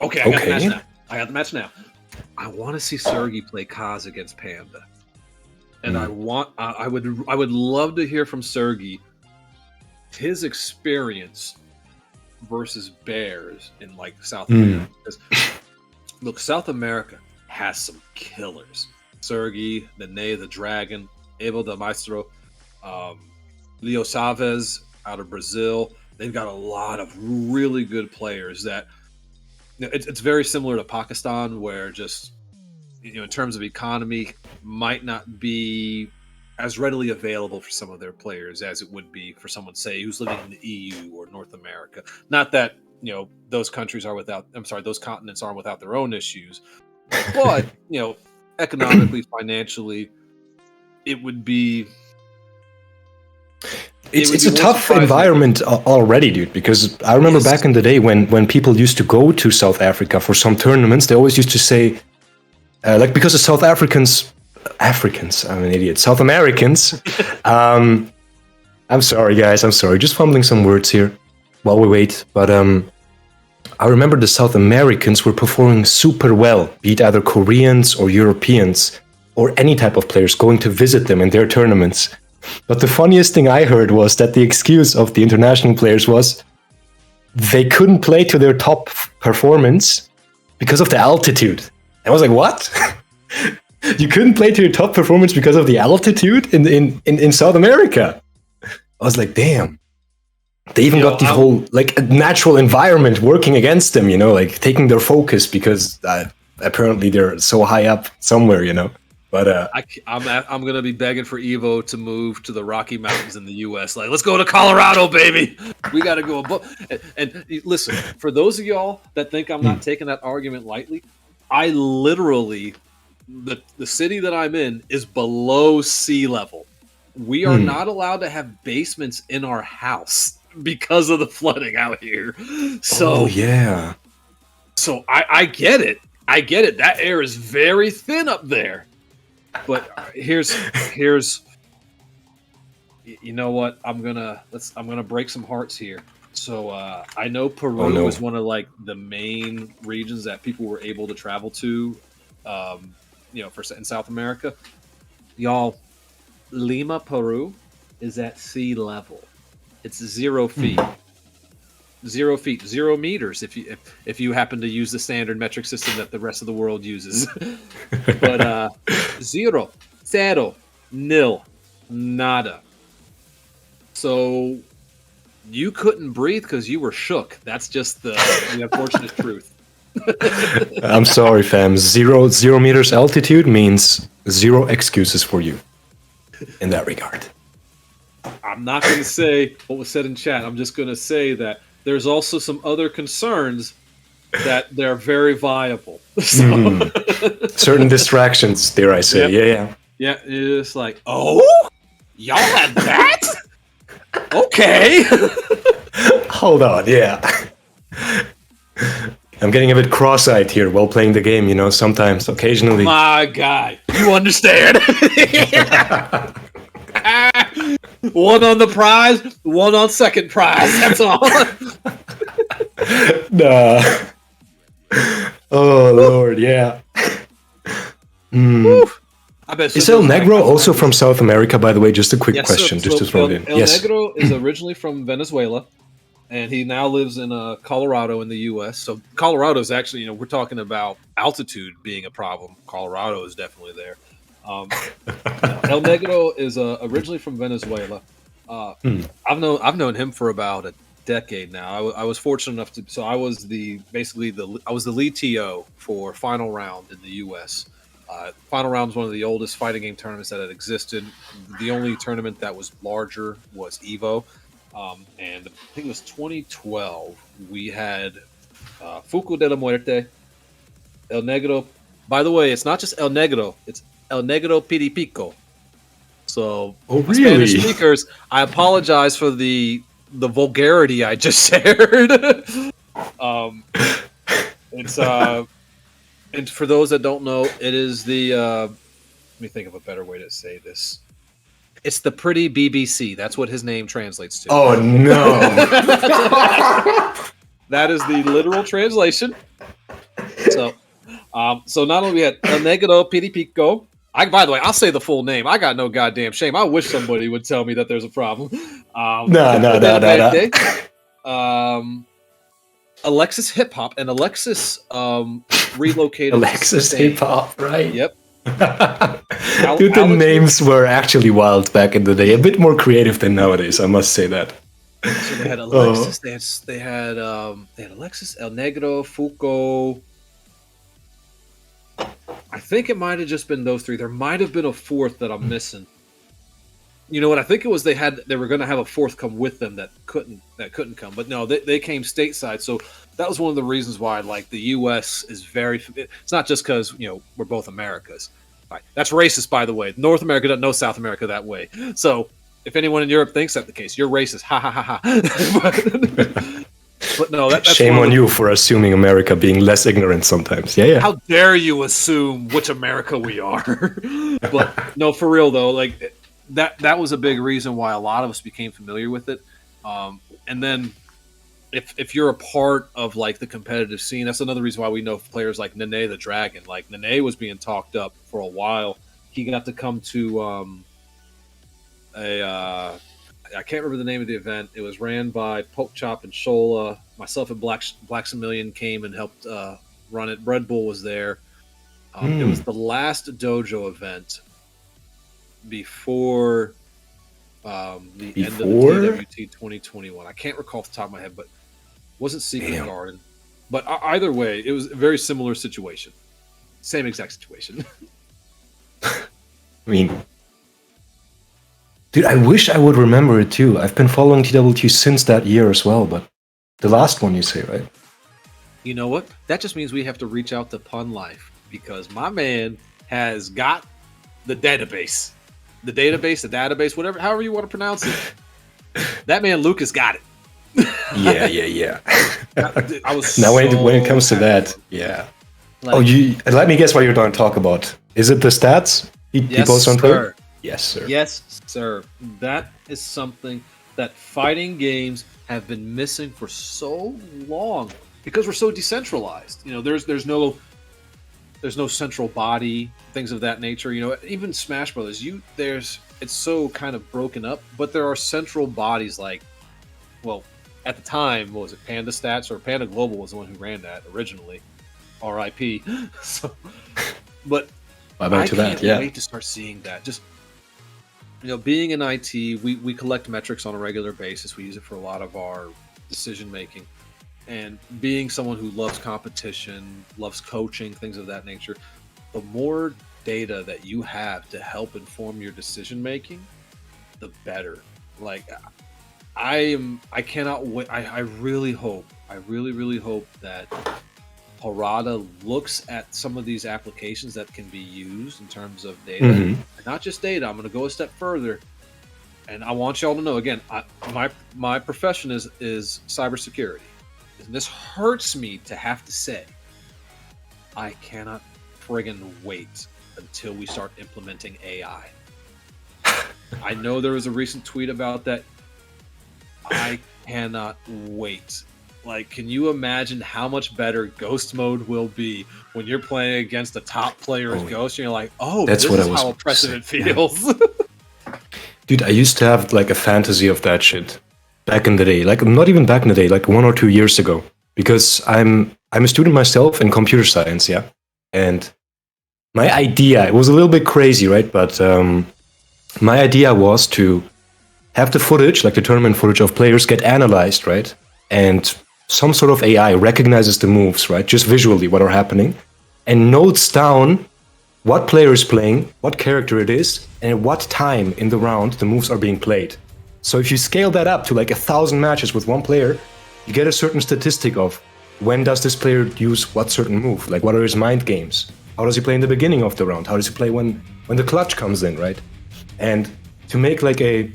Okay, I got the match now. I want to see Sergi play Kaz against Panda, and I would love to hear from Sergi his experience versus bears in like South America. Because, look, South America has some killers. Sergi, Nene the Dragon, Evo the Maestro, Leo Chavez out of Brazil. They've got a lot of really good players that it's very similar to Pakistan, where just in terms of economy might not be as readily available for some of their players as it would be for someone, say, who's living in the EU or North America. Not that those countries are without. I'm sorry, those continents aren't without their own issues, but economically, financially, it would be. It's a tough environment already, dude, because I remember back in the day when people used to go to South Africa for some tournaments, they always used to say, because the South Africans, I'm an idiot, South Americans, I'm sorry, guys, just fumbling some words here while we wait, but I remember the South Americans were performing super well, be it either Koreans or Europeans or any type of players going to visit them in their tournaments. But the funniest thing I heard was that the excuse of the international players was they couldn't play to their top performance because of the altitude. I was like, what? You couldn't play to your top performance because of the altitude in South America? I was like, damn. They even got the whole like natural environment working against them, you know, like taking their focus because apparently they're so high up somewhere, you know. But I'm gonna be begging for Evo to move to the Rocky Mountains in the U.S. Like, let's go to Colorado, baby. We got to go above. And listen, for those of y'all that think I'm not taking that argument lightly, I literally the city that I'm in is below sea level. We are not allowed to have basements in our house because of the flooding out here. So yeah. So I get it. I get it. That air is very thin up there. But here's you know what? I'm gonna break some hearts here. So I know Peru is one of like the main regions that people were able to travel to, you know, in South America. Y'all, Lima, Peru, is at sea level. It's 0 feet. 0 feet, 0 meters. If you happen to use the standard metric system that the rest of the world uses, but zero, nil, nada. So you couldn't breathe because you were shook. That's just the unfortunate truth. I'm sorry, fam. 0 meters altitude means 0 excuses for you in that regard. I'm not going to say what was said in chat. I'm just going to say that there's also some other concerns that they're very viable. So, certain distractions, dare I say. Yep. Yeah, it's like, oh, y'all had that? Okay. Hold on, yeah. I'm getting a bit cross-eyed here while playing the game, you know, sometimes, occasionally. My guy, you understand? One on the prize, one on second prize. That's all. Nah. Oh, Lord, yeah. I bet is El Negro also from South America, by the way? Just a quick question, just to throw it in. El Negro is originally from Venezuela, and he now lives in Colorado in the U.S. So Colorado is actually, you know, we're talking about altitude being a problem. Colorado is definitely there. El Negro is originally from Venezuela. I've known him for about a decade now. I was fortunate enough to, so I was the lead TO for Final Round in the U.S. Final Round was one of the oldest fighting game tournaments that had existed. The only tournament that was larger was Evo, and I think it was 2012. We had Fuku de la Muerte, El Negro. By the way, it's not just El Negro; it's El Negro Piripico. So, really? Spanish speakers, I apologize for the vulgarity I just shared. It's and for those that don't know, it is the let me think of a better way to say this. It's the pretty BBC. That's what his name translates to. Oh no. That is the literal translation. So not only we had El Negro Piripico. By the way, I'll say the full name. I got no goddamn shame. I wish somebody would tell me that there's a problem. No. Alexis Hip Hop, and Alexis relocated. Alexis Hip Hop, right? Yep. Dude, the names were actually wild back in the day. A bit more creative than nowadays, I must say that. So they had Alexis. They had Alexis, El Negro, Fuco. I think it might have just been those three. There might have been a fourth that I'm missing. You know what? I think it was they were going to have a fourth come with them that couldn't come. But no, they came stateside. So that was one of the reasons why, like, the U.S. is very. It's not just because, you know, we're both Americas. Right. That's racist, by the way. North America doesn't know South America that way. So if anyone in Europe thinks that's the case, you're racist. Ha ha ha ha. But no, that's shame on you for assuming America being less ignorant sometimes. Yeah. How dare you assume which America we are? But no, for real though, like that was a big reason why a lot of us became familiar with it. And then if you're a part of like the competitive scene, that's another reason why we know players like Nene the Dragon. Like Nene was being talked up for a while. He got to come to I can't remember the name of the event. It was ran by Poke Chop and Shola. Myself and Blacksamillion came and helped run it. Red Bull was there. It was the last dojo event before the end of the TWT 2021. I can't recall off the top of my head, but it wasn't Secret Garden. But either way, it was a very similar situation. Same exact situation. I mean, dude, I wish I would remember it too. I've been following TWT since that year as well, but the last one you say, right? You know what? That just means we have to reach out to Pun Life because my man has got the database. The database, whatever, however you want to pronounce it. That man Lucas got it. Yeah. I was now when it comes to that, yeah. Like, let me guess what you're going to talk about. Is it the stats? He posts on Twitter? Yes, sir. Yes, sir. That is something that fighting games have been missing for so long because we're so decentralized. You know, there's no central body, things of that nature. You know, even Smash Brothers, it's so kind of broken up, but there are central bodies like, well, at the time, what was it, Panda Stats or Panda Global was the one who ran that originally. R.I.P. So, but I can't wait to start seeing that. Just, you know, being in IT, we collect metrics on a regular basis. We use it for a lot of our decision making. And being someone who loves competition, loves coaching, things of that nature, the more data that you have to help inform your decision making, the better. Like, I cannot wait. I really hope that Harada looks at some of these applications that can be used in terms of data, and not just data. I'm going to go a step further, and I want y'all to know again, my profession is cybersecurity, and this hurts me to have to say, I cannot friggin' wait until we start implementing AI. I know there was a recent tweet about that. I cannot wait. Like, can you imagine how much better Ghost mode will be when you're playing against the top player as Ghost and you're like, this is how oppressive it feels. Yeah. Dude, I used to have like a fantasy of that shit back in the day. Like, not even back in the day, like 1 or 2 years ago. Because I'm a student myself in computer science, yeah? And my idea, it was a little bit crazy, right? But my idea was to have the footage, like the tournament footage of players, get analyzed, right? And some sort of AI recognizes the moves, right? Just visually what are happening, and notes down what player is playing, what character it is, and at what time in the round the moves are being played. So if you scale that up to like 1,000 matches with one player, you get a certain statistic of when does this player use what certain move, like what are his mind games? How does he play in the beginning of the round? How does he play when the clutch comes in, right? And to make like a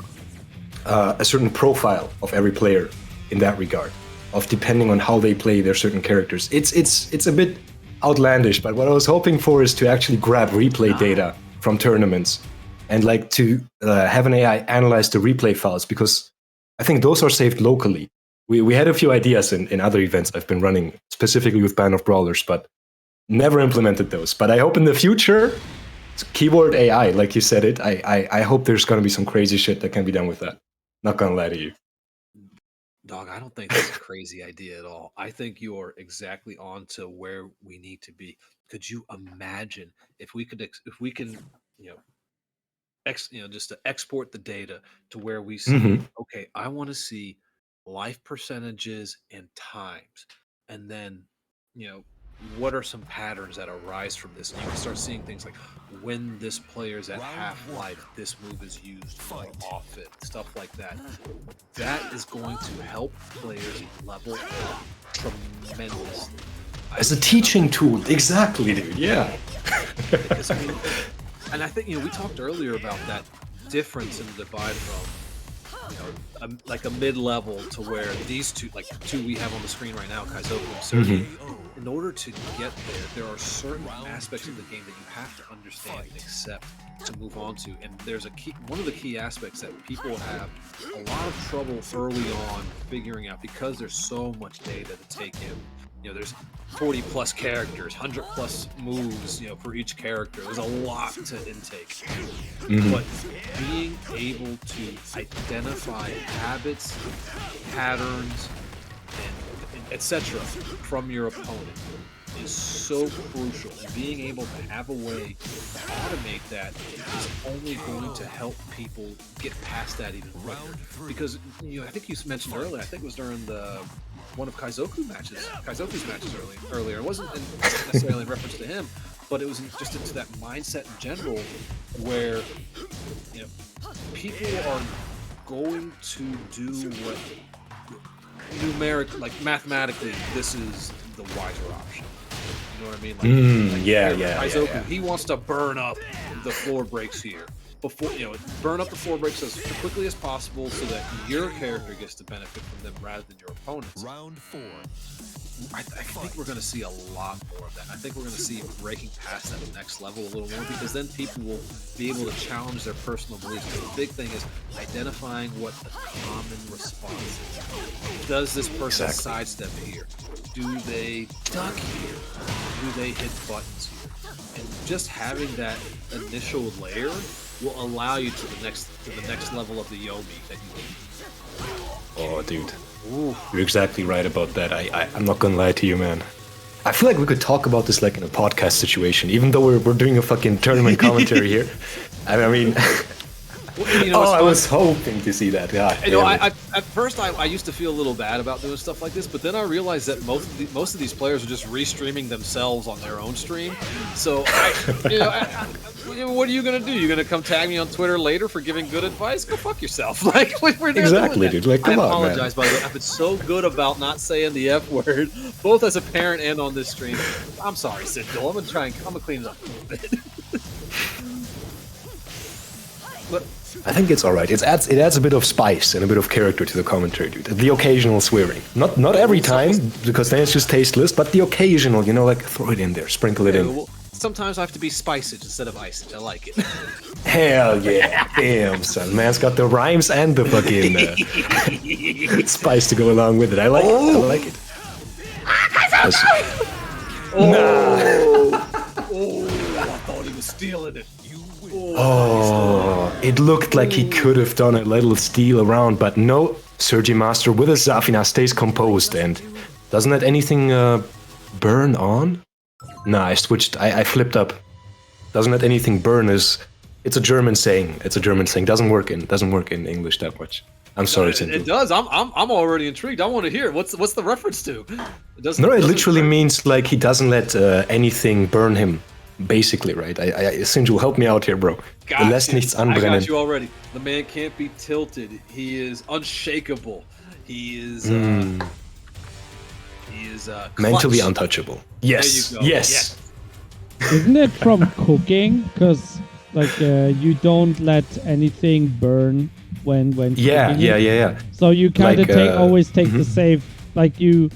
certain profile of every player in that regard, of depending on how they play their certain characters. It's a bit outlandish, but what I was hoping for is to actually grab replay data from tournaments and like to have an AI analyze the replay files, because I think those are saved locally. We had a few ideas in other events I've been running, specifically with Band of Brawlers, but never implemented those. But I hope in the future, keyboard AI, like you said it, I hope there's going to be some crazy shit that can be done with that. Not going to lie to you. Dog, I don't think that's a crazy idea at all. I think you are exactly on to where we need to be. Could you imagine if we can, just to export the data to where we see, okay, I want to see life percentages and times, and then, what are some patterns that arise from this? And you can start seeing things like when this player's at half-life, this move is used more often, stuff like that. That is going to help players level up tremendously. As a teaching tool, exactly, dude, yeah. Because, and I think, we talked earlier about that difference in the divide from, like a mid-level to where these two, like two we have on the screen right now, Kaizoku and Sergey, in order to get there are certain aspects of the game that you have to understand and accept to move on to, and there's one of the key aspects that people have a lot of trouble early on figuring out, because there's so much data to take in. There's 40 plus characters, 100 plus moves, for each character. There's a lot to intake. But being able to identify habits, patterns, and etc. from your opponent is so crucial. And being able to have a way to automate that is only going to help people get past that even quicker. Because I think you mentioned earlier, I think it was during one of Kaizoku's matches earlier. It wasn't necessarily in reference to him, but it was just into that mindset in general, where people are going to do what mathematically, this is the wiser option. You know what I mean? Kaizoku, he wants to burn up the floor breaks here. Burn up the floor breaks as quickly as possible so that your character gets to benefit from them rather than your opponents. Round 4. I think we're going to see a lot more of that. I think we're going to see breaking past that next level a little more, because then people will be able to challenge their personal beliefs. The big thing is identifying what the common response is. Does this person sidestep here? Do they duck here? Do they hit buttons here? And just having that initial layer will allow you to the next level of the Yomi that you need. Oh, dude. Ooh. You're exactly right about that. I'm not gonna lie to you, man. I feel like we could talk about this like in a podcast situation, even though we're doing a fucking tournament commentary here. I mean, I was hoping to see that. Yeah. At first I used to feel a little bad about doing stuff like this, but then I realized that most of these players are just restreaming themselves on their own stream. So, what are you gonna do? You're gonna come tag me on Twitter later for giving good advice? Go fuck yourself! Like, we're exactly, dude. Like, come on, man. I apologize, by the way. I've been so good about not saying the F word, both as a parent and on this stream. I'm sorry, Sidney. I'm gonna clean it up a little bit. But I think it's alright. It adds a bit of spice and a bit of character to the commentary, dude. The occasional swearing. Not every time, because then it's just tasteless, but the occasional, like throw it in there, sprinkle it in. Well, sometimes I have to be spicage instead of icage. I like it. Hell yeah. Damn, son. Man's got the rhymes and the fucking spice to go along with it. I like it. I like it. I thought he was stealing it. Oh, it looked like he could have done a little steal around, but no. Sergi Master with a Zafina stays composed and doesn't let anything burn on. Nah, I switched. I flipped up. Doesn't let anything burn is. It's a German saying. Doesn't work in English that much. I'm sorry, Cindy. It does. I'm already intrigued. I want to hear it. What's the reference to? It literally means like he doesn't let anything burn him. Basically, right? Sinju, help me out here, bro. Lässt nichts anbrennen. I got you already. The man can't be tilted. He is unshakable. He is mentally untouchable. Yes. There you go. Yes. Isn't it from cooking? Because you don't let anything burn when cooking. Yeah. So you kind of always take the safe. Like you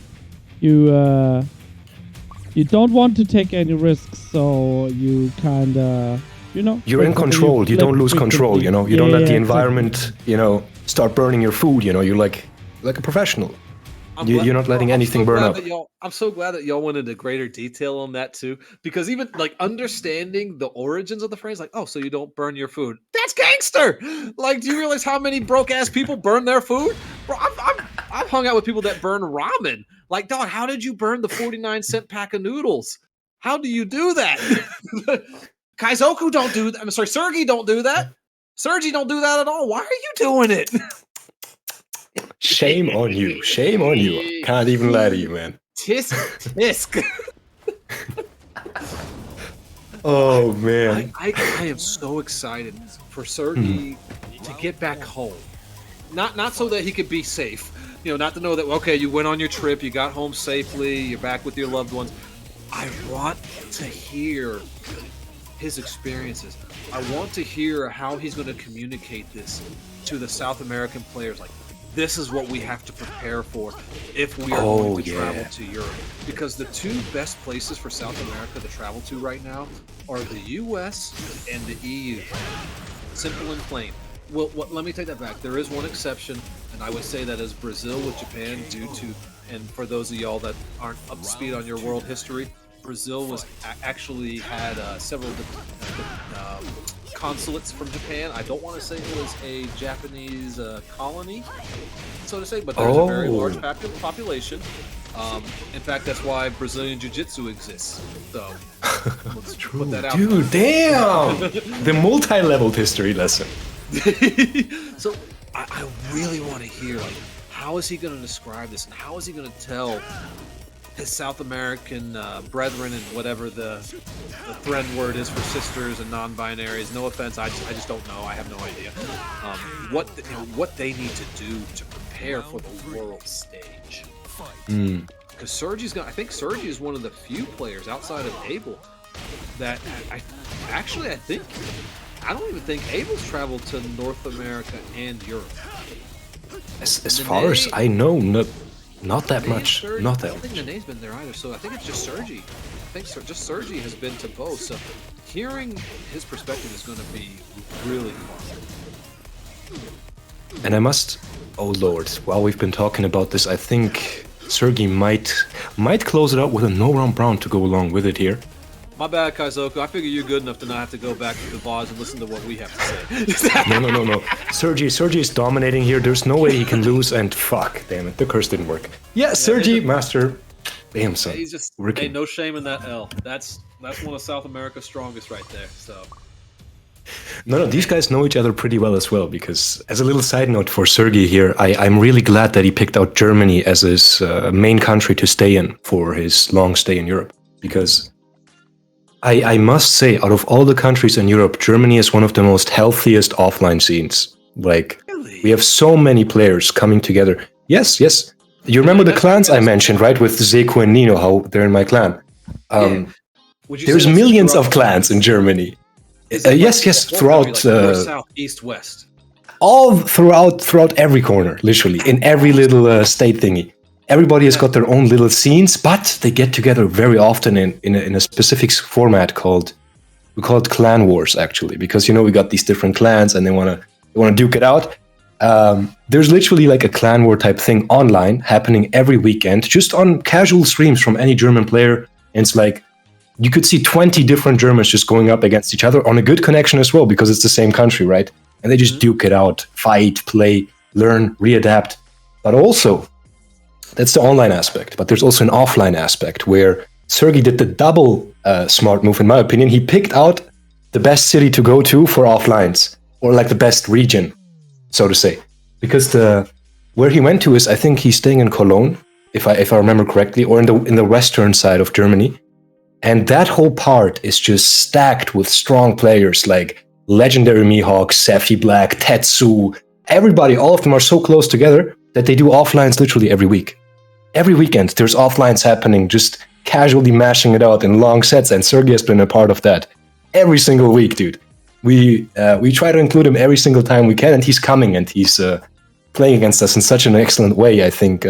don't want to take any risks, so you kind of, You're in control. You don't lose control. You don't let the environment, start burning your food. You're like a professional. You're not letting anything burn up. I'm so glad that y'all went into greater detail on that too, because even understanding the origins of the phrase, so you don't burn your food. That's gangster. Like, do you realize how many broke ass people burn their food? Bro, I've hung out with people that burn ramen. Like, dog, how did you burn the 49-cent pack of noodles? How do you do that? Kaizoku don't do that. I'm sorry, Sergi don't do that. Sergi don't do that at all. Why are you doing it? Shame on you. Shame on you. Can't even lie to you, man. Tisk. Oh, man. I am so excited for Sergi to get back home. Not so that he could be safe. Not to know that, okay, you went on your trip, you got home safely, you're back with your loved ones. I want to hear his experiences. I want to hear how he's going to communicate this to the South American players. Like, this is what we have to prepare for if we are going to travel to Europe. Because the two best places for South America to travel to right now are the US and the EU. Simple and plain. Well, let me take that back. There is one exception, and I would say that is Brazil with Japan due to, and for those of y'all that aren't up to speed on your world history, Brazil was actually had several consulates from Japan. I don't want to say it was a Japanese colony, so to say, but there's a very large population. In fact, that's why Brazilian Jiu-Jitsu exists. So let's put that out. Dude, damn! The multi-leveled history lesson. So I really want to hear, like, how is he going to describe this, and how is he going to tell his South American brethren and whatever the thread word is for sisters and non-binaries. No offense, I just don't know. I have no idea what they need to do to prepare for the world stage. Because Sergi's I think Sergi is one of the few players outside of Abel that I don't even think Abel's traveled to North America and Europe. As far as I know, not that much. Sergi, not that I don't think Nene's been there either, so I think it's just Sergi. I think just Sergi has been to both, so hearing his perspective is going to be really fun. And I must, oh lord, while we've been talking about this, I think Sergi might close it out with a no-round brown to go along with it here. My bad, Kaizoku. I figure you're good enough to not have to go back to the VODs and listen to what we have to say. No. Sergi is dominating here. There's no way he can lose, and fuck, damn it, the curse didn't work. Yeah, Sergi, master. Damn, son. He's just, hey, no shame in that L. That's one of South America's strongest right there, so. No, these guys know each other pretty well as well, because as a little side note for Sergi here, I'm really glad that he picked out Germany as his main country to stay in for his long stay in Europe, because I must say, out of all the countries in Europe, Germany is one of the most healthiest offline scenes. Like, really? We have so many players coming together. Yes. You remember the clans I mentioned, right? With Zeku and Nino, how they're in my clan. There's millions of clans in Germany. Yes, throughout... Like north, south, east, west. All throughout every corner, literally, in every little state thingy. Everybody has got their own little scenes, but they get together very often in a specific format we call it clan wars, actually, because we got these different clans and they want to duke it out. There's literally like a clan war type thing online happening every weekend, just on casual streams from any German player. And it's like you could see 20 different Germans just going up against each other on a good connection as well, because it's the same country, right? And they just duke it out, fight, play, learn, readapt, but also. That's the online aspect, but there's also an offline aspect where Sergi did the double smart move, in my opinion. He picked out the best city to go to for offlines, or like the best region, so to say. Because where he went to is, I think he's staying in Cologne, if I remember correctly, or in the western side of Germany. And that whole part is just stacked with strong players like legendary Mihawk, Sephi Black, Tetsu. Everybody, all of them are so close together that they do offlines literally every week. Every weekend, there's offlines happening, just casually mashing it out in long sets, and Sergi has been a part of that every single week, dude. We try to include him every single time we can, and he's coming, and he's playing against us in such an excellent way. I think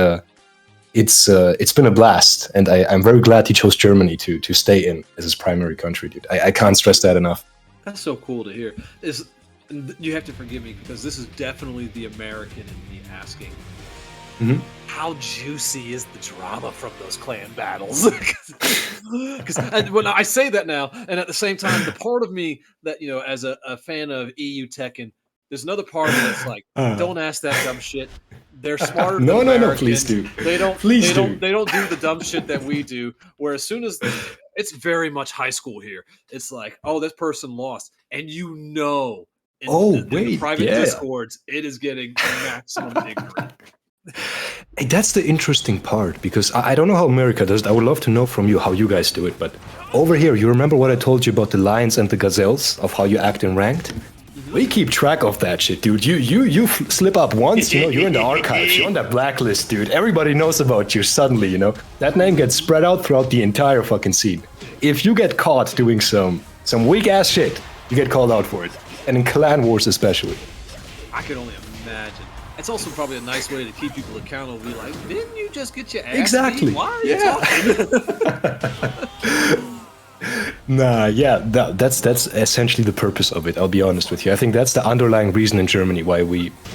it's been a blast, and I'm very glad he chose Germany to stay in as his primary country, dude. I can't stress that enough. That's so cool to hear. You have to forgive me, because this is definitely the American in me asking. Mm-hmm. How juicy is the drama from those clan battles? Because when I say that now, and at the same time, the part of me that, as a fan of EU Tekken, there's another part of me that's like, don't ask that dumb shit. They're smarter than Americans. No, please do. They don't do the dumb shit that we do. Where as soon as it's very much high school here, it's like, oh, this person lost, and in the private discords, it is getting maximum ignorant. Hey, that's the interesting part, because I don't know how America does it. I would love to know from you how you guys do it, but over here, you remember what I told you about the lions and the gazelles, of how you act in ranked? Mm-hmm. We keep track of that shit, dude. You slip up once, you're in the archives, you're on that blacklist, dude. Everybody knows about you suddenly, That name gets spread out throughout the entire fucking scene. If you get caught doing some weak-ass shit, you get called out for it. And in clan wars especially. I can only imagine. It's also probably a nice way to keep people accountable. Be like, didn't you just get your ass Exactly. beat? Why are you talking? Nah, yeah, that's essentially the purpose of it. I'll be honest with you. I think that's the underlying reason in Germany why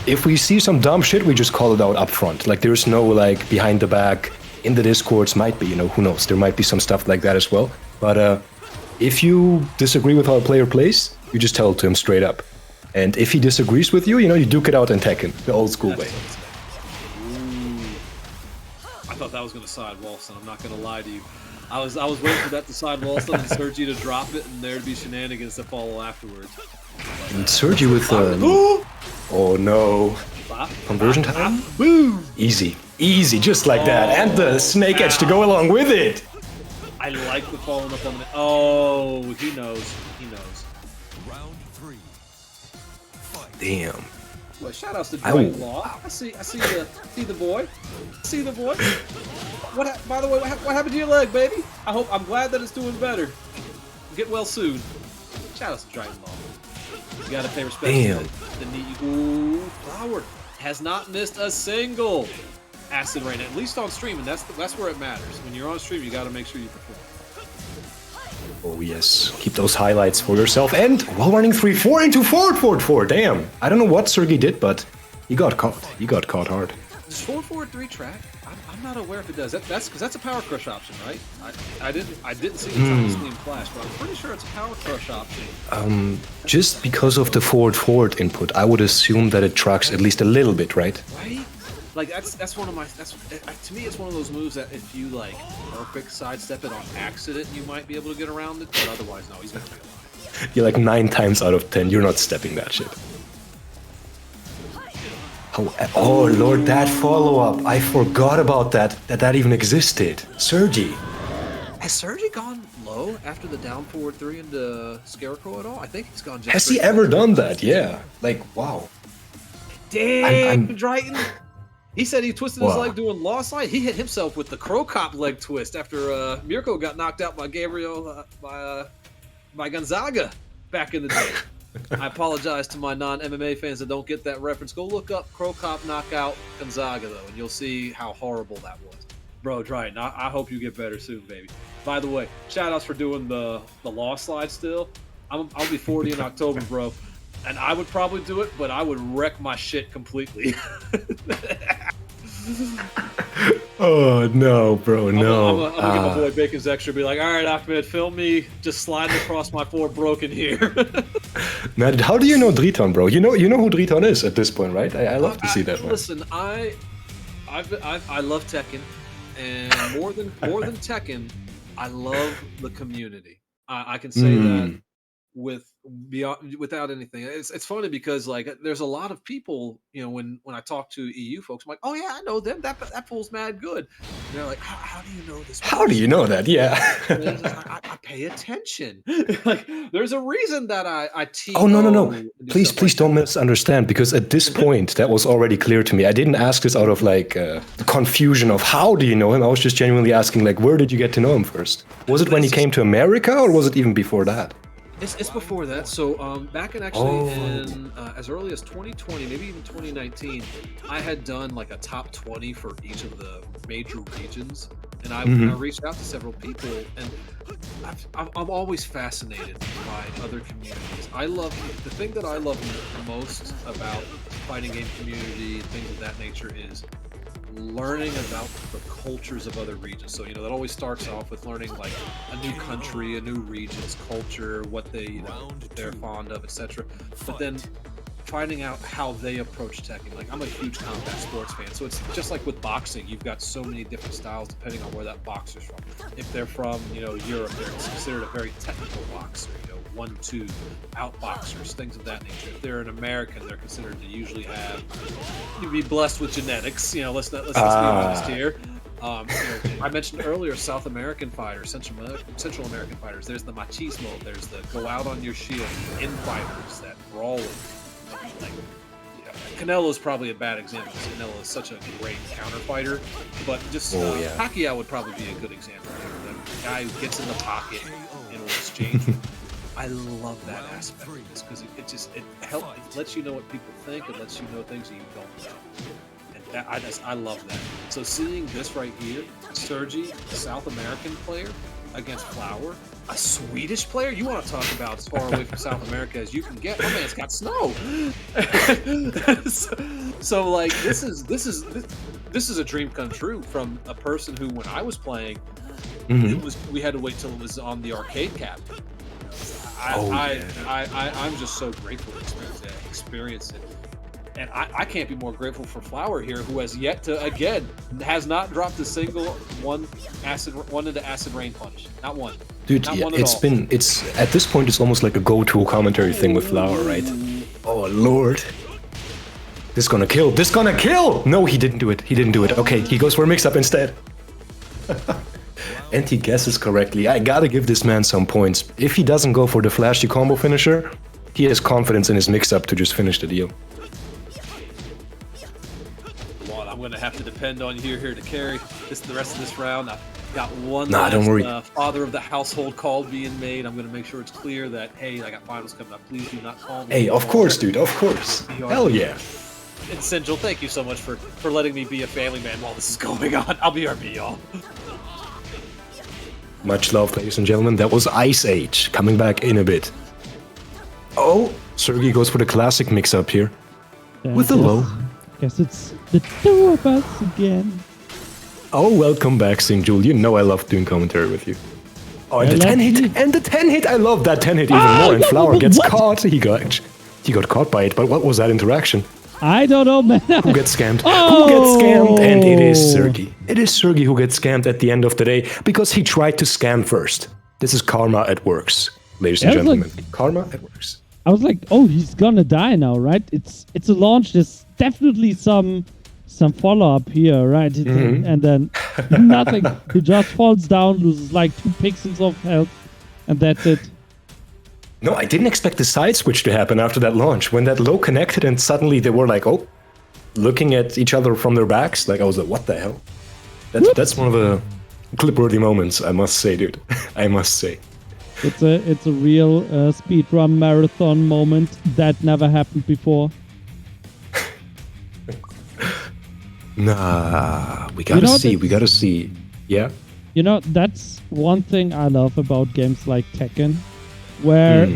if we see some dumb shit, we just call it out up front. Like, there's no like behind the back in the discords. Might be, who knows? There might be some stuff like that as well. But if you disagree with how a player plays, you just tell it to him straight up. And if he disagrees with you, you duke it out in Tekken, the old school way. I thought that was going to side Walston. I'm not going to lie to you. I was waiting for that to side Walston and Sergi to drop it, and there to be shenanigans that follow afterwards. And Sergi with oh no. Conversion time? Boom! Easy, just like that. And the snake edge to go along with it. I like the following up on the... Oh, he knows. Round 3. Damn. Well, shout outs to Dwight Law. I see the boy. By the way, what happened to your leg, baby? I'm glad that it's doing better. Get well soon. Shout outs to Dwight Law. You gotta pay respect. Damn. Ooh, Flower has not missed a single acid right now, at least on stream, and that's where it matters. When you're on stream, you gotta make sure you perform. Oh yes, keep those highlights for yourself. And while running 3-4 into forward 4. Damn. I don't know what Sergey did, but he got caught. He got caught hard. Does 4-4-3 track? I'm not aware if it does. That's because that's a power crush option, right? I didn't see it on Steam Flash, but I'm pretty sure it's a power crush option. Just because of the forward input, I would assume that it tracks at least a little bit, right? Right? Like that's one of my to me it's one of those moves that if you like perfect sidestep it on accident you might be able to get around it, but otherwise no, he's gonna be alive. You're like 9 times out of 10 you're not stepping that shit. Oh lord, that follow-up, I forgot about that even existed. Sergi. Has Sergi gone low after the down forward 3 into Scarecrow at all? I think he's gone just Has he ever done that? Yeah. Like, wow. Damn, Drayton. He said he twisted his leg doing law slide. He hit himself with the Crow Cop leg twist after Mirko got knocked out by Gabriel by Gonzaga back in the day. I apologize to my non-MMA fans that don't get that reference. Go look up Crow Cop knockout Gonzaga though, and you'll see how horrible that was. Bro, Drayton, I hope you get better soon, baby. By the way, shout outs for doing the law slide still. I'll be 40 in October, bro. And I would probably do it, but I would wreck my shit completely. Oh, no, bro, no. I'm gonna get my boy Bacon's Extra be like, all right, Ahmed, film me just sliding across my floor broken here. Man, how do you know Driton, bro? You know who Driton is at this point, right? I love to see that, man. Listen, I love Tekken, and more than Tekken, I love the community. I can say that without anything. It's funny because like there's a lot of people, when I talk to EU folks, I'm like, oh yeah, I know them. That fool's mad good. And they're like, how do you know this? How do you know that? Yeah. I pay attention. Like there's a reason that I teach. Oh no. Please don't misunderstand, because at this point that was already clear to me. I didn't ask this out of like the confusion of how do you know him. I was just genuinely asking like, where did you get to know him first? Was it when he came to America or was it even before that? It's before that. So back in in as early as 2020, maybe even 2019, I had done like a top 20 for each of the major regions, and I reached out to several people, and I'm always fascinated by other communities. The thing that I love most about fighting game community and things of that nature is learning about the cultures of other regions. So that always starts off with learning like a new country, a new region's culture, what they're fond of, etc. But then finding out how they approach Tekken. Like I'm a huge combat sports fan, so it's just like with boxing. You've got so many different styles depending on where that boxer's from. If they're from Europe, they're considered a very technical boxer. 1-2 outboxers, things of that nature. If they're an American, they're considered to usually be blessed with genetics. Let's be honest here. I mentioned earlier South American fighters, Central American fighters. There's the machismo. There's the go out on your shield in fighters that brawl. Canelo's probably a bad example because Canelo is such a great counter fighter, but just Pacquiao would probably be a good example. The guy who gets in the pocket and will exchange. I love that aspect of this because it helps. It lets you know what people think. It lets you know things that you don't know. And I love that. So seeing this right here, Sergi, a South American player against Flower, a Swedish player. You want to talk about as far away from South America as you can get? My man's got snow. so like this is a dream come true from a person who, when I was playing, we had to wait till it was on the arcade cabinet. I'm just so grateful to experience it. And I can't be more grateful for Flower here, who has yet to, again, has not dropped a single one into acid rain punch. Not one. Dude, not yeah, one at all. It's at this point it's almost like a go-to commentary thing with Flower, right? Oh Lord. This gonna kill! This gonna kill! No, he didn't do it. He didn't do it. Okay, he goes for a mix-up instead. And he guesses correctly. I gotta give this man some points. If he doesn't go for the flashy combo finisher, he has confidence in his mix-up to just finish the deal. Well, I'm gonna have to depend on you here to carry the rest of this round. I've got one don't worry. father of the household call being made. I'm gonna make sure it's clear that, hey, I got finals coming up. Please do not call me. Hey, of course, dude, of course. Hell yeah. And Sinjil, thank you so much for letting me be a family man while this is going on. I'll be RB, y'all. Much love, ladies and gentlemen. That was Ice Age, coming back in a bit. Oh, Sergey goes for the classic mix-up here. With the low. Guess it's the two of us again. Oh, welcome back, Sinjul. You know I love doing commentary with you. Oh, and the 10 hit! And the 10 hit! I love that 10 hit even more. And Flower gets caught. He got caught by it, but what was that interaction? I don't know, man. Who gets scammed? Who gets scammed? And it is Sergey. It is Sergey who gets scammed at the end of the day because he tried to scam first. This is karma at works, ladies and gentlemen. Karma at works. I was like, oh, he's gonna die now, right? It's a launch. There's definitely some follow-up here, right? And then nothing. He just falls down, loses like 2 pixels of health, and that's it. No, I didn't expect the side switch to happen after that launch. When that low connected and suddenly they were like, oh, looking at each other from their backs. Like, I was like, what the hell? That's one of the clip-worthy moments, I must say, dude. I must say. It's a real speedrun marathon moment that never happened before. Nah, we gotta see. Yeah? You know, that's one thing I love about games like Tekken, where,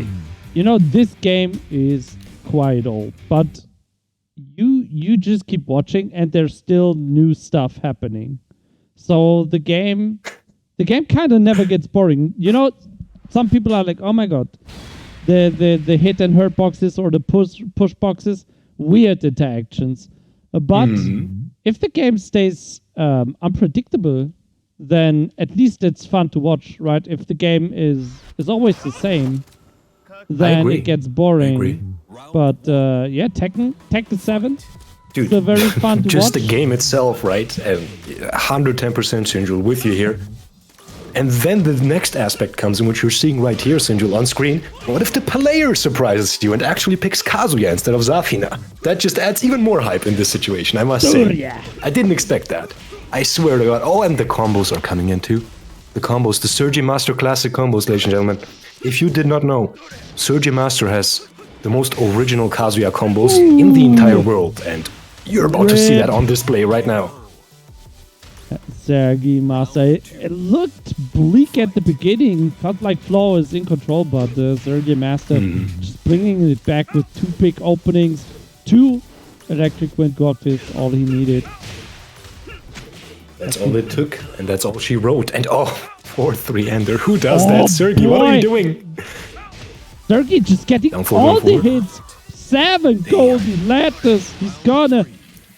you know, this game is quite old, but you just keep watching and there's still new stuff happening. So the game kind of never gets boring. You know, some people are like, oh my god, the hit and hurt boxes or the push boxes, weird interactions. But if the game stays unpredictable, then at least it's fun to watch, right? If the game is always the same, then it gets boring. But yeah, Tekken 7, dude, it's very fun to watch. Just the game itself, right? And 110% Sinjul with you here. And then the next aspect comes in, which you're seeing right here, Sinjul, on screen. What if the player surprises you and actually picks Kazuya instead of Zafina? That just adds even more hype in this situation, I must say. I didn't expect that. I swear to God. Oh, and the combos are coming in too. The combos, the Sergi Master Classic combos, ladies and gentlemen. If you did not know, Sergi Master has the most original Kazuya combos in the entire world. And you're about to see that on display right now. Sergi Master. It looked bleak at the beginning. Felt like Flo is in control, but Sergi Master just bringing it back with 2 big openings, 2 Electric Wind God Fist, all he needed. That's all it took, and that's all she wrote. And 4-3-ender. Who does that? Sergi, what are you doing? Sergi just getting all the hits. 7 golden letters. He's gonna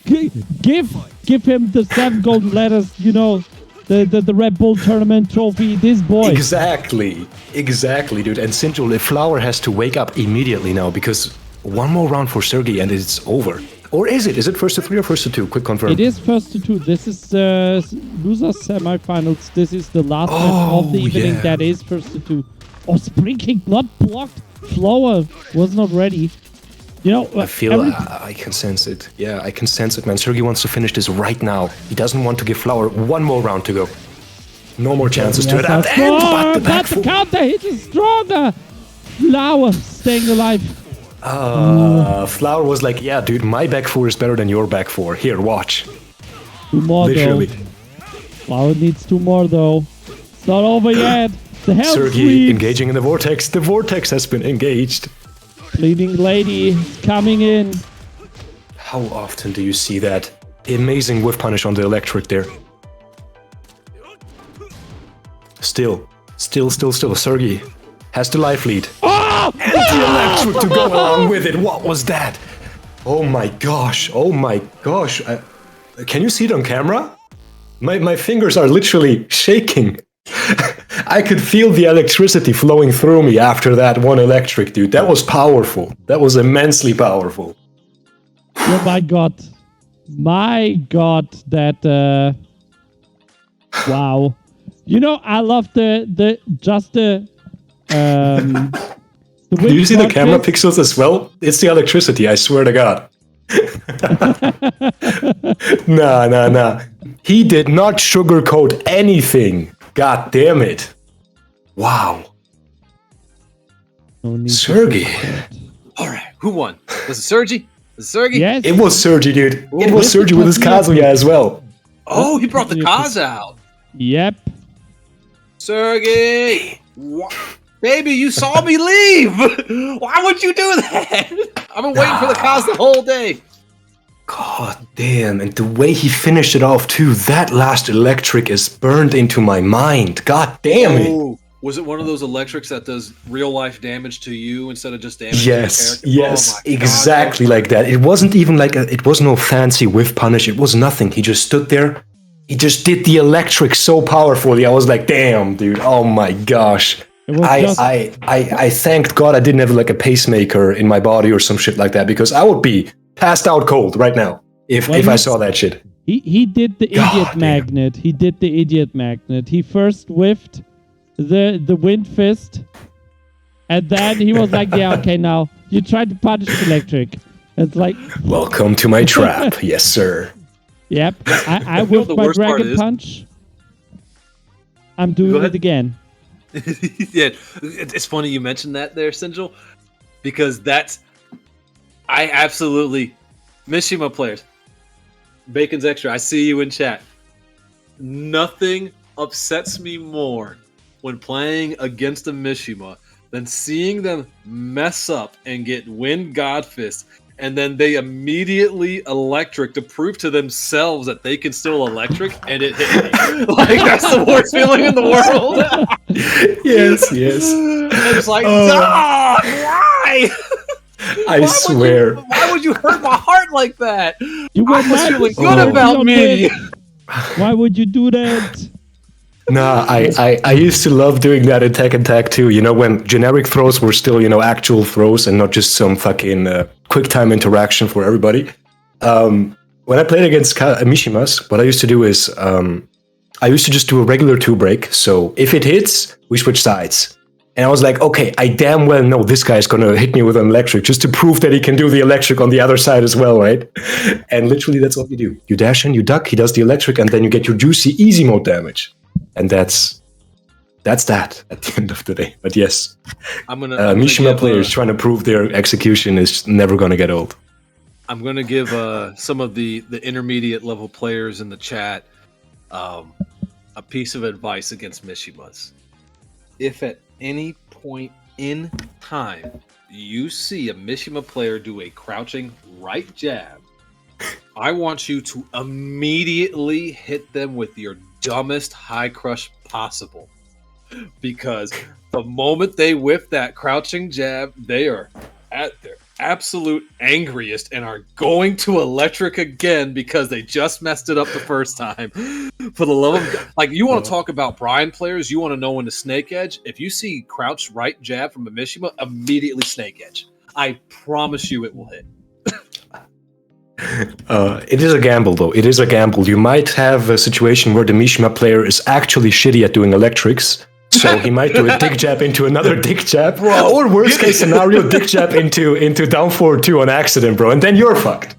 give him the 7 golden letters, you know, the Red Bull tournament trophy, this boy. Exactly, dude. And Sinjul, if Flower has to wake up immediately now, because one more round for Sergi and it's over. Or is it? Is it 1-3 or 1-2? Quick confirm. It is 1-2. This is losers semifinals. This is the last match of the evening. Yeah. That is 1-2. Oh, Spring Kick not blocked. Flower was not ready. You know, I feel I can sense it. Yeah, I can sense it, man. Sergi wants to finish this right now. He doesn't want to give Flower one more round to go. No more chances to it. But the counter hit is stronger. Flower staying alive. Flower was like, yeah, dude, my back four is better than your back four. Here, watch. 2 more Literally. though. Flower needs 2 more though. It's not over yet. The hell Sergey engaging in the vortex. The vortex has been engaged. Bleeding lady is coming in. How often do you see that? Amazing whiff punish on the electric there. Still. Sergey has the life lead. Oh! And the electric to go along with it. What was that? Oh my gosh. Can you see it on camera? My fingers are literally shaking. I could feel the electricity flowing through me after that one electric, dude. That was powerful. That was immensely powerful. Oh my god. My god, that wow. You know, I love the Do you see the camera pixels as well? It's the electricity, I swear to God. Nah. He did not sugarcoat anything. God damn it. Wow. Sergey. Alright, who won? Was it Sergey? Was it Sergey? Yes. It was Sergey, dude. It was Sergey with his Kazuya as well. Oh, he brought the Kaz out. Yep. Sergey! Baby, you saw me leave! Why would you do that? I've been waiting for the Kaz the whole day. God damn, and the way he finished it off too, that last electric is burned into my mind. God damn it. Oh, was it one of those electrics that does real life damage to you instead of just damage Yes, to the character? yes, Oh my exactly God. like that. It wasn't even like it was no fancy whiff punish. It was nothing. He just stood there. He just did the electric so powerfully. I was like, damn, dude. Oh my gosh. I thanked God I didn't have like a pacemaker in my body or some shit like that, because I would be passed out cold right now if I saw that shit. He did the idiot magnet. He did the idiot magnet. He first whiffed the wind fist, and then he was like, yeah, okay, now you tried to punish electric. It's like, welcome to my trap. Yes, sir. Yep. I whiffed my dragon punch. I'm doing it again. Yeah, it's funny you mentioned that there, Sinjil, because I absolutely, Mishima players, Bacon's Extra, I see you in chat. Nothing upsets me more when playing against a Mishima than seeing them mess up and get Wind God Fist, and then they immediately electric to prove to themselves that they can still electric, and it hit me. Like, that's the worst feeling in the world. Yes. It's like, dog, why? I swear. Why would you hurt my heart like that? You were I was not feeling good about me. Why would you do that? Nah, I used to love doing that in Tekken Tag too. You know, when generic throws were still, actual throws and not just some fucking quick time interaction for everybody. When I played against Mishimas, what I used to do is I used to just do a regular 2-break. So if it hits, we switch sides. And I was like, okay, I damn well know this guy's gonna hit me with an electric just to prove that he can do the electric on the other side as well, right? And literally that's what you do. You dash in, you duck, he does the electric, and then you get your juicy easy mode damage. And that's that at the end of the day. But yes, Mishima players trying to prove their execution is never gonna get old. I'm gonna give some of the intermediate level players in the chat a piece of advice against Mishimas. If at any point in time you see a Mishima player do a crouching right jab, I want you to immediately hit them with your dumbest high crush possible. Because the moment they whiff that crouching jab, they are at their absolute angriest and are going to electric again because they just messed it up the first time. For the love of God. Like, you want to talk about Brian players, you want to know when to snake edge. If you see crouch right jab from a Mishima, immediately snake edge. I promise you it will hit. It is a gamble, though. It is a gamble. You might have a situation where the Mishima player is actually shitty at doing electrics, so he might do a dick jab into another dick jab, or worst case scenario, dick jab into down forward 2 on accident, bro. And then you're fucked.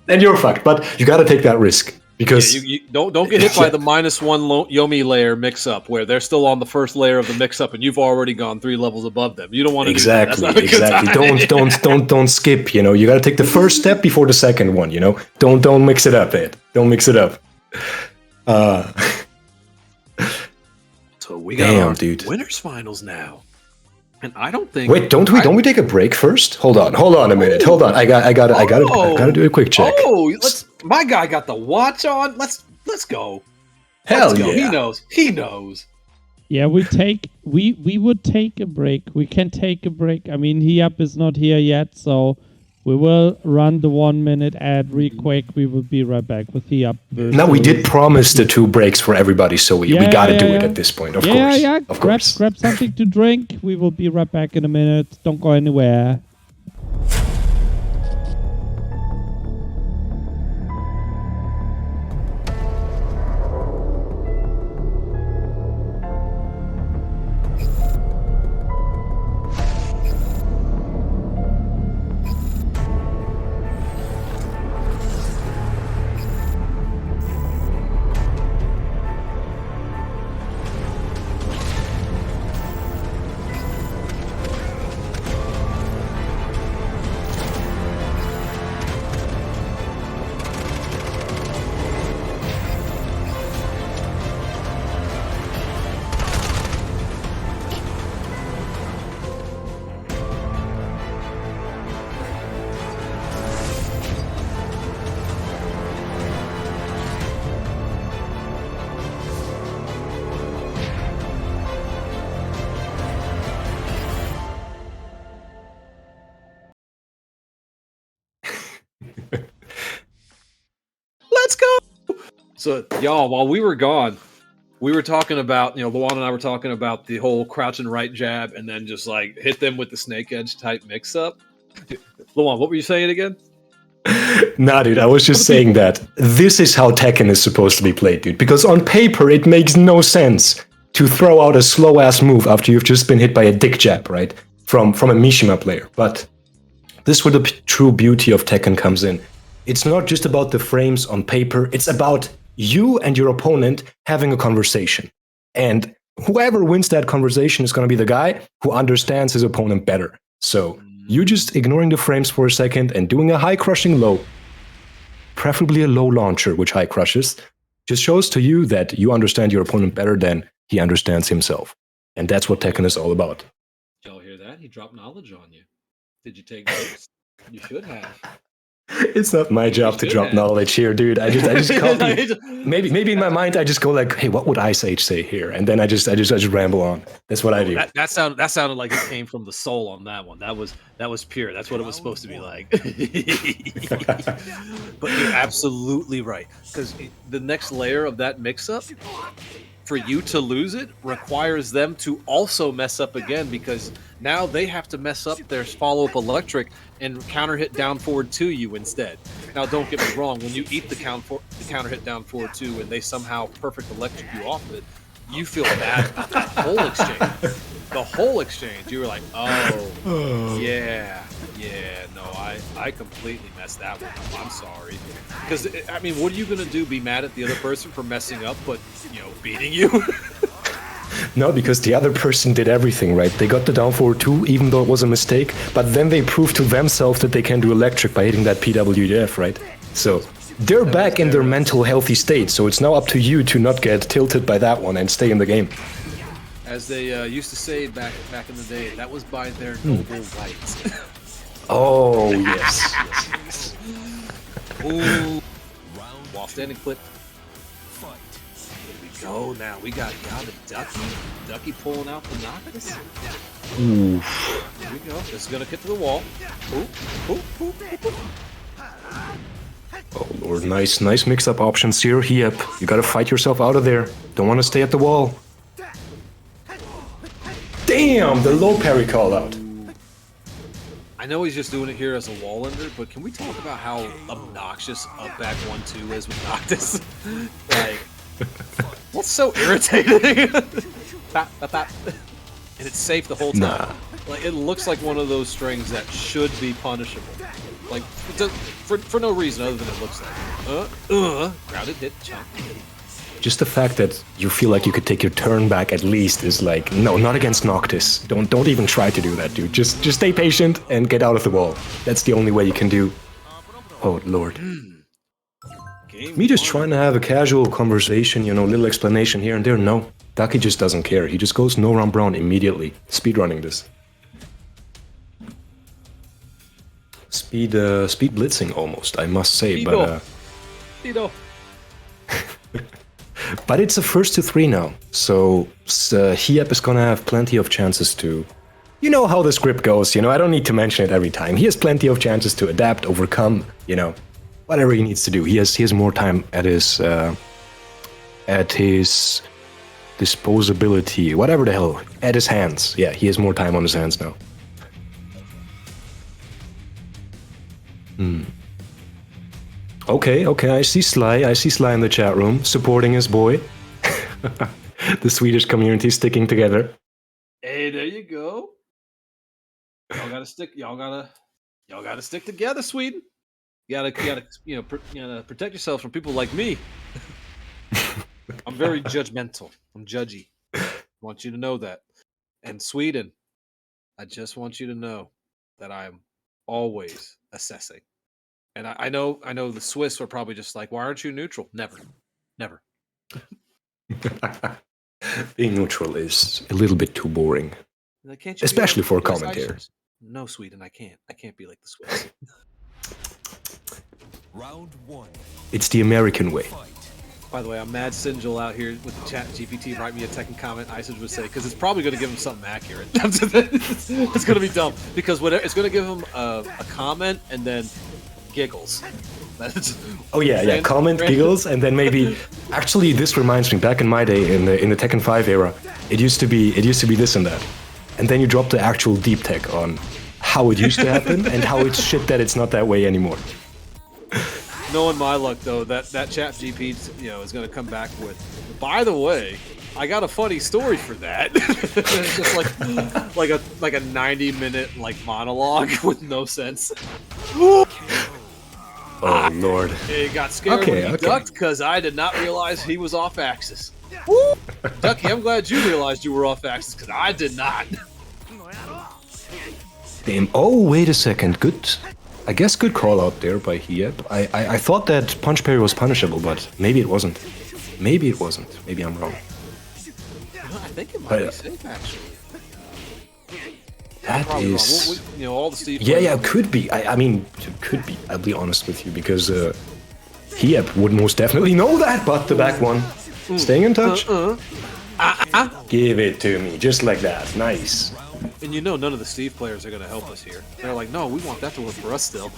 But you gotta take that risk. Because you don't get hit by the -1 Yomi layer mix-up where they're still on the first layer of the mix-up and you've already gone 3 levels above them. You don't want to do that. That's not a good time. Don't skip. You know, you got to take the first step before the second one. You know, don't mix it up, Ed. Don't mix it up. So we got our winners finals now, and I don't think. Wait, don't we take a break first? Hold on a minute. Hold on. I gotta do a quick check. Oh, my guy got the watch on. Let's go. Hell let's go. yeah. He knows. Yeah, we would take a break. We can take a break. I mean, Hiab is not here yet, so we will run the 1 minute ad real quick. We will be right back with Hiab. Now we did promise the 2 breaks for everybody, so we gotta do it at this point. Of course. Yeah. Of course. Grab something to drink. We will be right back in a minute. Don't go anywhere. Let's go. So, y'all, while we were gone, we were talking about, Luan and I were talking about the whole crouch and right jab and then just like hit them with the snake edge type mix up. Luan, what were you saying again? Nah, dude, I was just saying that this is how Tekken is supposed to be played, dude. Because on paper, it makes no sense to throw out a slow-ass move after you've just been hit by a dick jab, right? From a Mishima player. But this is where the true beauty of Tekken comes in. It's not just about the frames on paper, it's about you and your opponent having a conversation. And whoever wins that conversation is going to be the guy who understands his opponent better. So you just ignoring the frames for a second and doing a high crushing low, preferably a low launcher which high crushes, just shows to you that you understand your opponent better than he understands himself. And that's what Tekken is all about. Did y'all hear that? He dropped knowledge on you. Did you take notes? You should have. It's not my job to drop knowledge here, dude. I just copy. maybe in my mind I just go like, hey, what would Ice Age say here? And then I just ramble on. That's what I do. That sounded like it came from the soul on that one. That was pure. That's what it was supposed to be like. But you're absolutely right, because the next layer of that mix-up, for you to lose it, requires them to also mess up again, because now they have to mess up their follow-up electric and counter hit down forward to you instead. Now, don't get me wrong, when you eat the counter hit down forward 2 and they somehow perfect electric you off of it, you feel bad about that whole exchange. The whole exchange, you were like, oh, yeah, no, I completely messed that one up. I'm sorry. Because, I mean, what are you going to do? Be mad at the other person for messing up, but, beating you? No, because the other person did everything, right? They got the down forward 2, even though it was a mistake, but then they proved to themselves that they can do electric by hitting that PWDF, right? So they're back in their mental healthy state, so it's now up to you to not get tilted by that one and stay in the game. As they used to say back in the day, that was by their noble rights. Oh, yes. Ooh. While standing clip. Go now. We got a Ducky pulling out the Noctis. Ooh. Here we go. This is gonna get to the wall. Ooh. Oh lord, nice mix-up options here. Yep, you gotta fight yourself out of there. Don't want to stay at the wall. Damn, the low parry call out. I know he's just doing it here as a wall ender, but can we talk about how obnoxious up back 1-2 is with Noctis? Like, what's so irritating? Bap, bap, bap. And it's safe the whole time. Nah. Like, it looks like one of those strings that should be punishable. Like, for no reason other than it looks like. Grounded hit, chunk. Just the fact that you feel like you could take your turn back at least is like, no, not against Noctis. Don't even try to do that, dude. Just stay patient and get out of the wall. That's the only way you can do. Oh, Lord. Me just trying to have a casual conversation, you know, little explanation here and there. No, Ducky just doesn't care. He just goes no round brown immediately. Speedrunning this. Speed blitzing almost, I must say, but but it's a first to 3 now, so Hiep is gonna have plenty of chances to, you know how the script goes, you know, I don't need to mention it every time. He has plenty of chances to adapt, overcome, you know, whatever he needs to do. He has more time at his disposability, whatever the hell, at his hands. Yeah, he has more time on his hands now. Okay, I see Sly in the chat room, supporting his boy. The Swedish community sticking together. Hey, there you go. Y'all gotta stick together, Sweden. You gotta protect yourself from people like me. I'm very judgmental. I'm judgy. I want you to know that. And Sweden, I just want you to know that I'm always assessing. And I know the Swiss were probably just like, why aren't you neutral? Never. Being neutral is a little bit too boring. Like, can't you especially like for commentators. No, Sweden, I can't. I can't be like the Swiss. Round 1. It's the American way. By the way, I'm mad Sinjil out here with the chat GPT. Write me a Tekken comment. Isage would say, because it's probably going to give him something accurate. It's going to be dumb because it's going to give him a comment and then giggles. Oh yeah, comment, giggles, and then maybe. Actually, this reminds me. Back in my day, in the Tekken 5 era, it used to be this and that, and then you drop the actual deep tech on how it used to happen and how it's shit that it's not that way anymore. Knowing my luck though, that chat GP, you know, is going to come back with, by the way, I got a funny story for that. It's just like a 90-minute like monologue with no sense. Oh Lord! He got scared when he ducked because I did not realize he was off axis. Ducky, I'm glad you realized you were off axis because I did not. Damn! Oh wait a second. Good. I guess good call out there by Hiep. I thought that punch parry was punishable, but maybe it wasn't. Maybe it wasn't. Maybe I'm wrong. I think it might be safe, actually. That is... you know, all the Steve... Yeah, it could be. I mean, it could be. I'll be honest with you, because Hiep would most definitely know that, but the back one. Staying in touch. Give it to me, just like that. Nice. And you know none of the Steve players are going to help us here. They're like, no, we want that to work for us still.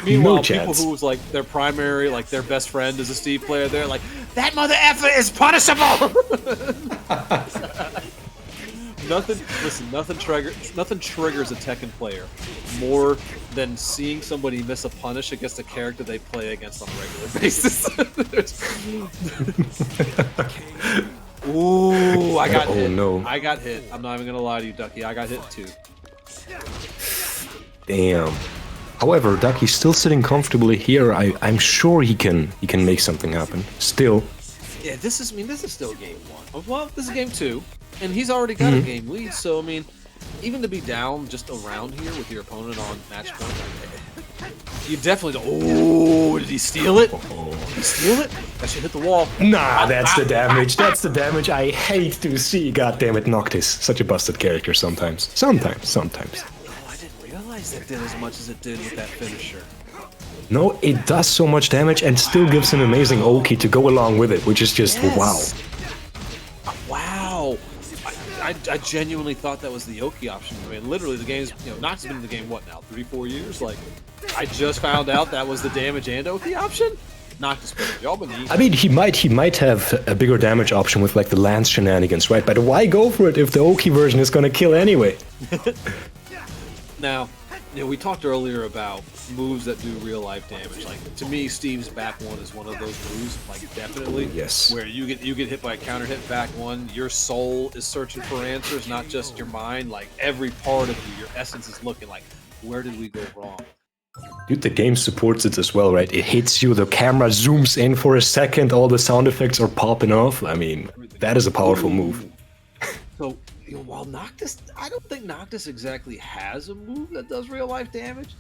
Meanwhile, no people who's like their primary, like their best friend is a Steve player, they're like, that mother effer is punishable! Nothing triggers a Tekken player more than seeing somebody miss a punish against a character they play against on a regular basis. Ooh, I got hit. No. I got hit. I'm not even gonna lie to you, Ducky. I got hit too. Damn. However, Ducky's still sitting comfortably here. I'm sure he can make something happen. Still. Yeah, this is still game 1. Well, this is game 2, and he's already got a game lead. So I mean, even to be down just around here with your opponent on match point, you definitely don't. Oh, did he steal it? Did he steal it? That should hit the wall. Nah, that's the damage. That's the damage I hate to see. God damn it, Noctis. Such a busted character sometimes. Sometimes. Oh, I didn't realize that did as much as it did with that finisher. No, it does so much damage and still gives an amazing Oki to go along with it, which is just wow. Wow. I genuinely thought that was the Oki option. I mean, literally, the game's, you know, Nox has been in the game, what now, 3-4 years? Like, I just found out that was the damage and Oki option? Nox, y'all been easy. I mean, he might have a bigger damage option with, like, the Lance shenanigans, right? But why go for it if the Oki version is gonna kill anyway? Now, you know, we talked earlier about moves that do real life damage. Like to me, Steve's back one is one of those moves. Like definitely, Yes. Where you get hit by a counter hit back one, your soul is searching for answers, not just your mind. Like every part of you, your essence is looking like, where did we go wrong? Dude, the game supports it as well, right? It hits you, the camera zooms in for a second, all the sound effects are popping off. I mean, that is a powerful move. So, you know, while Noctis, I don't think Noctis exactly has a move that does real life damage.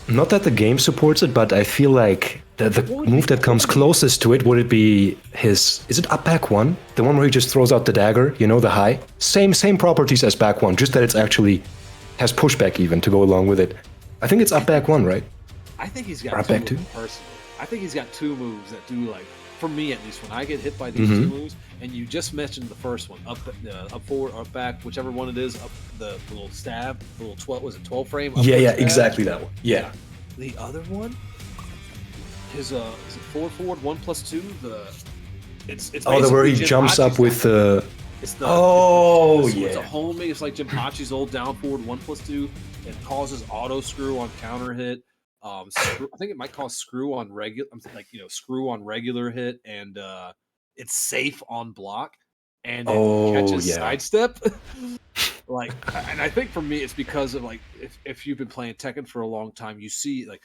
Not that the game supports it, but I feel like the move that comes closest to it, would it be his... Is it up back one? The one where he just throws out the dagger, you know, the high? Same properties as back one, just that it's actually has pushback even to go along with it. I think it's up back one, right? I think he's got or up two back two? moves personally. I think he's got two moves that do like, for me at least, when I get hit by these two moves, and you just mentioned the first one, up forward, up back, whichever one it is, up the little stab, the little 12, was it 12 frame? Yeah, stab? exactly that one. Yeah. The other one is it forward 1+2? It's the where he jumps up with the... It's a homing. It's like Jinpachi's old down forward 1+2. It causes auto screw on counter hit. I think it might cause screw on regular. Screw on regular hit, and it's safe on block, and it catches sidestep. Like, and I think for me, it's because of like if you've been playing Tekken for a long time, you see like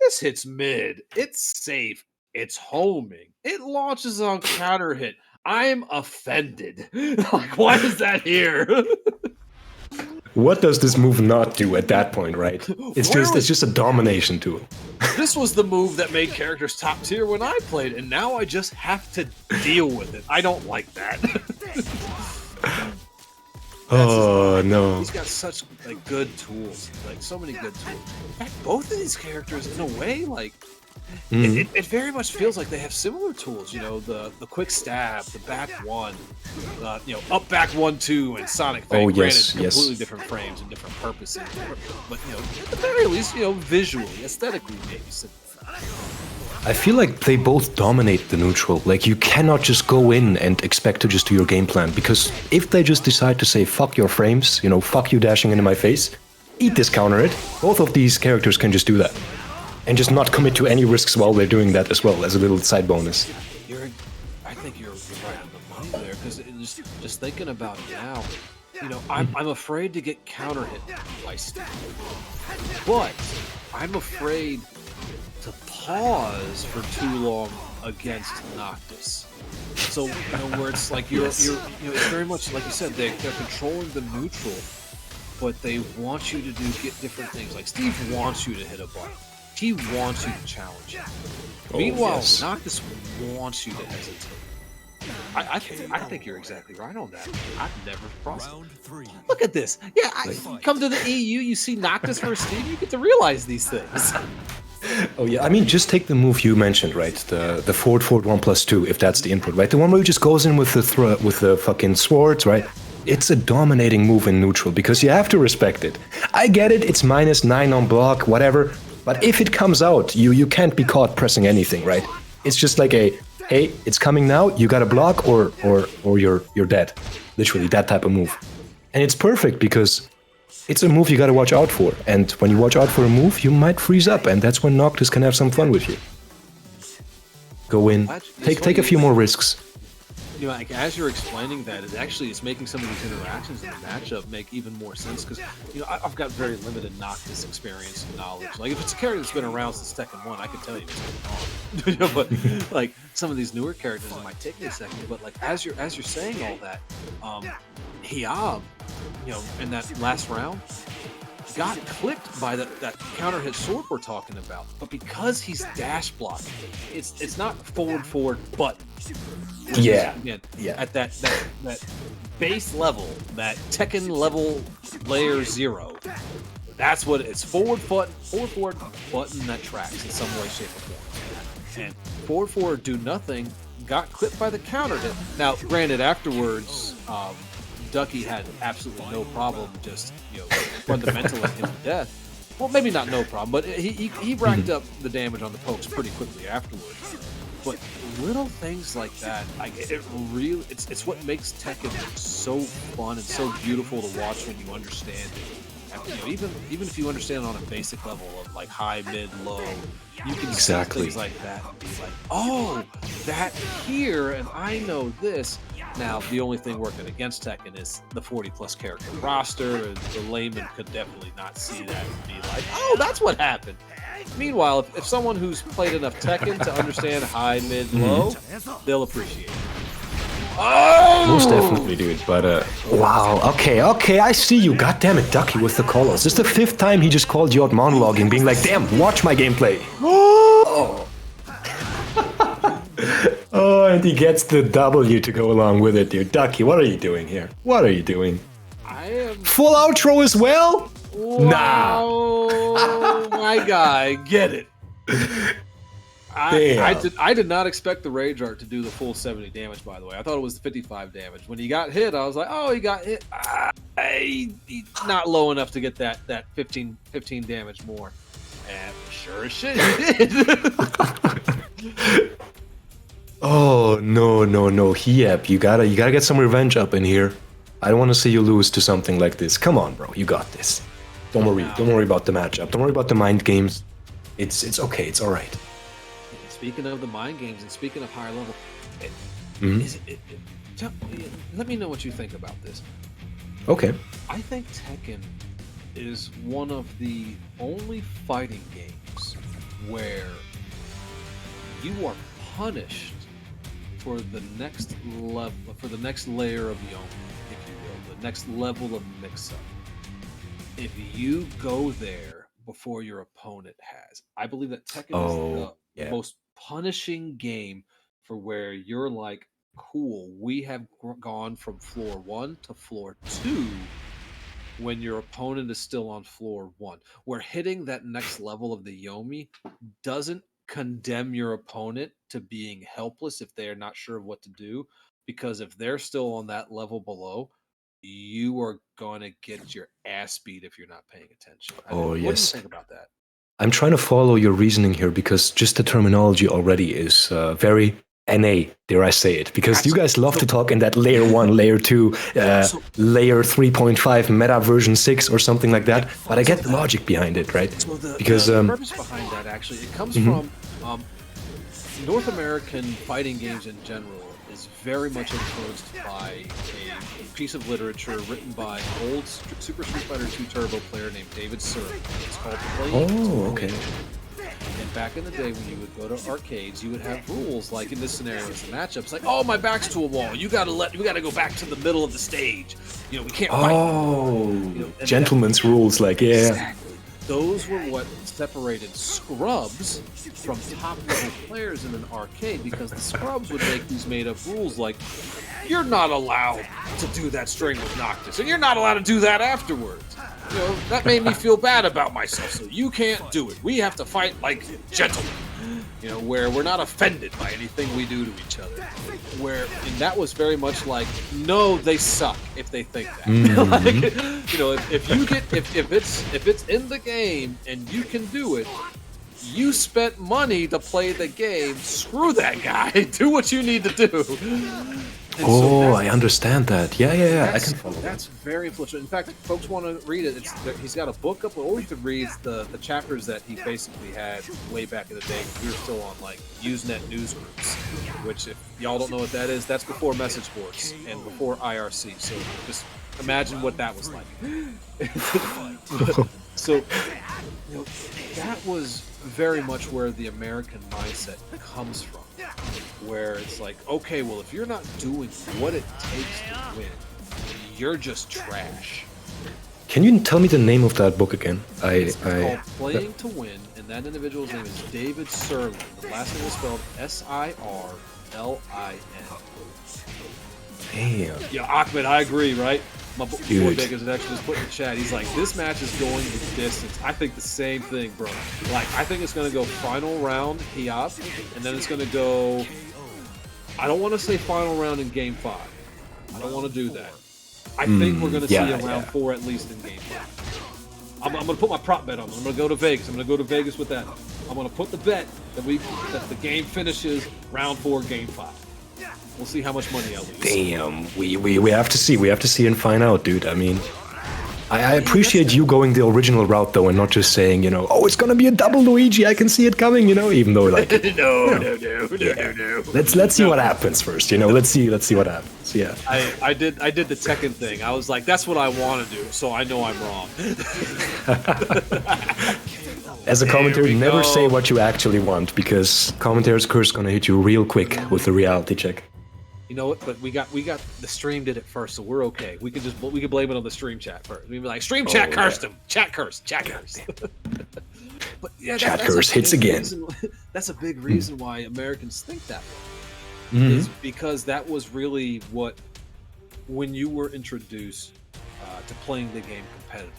this hits mid. It's safe. It's homing. It launches on counter hit. I'm offended. Like, why is that here? What does this move not do at that point, right? It's just a domination tool. This was the move that made characters top tier when I played, and now I just have to deal with it. I don't like that. No. He's got such like good tools, like so many good tools. In fact, both of these characters, in a way, like it very much feels like they have similar tools. You know, the quick stab, the back one, up back 1-2, and Sonic Fang. Granted, completely different frames and different purposes, but you know, at the very least, you know, visually, aesthetically, maybe similar. I feel like they both dominate the neutral. Like, you cannot just go in and expect to just do your game plan, because if they just decide to say, fuck your frames, you know, fuck you dashing into my face, eat this counter hit, both of these characters can just do that. And just not commit to any risks while they're doing that as well, as a little side bonus. I think you're right on the money there, because just thinking about it now, you know, I'm afraid to get counter hit by Steve, but I'm afraid to pause for too long against Noctis. So, you know, where it's like you're you know, it's very much like you said, they're controlling the neutral, but they want you to get different things. Like Steve wants you to hit a button. He wants you to challenge him. Meanwhile, Noctis wants you to hesitate. I think you're exactly right on that. I've never crossed it. Look at this. Yeah, come to the EU, you see Noctis versus Steve, you get to realize these things. Oh yeah, I mean, just take the move you mentioned, right? The forward 1+2, if that's the input, right? The one where he just goes in with the fucking swords, right? It's a dominating move in neutral, because you have to respect it. I get it, it's -9 on block, whatever. But if it comes out, you can't be caught pressing anything, right? It's just like hey, it's coming now, you gotta block or you're dead. Literally, that type of move. And it's perfect because it's a move you gotta watch out for. And when you watch out for a move, you might freeze up, and that's when Noctis can have some fun with you. Go in, take a few more risks. You know, like as you're explaining that, it's making some of these interactions in the matchup make even more sense, because you know I've got very limited Noctis experience and knowledge. Like if it's a character that's been around since Tekken 1, I can tell you what's going on. But like some of these newer characters, it might take me a second. But like as you're saying all that, Hiab, you know, in that last round, got clipped by that counter hit sword we're talking about. But because he's dash blocking, it's not forward button. Yeah. Again, at that base level, that Tekken level layer 0, that's what it's. Forward button that tracks in some way, shape, or form. And forward do nothing, got clipped by the counter hit. Now, granted, afterwards, Ducky had absolutely no problem just, you know, fundamentally him to death. Well, maybe not no problem, but he racked up the damage on the pokes pretty quickly afterwards. But little things like that, it's what makes Tekken so fun and so beautiful to watch when you understand it even if you understand it on a basic level of like high, mid, low, you can see things like that and be like, oh, that here, and I know this. Now, the only thing working against Tekken is the 40-plus character roster, and the layman could definitely not see that and be like, oh, that's what happened. Meanwhile, if someone who's played enough Tekken to understand high, mid, low, they'll appreciate it. Oh! Most definitely, dude. But, wow. Okay, I see you. God damn it, Ducky with the call-outs. This is the 5th time he just called you out monologuing, being like, damn, watch my gameplay. Oh! Oh, and he gets the W to go along with it, dude. Ducky, what are you doing here? What are you doing? I am... Full outro as well? Wow, my guy, get it. I did not expect the Rage Art to do the full 70 damage, by the way. I thought it was 55 damage. When he got hit, I was like, oh, he got hit. He's not low enough to get that 15 damage more. And sure as shit, he did. Oh, no. Hiep, you gotta get some revenge up in here. I don't want to see you lose to something like this. Come on, bro, you got this. Don't worry about the matchup. Don't worry about the mind games. It's okay, it's alright. Speaking of the mind games and speaking of higher level, let me know what you think about this. Okay. I think Tekken is one of the only fighting games where you are punished for the next level, for the next layer of Yomi, if you will, the next level of mix-up. If you go there before your opponent has, I believe that Tekken is the most punishing game for where you're like, cool, we have gone from floor 1 to floor 2 when your opponent is still on floor 1. Where hitting that next level of the Yomi doesn't condemn your opponent to being helpless if they are not sure of what to do, because if they're still on that level below, you are going to get your ass beat if you're not paying attention. What do you think about that? I'm trying to follow your reasoning here because just the terminology already is very NA, dare I say it, because you guys love to talk in that layer 1, layer 2, layer 3.5, meta version 6 or something like that, but I get the logic behind it, right? So the because purpose behind that, actually, it comes from North American fighting games in general is very much influenced by a piece of literature written by an old Super Street Fighter 2 Turbo player named David Serling. It's called Playing to Win. And back in the day, when you would go to arcades, you would have rules like in this scenario, it's a matchup. It's like, oh, my back's to a wall. You gotta go back to the middle of the stage. You know, we can't fight. Oh, gentleman's rules, like Exactly. Those were what separated scrubs from top-level players in an arcade, because the scrubs would make these made-up rules like, you're not allowed to do that string with Noctis, and you're not allowed to do that afterwards. You know, that made me feel bad about myself, so you can't do it. We have to fight like gentlemen. You know, where we're not offended by anything we do to each other. And that was very much like, no, they suck if they think that. Like, you know, if it's in the game and you can do it, you spent money to play the game. Screw that guy. Do what you need to do. I understand that. Yeah. I can follow that. That's very influential. In fact, folks want to read it. He's got a book up, or you could read the chapters that he basically had way back in the day. We were still on like Usenet newsgroups, which if y'all don't know what that is, that's before message boards and before IRC. So just imagine what that was like. So you know, that was very much where the American mindset comes from, where it's like, okay, well, if you're not doing what it takes to win, you're just trash. Can you tell me the name of that book again? It's called Playing to Win, and that individual's name is David Serling. The last name is spelled Sirlin. Damn. Yeah, Ahmed, I agree, right? My boy Vegas is actually just put in the chat. He's like, this match is going the distance. I think the same thing, bro. Like, I think it's going to go final round, Hiab, and then it's going to go... I don't want to say final round in Game 5. I don't want to do that. I think we're going to see a round 4 at least in Game 5. I'm going to put my prop bet on it. I'm going to go to Vegas. I'm going to go to Vegas with that. I'm going to put the bet that the game finishes round 4, Game 5. We'll see how much money I lose. Damn, we have to see. We have to see and find out, dude. I mean, I appreciate you going the original route though, and not just saying, you know, oh, it's gonna be a double Luigi. I can see it coming, you know. Even though, like, no. Let's see what happens first, you know. Let's see what happens. Yeah. I did the Tekken thing. I was like, that's what I want to do, so I know I'm wrong. As a commentator, never say what you actually want, because commentator's curse is gonna hit you real quick with the reality check. You know what? But we got the stream did it first, so we're okay. We can blame it on the stream chat first. We'd be like, stream chat cursed him. Chat curse. But yeah, chat curse hits again. That's a big reason why Americans think that way. Is because that was really what, when you were introduced to playing the game competitively,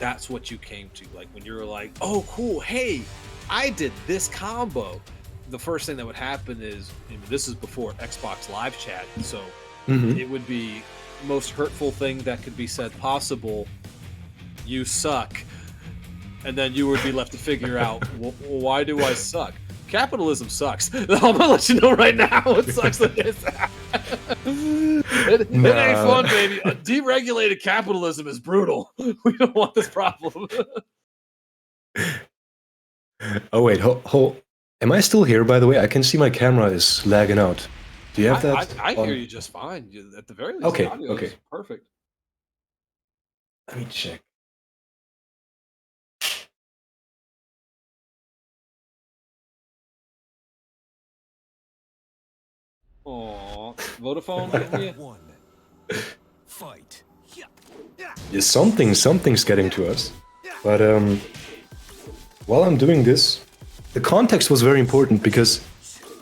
that's what you came to. Like when you were like, oh cool, hey, I did this combo. The first thing that would happen is, this is before Xbox Live Chat, so it would be most hurtful thing that could be said possible. You suck, and then you would be left to figure out, why do I suck? Capitalism sucks. I'm gonna let you know right now. It sucks. It ain't fun, baby. Deregulated capitalism is brutal. We don't want this problem. Oh wait, hold. Am I still here, by the way? I can see my camera is lagging out. Do you have that? I hear you just fine. At the very least, okay, the audio is perfect. Let me check. Aw, Vodafone? Fight. Yeah, something's getting to us. But while I'm doing this, the context was very important, because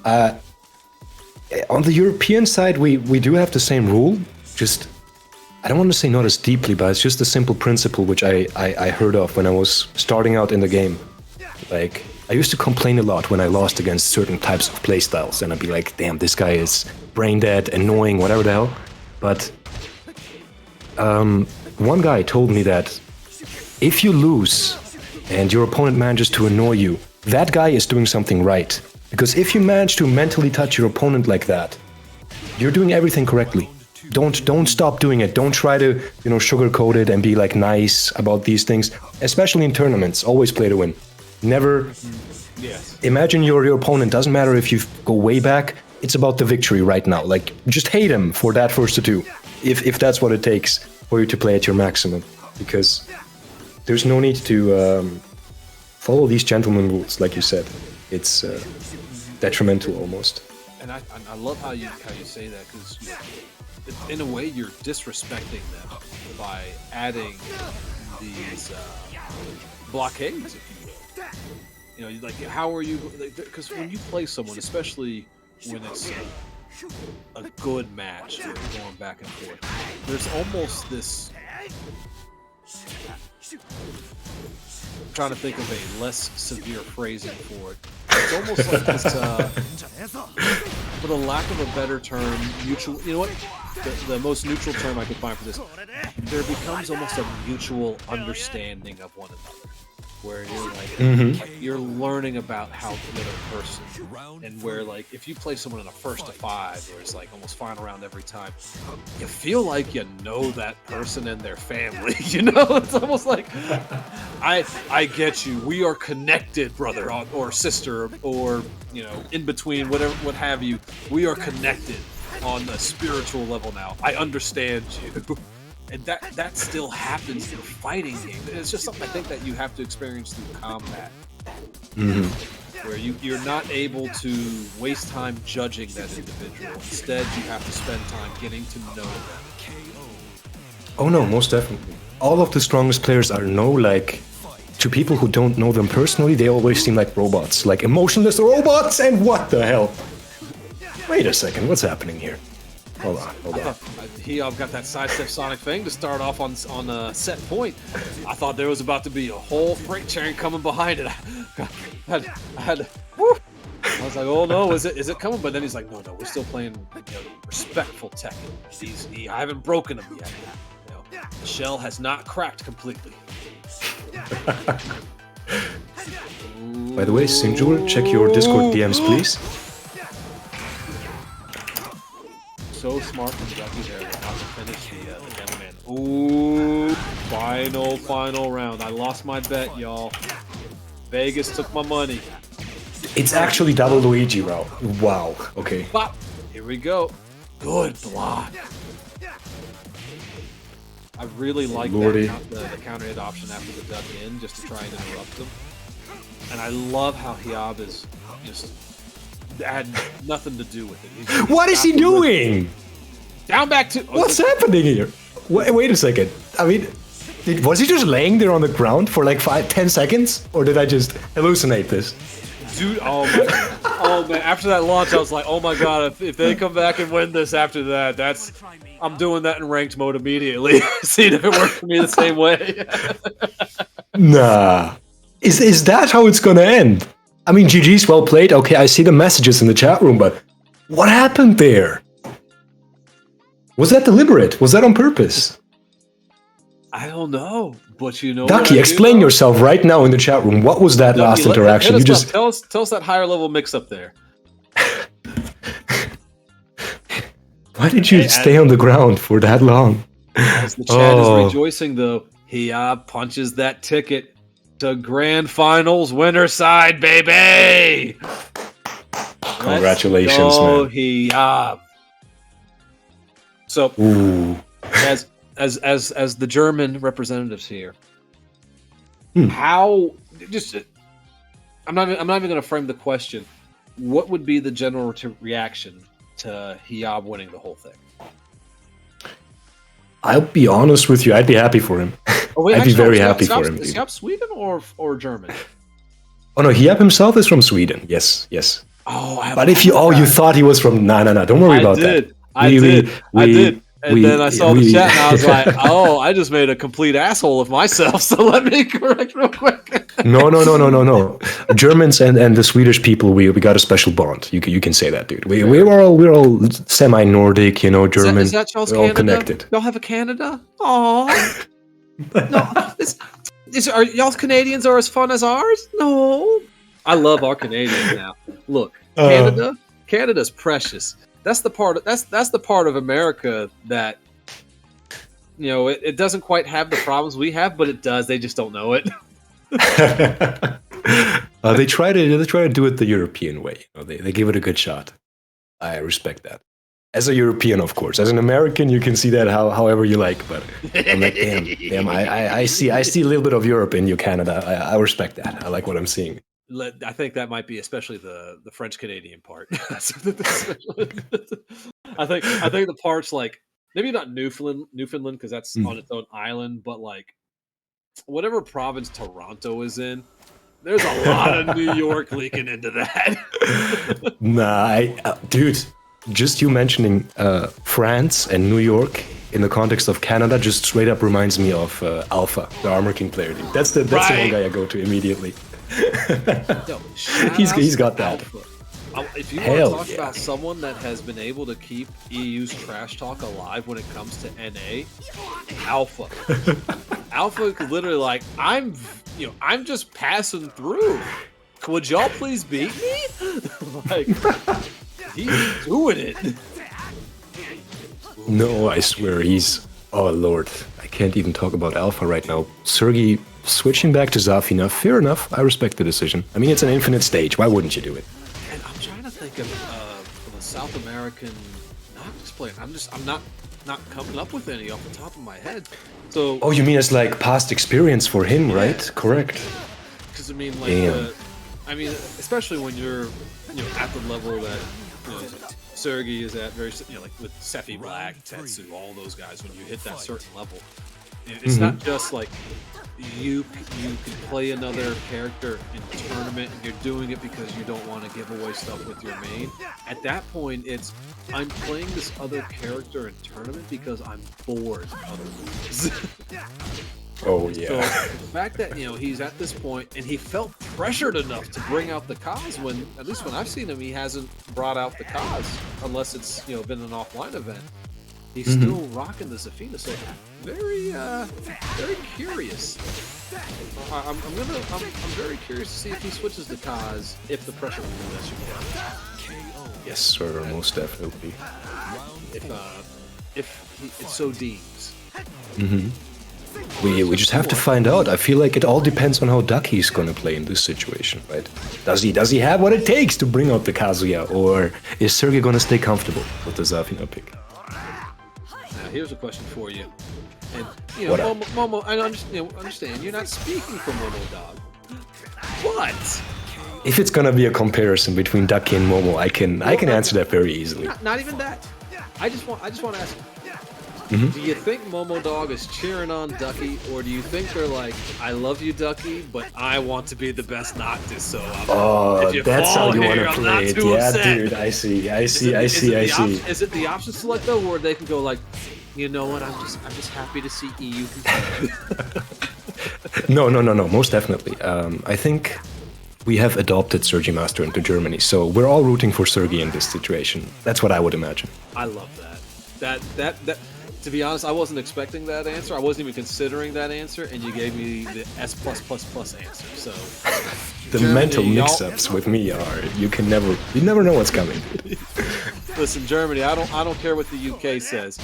on the European side, we do have the same rule. Just, I don't want to say not as deeply, but it's just a simple principle which I heard of when I was starting out in the game. Like, I used to complain a lot when I lost against certain types of playstyles, and I'd be like, damn, this guy is brain dead, annoying, whatever the hell. But one guy told me that if you lose and your opponent manages to annoy you, that guy is doing something right. Because if you manage to mentally touch your opponent like that, you're doing everything correctly. Don't stop doing it. Don't try to, sugarcoat it and be like nice about these things. Especially in tournaments, always play to win. Never imagine your opponent. Doesn't matter if you go way back. It's about the victory right now. Like, just hate him for that first to two, if that's what it takes for you to play at your maximum. Because there's no need to follow these gentleman rules, like you said. It's detrimental almost. And I love how you say that, because in a way you're disrespecting them by adding these blockades, if you will. Like, how are you? Because when you play someone, especially when it's a good match, where you're going back and forth, there's almost this. I'm trying to think of a less severe phrasing for it. It's almost like this, for the lack of a better term, mutual. You know what? The most neutral term I could find for this. There becomes almost a mutual understanding of one another, where you're like you're learning about how good a person, and where, like, if you play someone in a 1st to 5, where it's like almost final round every time, you feel like you know that person and their family. It's almost like I get you. We are connected, brother or sister, or in between, whatever, what have you. We are connected on the spiritual level now. I understand you. And that still happens in fighting games. It's just something I think that you have to experience through combat, where you're not able to waste time judging that individual. Instead, you have to spend time getting to know them. Oh no, most definitely. All of the strongest players are to people who don't know them personally, they always seem like robots, like emotionless robots. And what the hell? Wait a second, what's happening here? Hold on. I've got that sidestep Sonic thing to start off on a set point. I thought there was about to be a whole freight train coming behind it. I was like, oh no, is it coming? But then he's like, no, we're still playing respectful Tekken. I haven't broken him yet. The shell has not cracked completely. By the way, Sinjul, check your Discord DMs, please. So smart from Ducky there, about to finish the gentleman Ooh, final round. I lost my bet, y'all. Vegas took my money. It's actually double Luigi, bro. Wow. Okay. Bop. Here we go. Good block. I really like that, the counter hit option after the duck in, just to try and interrupt them. And I love how Hiab is just had nothing to do with it. What is he doing? Down back to... What's happening here? Wait a second. I mean, was he just laying there on the ground for like 5-10 seconds? Or did I just hallucinate this? Dude, oh man, after that launch I was like, oh my god, if they come back and win this after that, I'm doing that in ranked mode immediately. Seeing if it works for me the same way. Nah. Is that how it's gonna end? I mean, GG's well played. Okay, I see the messages in the chat room, but what happened there? Was that deliberate? Was that on purpose? I don't know, but you know, Ducky, explain yourself right now in the chat room. What was that last interaction? You just tell us that higher level mix up there. Why did you stay on the ground for that long? As the chat is rejoicing, though, he punches that ticket to Grand Finals winner side, baby. Congratulations, man. Hiab. So, ooh. as the German representatives here, how just I'm not even going to frame the question. What would be the general reaction to Hiab winning the whole thing? I'll be honest with you. I'd be happy for him. Oh, wait, I'd be very happy for him. Is Hiab Sweden or German? Oh no, Hiab himself is from Sweden. Yes. Oh, but if you thought he was from no, don't worry about that. I did. And then I saw the chat and I was like, oh, I just made a complete asshole of myself, so let me correct real quick. No. Germans and the Swedish people, we got a special bond. You can say that, dude. We're all semi-Nordic, German. Is that y'all's Canada? All connected. Y'all have a Canada? Aww. No, are y'all's Canadians are as fun as ours? No. I love our Canadians now. Look, Canada's precious. That's the part of America that it doesn't quite have the problems we have, but it does. They just don't know it. They try to do it the European way. They give it a good shot. I respect that. As a European, of course. As an American, you can see that however you like. But I'm like, damn. I see a little bit of Europe in you, Canada. I respect that. I like what I'm seeing. I think that might be especially the French Canadian part. I think the parts like maybe not Newfoundland because that's on its own island, but like whatever province Toronto is in, there's a lot of New York leaking into that. Nah, dude, just you mentioning France and New York in the context of Canada just straight up reminds me of Alpha, the Armor King player. Dude. That's the one guy I go to immediately. Yo, he's got that. If you want to talk about someone that has been able to keep EU's trash talk alive when it comes to NA, Alpha. Alpha is literally like, I'm just passing through. Would y'all please beat me? Like, he's doing it. No, I swear oh lord, I can't even talk about Alpha right now. Sergey switching back to Zafina, fair enough. I respect the decision. I mean, it's an infinite stage. Why wouldn't you do it? And I'm trying to think of a South American Noctis player. I'm not coming up with any off the top of my head. So. Oh, you mean it's like past experience for him, right? Correct. Because I mean, especially when you're at the level that Sergey is at, very like with Sephi Black, Tetsu, all those guys. When you hit that certain level, it's not just like. You can play another character in the tournament and you're doing it because you don't want to give away stuff with your main. At that point, it's I'm playing this other character in tournament because I'm bored otherwise. Oh yeah. So the fact that he's at this point and he felt pressured enough to bring out the Kaz when at least when I've seen him he hasn't brought out the Kaz unless it's been an offline event. He's still rocking the Zafina, so very curious. I'm very curious to see if he switches the Kaz if the pressure will do that again. Yes, sir, most definitely. If he, it so deems. We just have to find out. I feel like it all depends on how Ducky's gonna play in this situation, right? Does he have what it takes to bring out the Kazuya, or is Sergey gonna stay comfortable with the Zafina pick? Now, here's a question for you. And What Momo, I understand you're not speaking for Momo Dog. What? If it's gonna be a comparison between Ducky and Momo, I can answer that very easily. Not even that. I just want to ask you. Do you think Momo Dog is cheering on Ducky, or do you think they're like, I love you, Ducky, but I want to be the best Noctis, so That's how you want to I'm play not it. too Yeah, upset. dude, I see. Is it the option select though, where they can go like, you know what, I'm just happy to see EU. No, most definitely. I think we have adopted Sergey Master into Germany, so we're all rooting for Sergey in this situation. That's what I would imagine. I love that. That. To be honest, I wasn't expecting that answer. I wasn't even considering that answer, and you gave me the S+++ answer. So the Germany, mental mix-ups with me are you never know what's coming. Listen, Germany, I don't care what the UK says,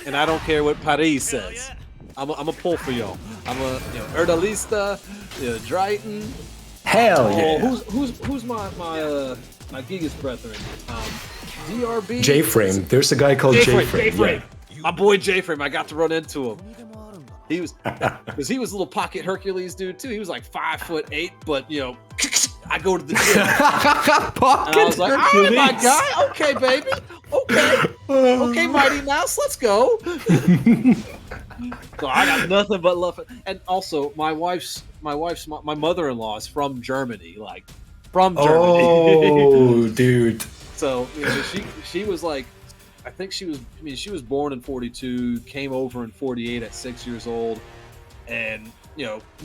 and I don't care what Paris says. I'm a pull for y'all. I'm a Erdalista, Drayton. Hell yeah! Who's my Gigas brethren? DRB. J-Frame. There's a guy called J-Frame. Yeah. My boy J-Frame, I got to run into him. He was, because he was a little pocket Hercules dude too. He was like 5'8", but I go to the gym. Pocket and I was like, all right, my Hercules. guy, okay, baby, okay, Mighty Mouse, let's go. So I got nothing but love. And also, my mother-in-law is from Germany, from Germany. Oh, dude. So she was like. I think she was born in 42, came over in 48 at 6 years old, and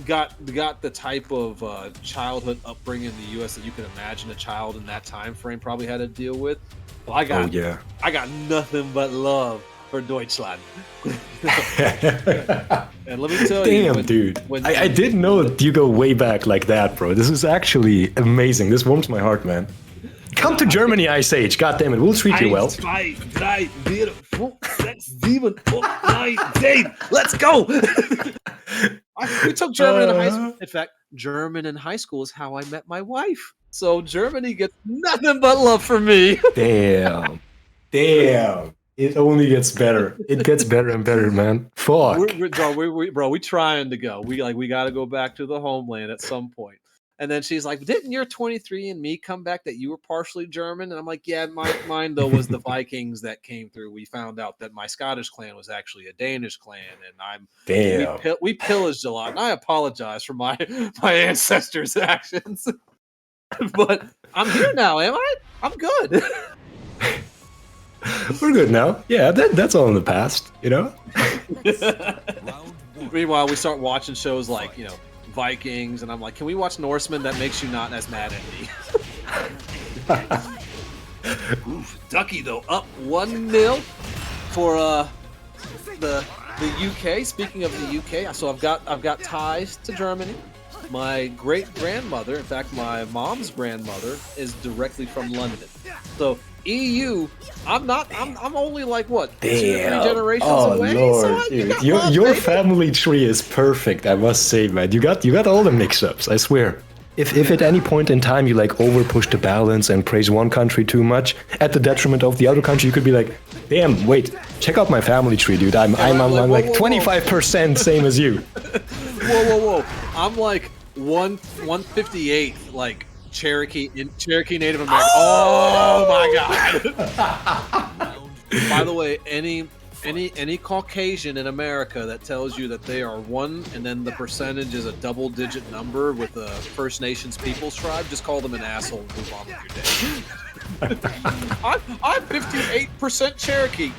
got the type of childhood upbringing in the U.S. that you can imagine a child in that time frame probably had to deal with. Well, I got nothing but love for Deutschland. And let me tell you, dude, I didn't know you go way back like that, bro. This is actually amazing. This warms my heart, man. Come to Germany, Ice Age. God damn it, we'll treat you well. 1, 2, 3, 4, 5, 6, 7, 8, 9, 10. Let's go. We took German in high school. In fact, German in high school is how I met my wife. So Germany gets nothing but love from me. Damn. It only gets better. It gets better and better, man. Fuck. We trying to go. We got to go back to the homeland at some point. And then she's like, didn't your 23andMe come back that you were partially German? And I'm like, yeah, mine though was the Vikings that came through. We found out that my Scottish clan was actually a Danish clan, and we pillaged a lot. And I apologize for my ancestors' actions. But I'm here now, am I? I'm good. We're good now. Yeah, that's all in the past, Meanwhile, we start watching shows like, Vikings, and I'm like, can we watch Norseman? That makes you not as mad at me. Oof, Ducky though up 1-0 for the UK. Speaking of the UK, so I've got ties to Germany. My great grandmother, in fact, my mom's grandmother, is directly from London. So EU, I'm only like what? Damn. 2 or 3 generations away. Lord, so your family tree is perfect, I must say, man. You got all the mix-ups, I swear. If at any point in time you over push the balance and praise one country too much at the detriment of the other country, you could be like, damn, wait, check out my family tree, dude. I'm like 25% same as you. Whoa. I'm like 158, like Cherokee Native American. Oh my god. By the way, any Caucasian in America that tells you that they are one and then the percentage is a double-digit number with the First Nations Peoples tribe, just call them an asshole and move on with your day. I'm 58% Cherokee.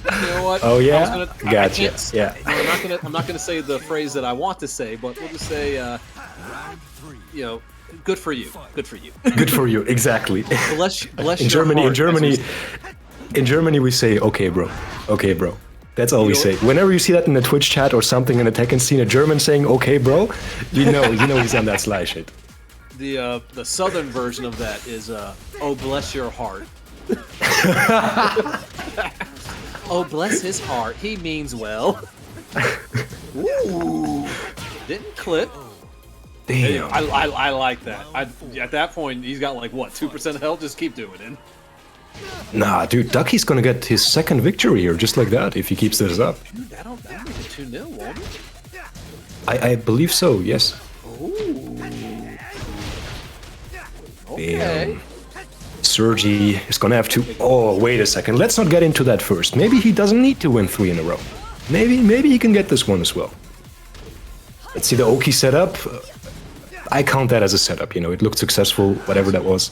You know what? Oh yeah, gotcha. Yeah. I'm not gonna say the phrase that I want to say, but we'll just say, good for you. Good for you. Good for you. Exactly. Bless in Germany, we say, okay, bro. Okay, bro. That's all we say. Whenever you see that in the Twitch chat or something in the Tekken scene, a German saying, okay, bro, you know he's on that sly shit. The southern version of that is, oh, bless your heart. Oh, bless his heart. He means well. Ooh. Didn't clip. Damn. I like that. At that point, he's got like, what, 2% health? Just keep doing it. Nah, dude, Ducky's gonna get his second victory here, just like that, if he keeps this up. Dude, that'll make it 2-0, won't it? I believe so, yes. Ooh. Okay. Damn. Sergi is gonna have to... Oh, wait a second. Let's not get into that first. Maybe he doesn't need to win 3 in a row. Maybe he can get this one as well. Let's see the Oki setup. I count that as a setup, you know. It looked successful, whatever that was.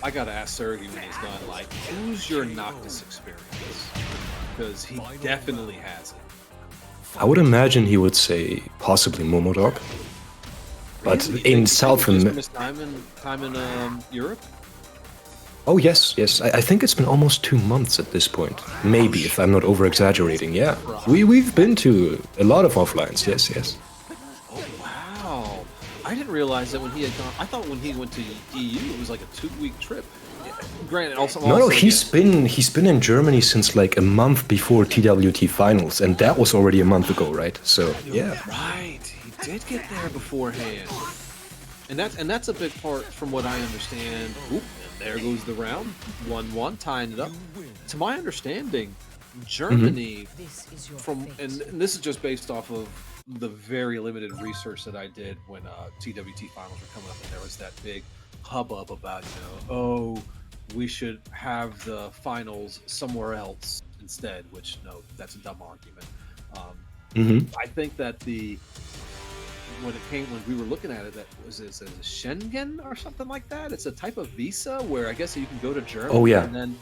I gotta ask Sergi when he's done, like, who's your Noctis experience? Because he definitely has it. I would imagine he would say possibly Momodog. But in South America... Time in Europe? Oh, yes. I think it's been almost 2 months at this point. Maybe, if I'm not over-exaggerating, yeah. We've been to a lot of offlines, yes. Oh, wow. I didn't realize that when he had gone... I thought when he went to EU, it was like a 2-week trip. Granted, No, he's been in Germany since like a month before TWT finals, and that was already a month ago, right? So, yeah. Right. He did get there beforehand. And that's a big part from what I understand. Oop, and there goes the round. 1-1, tying it up. To my understanding, Germany, and this is just based off of the very limited research that I did when TWT finals were coming up, and there was that big hubbub about, oh, we should have the finals somewhere else instead, which, no, that's a dumb argument. I think that when we were looking at it, that was a Schengen or something like that. It's a type of visa where I guess you can go to Germany. Oh, yeah. And then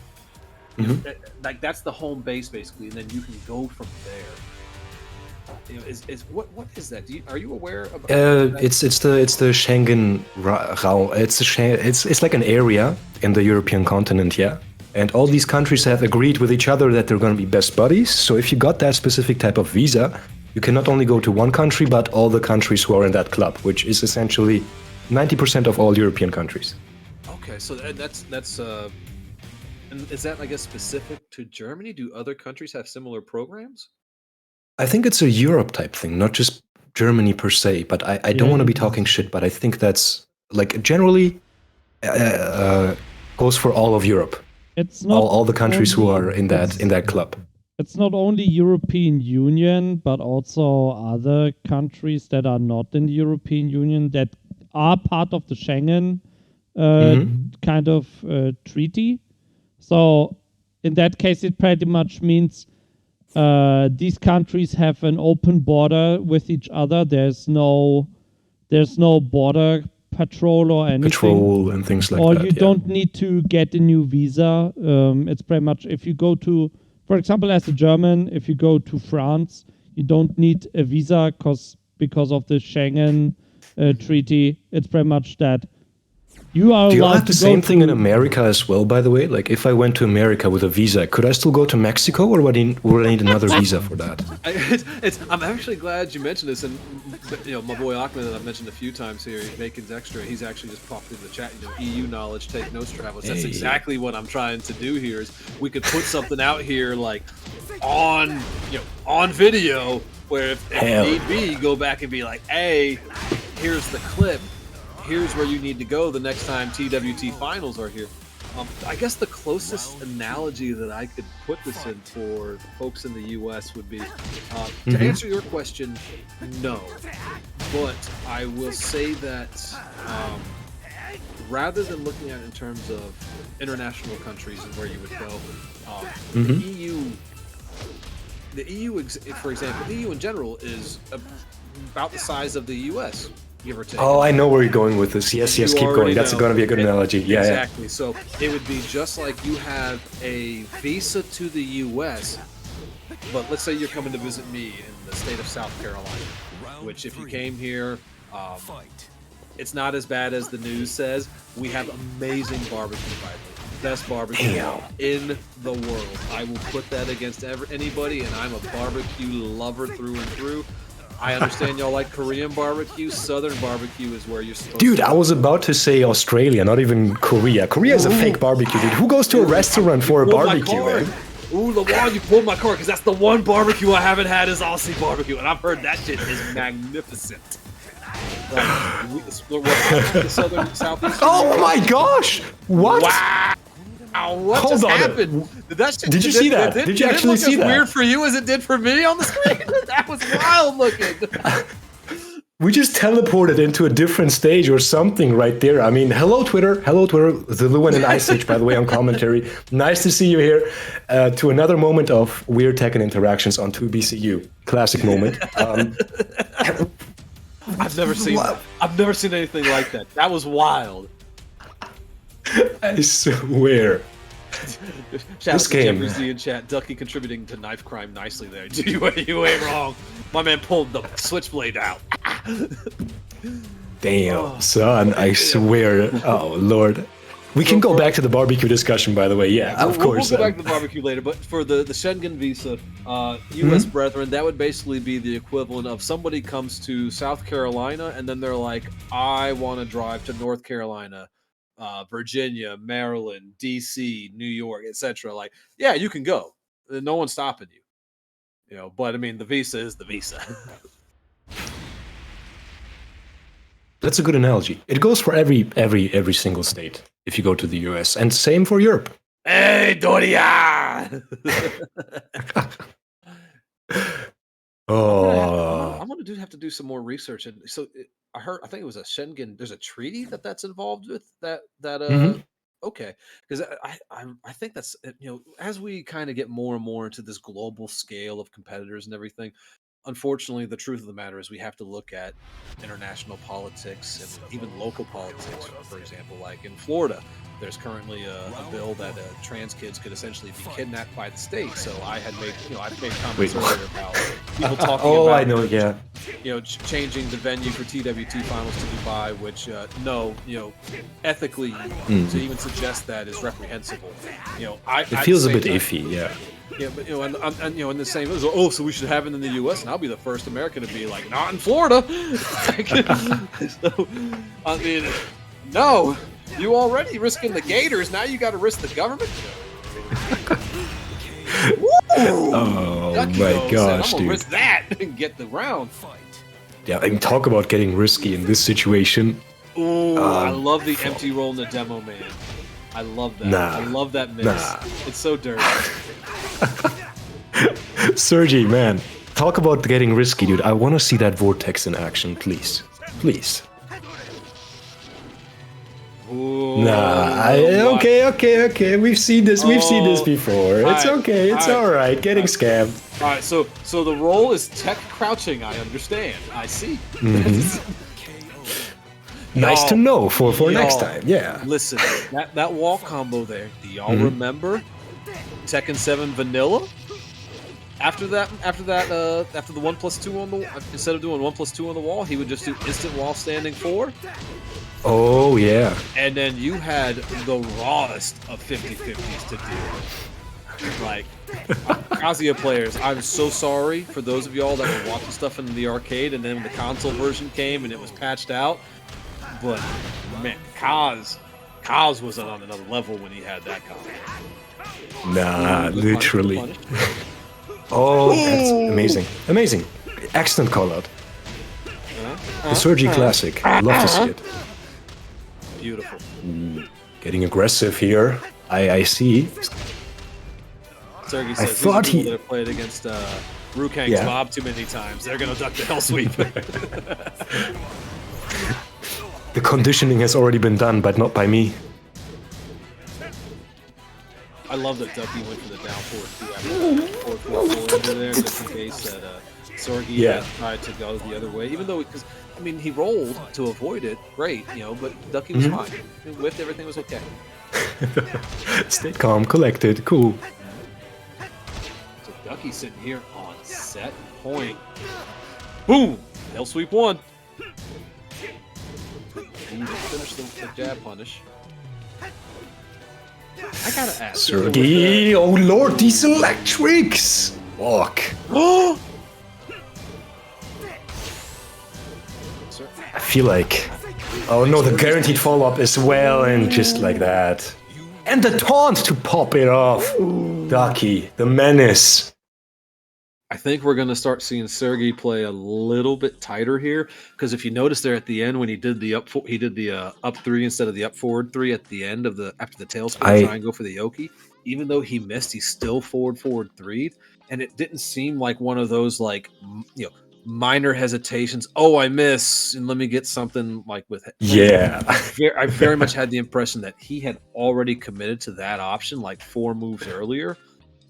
like that's the home base basically, and then you can go from there. What is that? Are you aware of? It's the Schengen Raum. It's like an area in the European continent, yeah. And all these countries have agreed with each other that they're going to be best buddies. So if you got that specific type of visa, you can not only go to one country, but all the countries who are in that club, which is essentially 90% of all European countries. Okay, so that's and is that, I guess, specific to Germany? Do other countries have similar programs? I think it's a Europe type thing, not just Germany per se, but I don't want to be talking shit, but I think that's like generally goes for all of Europe. It's not all the countries who are in that club. It's not only European Union, but also other countries that are not in the European Union that are part of the Schengen kind of treaty. So in that case, it pretty much means these countries have an open border with each other. There's no border patrol or anything. Patrol and things like or that. Or you don't need to get a new visa. It's pretty much if you go to, for example, as a German, if you go to France, you don't need a visa because of the Schengen treaty. It's pretty much that. You are Do you allowed have the to same go thing to... in America as well, by the way? Like, if I went to America with a visa, could I still go to Mexico, or would I need another visa for that? I'm actually glad you mentioned this, and my boy Achman that I've mentioned a few times here, Bacon's Extra, he's actually just popped in the chat, EU knowledge, take notes, travelers. That's exactly what I'm trying to do here, is we could put something out here, like, on video, where if need be, go back and be like, hey, here's the clip. Here's where you need to go the next time TWT finals are here. I guess the closest analogy that I could put this in for folks in the US would be, to answer your question, no. But I will say that rather than looking at it in terms of international countries and where you would go, the EU, for example, the EU in general is about the size of the US. Give or take. Oh, I know where you're going with this. Yes, keep going. That's going to be a good analogy. Yeah, exactly. So it would be just like you have a visa to the U.S., but let's say you're coming to visit me in the state of South Carolina, which if you came here, it's not as bad as the news says. We have amazing barbecue, by the way. Best barbecue in the world. I will put that against anybody, and I'm a barbecue lover through and through. I understand y'all like Korean barbecue. Southern barbecue is where you're supposed Dude, to. I was about to say Australia, not even Korea. Korea is a fake barbecue, dude. Who goes to a restaurant for a barbecue, man? Ooh, Lawan, you pulled my car because that's the one barbecue I haven't had is Aussie barbecue, and I've heard that shit is magnificent. Like, the southern, southeast. Oh my gosh! What? Wow! What Hold just on. happened? Did you see that? Did you actually see that? Did it look as weird for you as it did for me on the screen? That was wild looking. We just teleported into a different stage or something right there. I mean, hello Twitter, the Luan and Ice Age, by the way, on commentary. Nice to see you here to another moment of weird Tekken interactions on 2BCU. Classic moment. I've never seen anything like that. That was wild. I swear. Shout out to game. Jeffrey Z in chat. Ducky contributing to knife crime nicely there. You ain't wrong. My man pulled the switchblade out. Damn, son, I swear. Oh, Lord. We can go back to the barbecue discussion, by the way. Yeah, of course. We'll go back to the barbecue later, but for the Schengen visa, U.S. brethren, that would basically be the equivalent of somebody comes to South Carolina and then they're like, I want to drive to North Carolina, Virginia, Maryland, D.C., New York, etc. Like, yeah, you can go. No one's stopping you. You know, but I mean, the visa is the visa. That's a good analogy. It goes for every single state if you go to the US, and same for Europe. Hey, Doria! Oh, I'm gonna have to do some more research, and so I think it was a Schengen. There's a treaty that's involved with that. Okay, because I think that's, you know, as we kind of get more and more into this global scale of competitors and everything. Unfortunately, the truth of the matter is we have to look at international politics and even local politics. For example, like in Florida, there's currently a bill that trans kids could essentially be kidnapped by the state. So I've made comments earlier about people talking about. I know, yeah. You know, changing the venue for TWT finals to Dubai, which ethically to even suggest that is reprehensible. You know, it feels a bit iffy, yeah. Yeah, but in the same, so we should have it in the U.S. and I'll be the first American to be like, not in Florida. So, I mean, no, you already risking the Gators. Now you got to risk the government. Oh Ducky my goes, gosh, I'm gonna dude! risk that and get the round. Yeah, I mean, talk about getting risky in this situation. Ooh, I love the empty roll in the demo, man. I love that. Nah, I love that mix. It's so dirty. Sergi, man, talk about getting risky, dude. I want to see that vortex in action, please. Please. Ooh, okay. We've seen this before. It's okay. It's all right. Getting scammed. All right, so the roll is tech crouching. I understand. I see. Nice to know for next time. Yeah. Listen, that wall combo there. Do y'all remember Tekken 7 Vanilla? After the 1+2 on the, instead of doing 1+2 on the wall, he would just do instant wall standing 4. Oh yeah. And then you had the rawest of 50-50s to deal with. Like, Kazuya players, I'm so sorry for those of y'all that were watching stuff in the arcade and then when the console version came and it was patched out. But man, Kaz was on another level when he had that combo. Nah, literally. Oh, that's amazing. Excellent call out. The Sergi classic. Love to see it. Beautiful. Getting aggressive here. I see. Sergi says these are people that have played against Rukang's mob too many times. They're gonna duck the hell sweep. The conditioning has already been done, but not by me. I love that Ducky went for the down forward too after 4-4-4 under there, just in case that Sorgi had tried to go the other way. Even though, because I mean, he rolled to avoid it, great, you know, but Ducky was fine. He whiffed, everything was okay. Stay calm, collected, cool. So Ducky's sitting here on set point. Boom! Hell sweep 1. And you just finish the jab punish. I gotta ask. Sergi, oh lord, these electrics! Fuck. feel like... Oh no, the guaranteed follow-up as well, and just like that. And the taunt to pop it off. Ducky, the menace. I think we're going to start seeing Sergey play a little bit tighter here, because if you notice there at the end when he did the up 3 instead of the up forward 3 at the end of after the tailspin triangle for the Yoki, even though he missed, he still forward 3'd, and it didn't seem like one of those like minor hesitations. Oh, I miss, and let me get something like with I very much had the impression that he had already committed to that option like 4 moves earlier.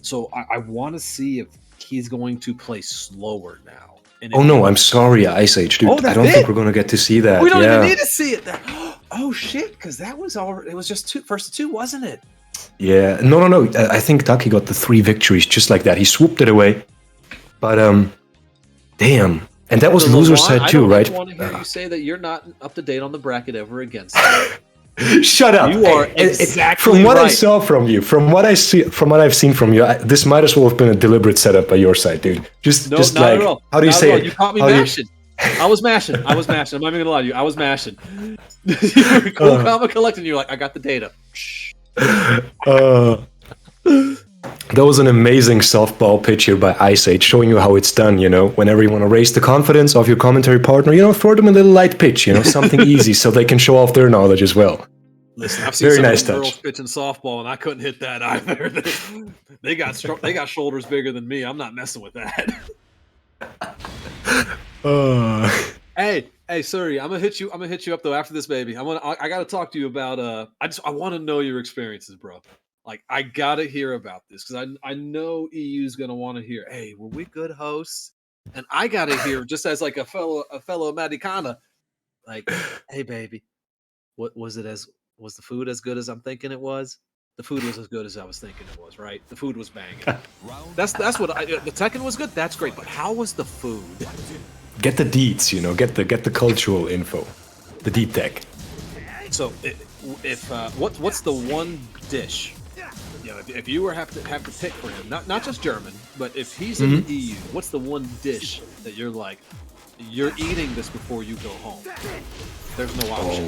So I want to see if he's going to play slower now. And no, I'm sorry, Ice Age, dude. I don't think we're going to get to see that. We don't even need to see it. Oh, shit, because that was already... It was just first 2, wasn't it? Yeah. No. I think Ducky got the 3 victories just like that. He swooped it away. But, damn. And that was loser side too, right? I want to hear you say that you're not up to date on the bracket ever again. Shut up! You are exactly from what right. I saw from you, from what I've seen from you. This might as well have been a deliberate setup by your side, dude. Just not like, at all. How do you say it? You caught me mashing. I was mashing. I'm not even gonna lie to you. I was mashing. You were cool, calm, and collected. And you're like, I got the data. That was an amazing softball pitch here by Ice Age, showing you how it's done, whenever you want to raise the confidence of your commentary partner, throw them a little light pitch, something easy so they can show off their knowledge as well. Listen, I've seen some nice girls pitching softball, and I couldn't hit that either. They got shoulders bigger than me. I'm not messing with that. Hey, Suri, I'm gonna hit you up though after this, baby. I gotta talk to you about I want to know your experiences, bro. Like, I gotta hear about this because I know EU's gonna want to hear. Hey, were we good hosts? And I gotta hear, just as like a fellow Americana, like, hey, baby, was the food as good as I'm thinking it was? The food was as good as I was thinking it was, right? The food was banging. That's what the Tekken was good. That's great, but how was the food? Get the deets, get the cultural info, the deep tech. So, what's the one dish? If you were have to pick for him, not just German, but if he's in the EU, what's the one dish that you're like, you're eating this before you go home? There's no option.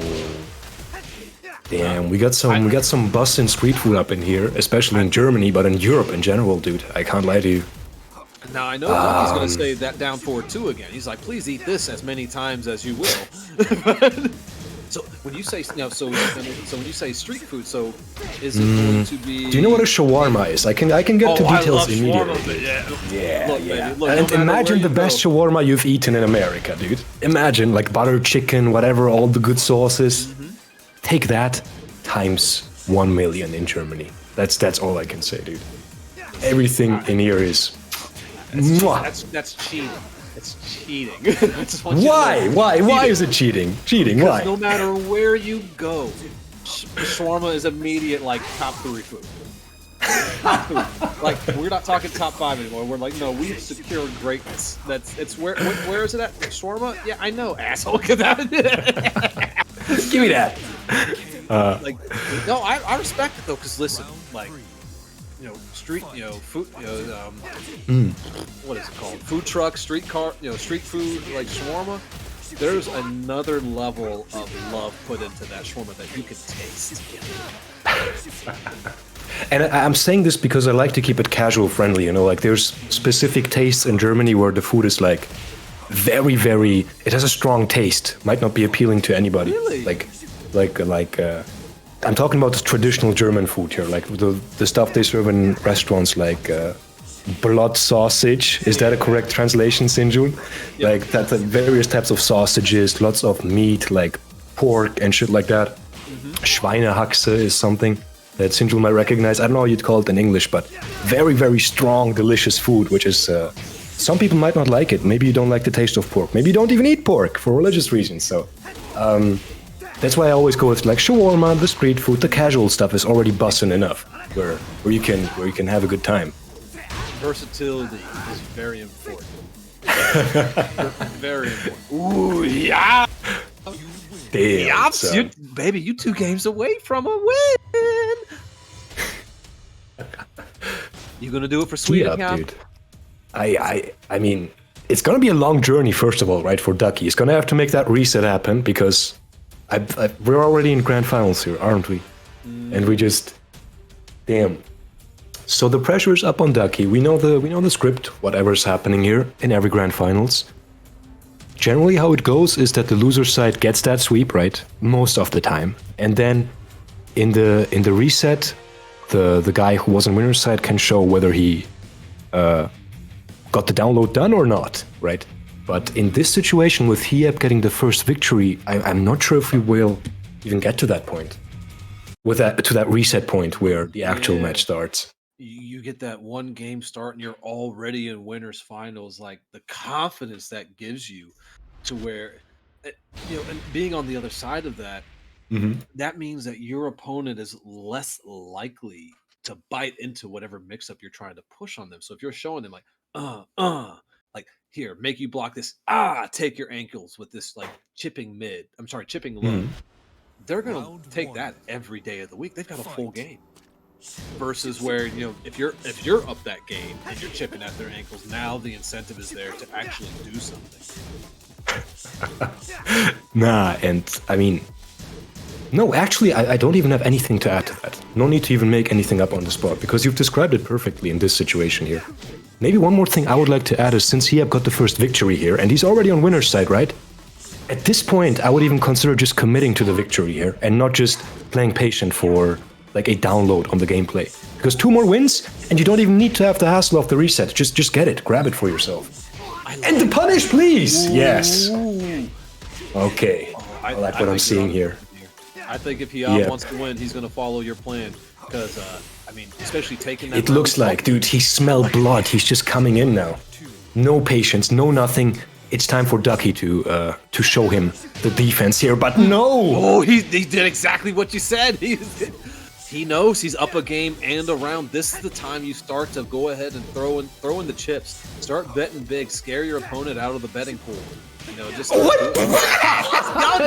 Damn, we got some bussin' street food up in here, especially in Germany, but in Europe in general, dude. I can't lie to you. Now I know Lucky's gonna say that down forward 2 again. He's like, please eat this as many times as you will. So when you say when you say street food, so is it going to be? Do you know what a shawarma is? I can get to details immediately. Look, and imagine the best shawarma you've eaten in America, dude. Imagine like butter chicken, whatever, all the good sauces. Take that times 1 million in Germany. That's all I can say, dude. Everything in here is. That's cheating. It's cheating. I just want you Why? to know. Why? Why is it cheating? Cheating? Because why? no matter where you go, shawarma is immediate like top 3 food. Top 3. Like, we're not talking top 5 anymore. We're like, no, we've secured greatness. Where is it at? Shawarma? Yeah, I know, asshole. Give me that. No, I respect it though, because listen, like, street, food, what is it called? Food truck, street car, street food, like shawarma. There's another level of love put into that shawarma that you can taste. And I'm saying this because I like to keep it casual friendly, like there's specific tastes in Germany where the food is like very, very, it has a strong taste, might not be appealing to anybody. Really? I'm talking about the traditional German food here, like the stuff they serve in restaurants, like blood sausage. Is that a correct translation, Sinjun? Yep. Like that, various types of sausages, lots of meat, like pork and shit like that. Schweinehaxe is something that Sinjun might recognize. I don't know how you'd call it in English, but very, very strong, delicious food, which is... some people might not like it. Maybe you don't like the taste of pork. Maybe you don't even eat pork for religious reasons. So that's why I always go with like shawarma, the street food, the casual stuff is already bussin' enough, where you can have a good time. Versatility is very important. Very important. Ooh, yeah. Damn, baby, you 2 games away from a win. You gonna do it for Sweden, dude? I mean, it's going to be a long journey, first of all, right, for Ducky. He's going to have to make that reset happen because we're already in grand finals here, aren't we? And we just... Damn. So the pressure is up on Ducky. We know the script, whatever's happening here in every grand finals. Generally, how it goes is that the loser side gets that sweep, right? Most of the time. And then in the reset, the guy who was on winner's side can show whether he got the download done or not, right? But in this situation with Hieb getting the first victory, I'm not sure if we will even get to that point. To that reset point where the actual match starts. You get that one game start and you're already in winners finals. Like the confidence that gives you to where, and being on the other side of that, that means that your opponent is less likely to bite into whatever mix-up you're trying to push on them. So if you're showing them like, like here, make you block this, take your ankles with this like chipping low. They're gonna take that every day of the week. They've got a full game. Versus where, if you're up that game and you're chipping at their ankles, now the incentive is there to actually do something. And I mean, no, actually, I don't even have anything to add to that. No need to even make anything up on the spot, because you've described it perfectly in this situation here. Maybe one more thing I would like to add is, since Hieb got the first victory here, and he's already on winner's side, right? At this point, I would even consider just committing to the victory here, and not just playing patient for like a download on the gameplay. Because 2 more wins, and you don't even need to have the hassle of the reset. Just get it, grab it for yourself. And the punish, please! Yes. Okay. I like what I'm seeing here. I think if Hieb wants to win, he's going to follow your plan. Because, especially taking that... It looks like, dude, he smelled blood. He's just coming in now. No patience, no nothing. It's time for Ducky to show him the defense here, but no! Oh, he did exactly what you said. He knows he's up a game and around. This is the time you start to go ahead and throw in the chips. Start betting big. Scare your opponent out of the betting pool. Just what?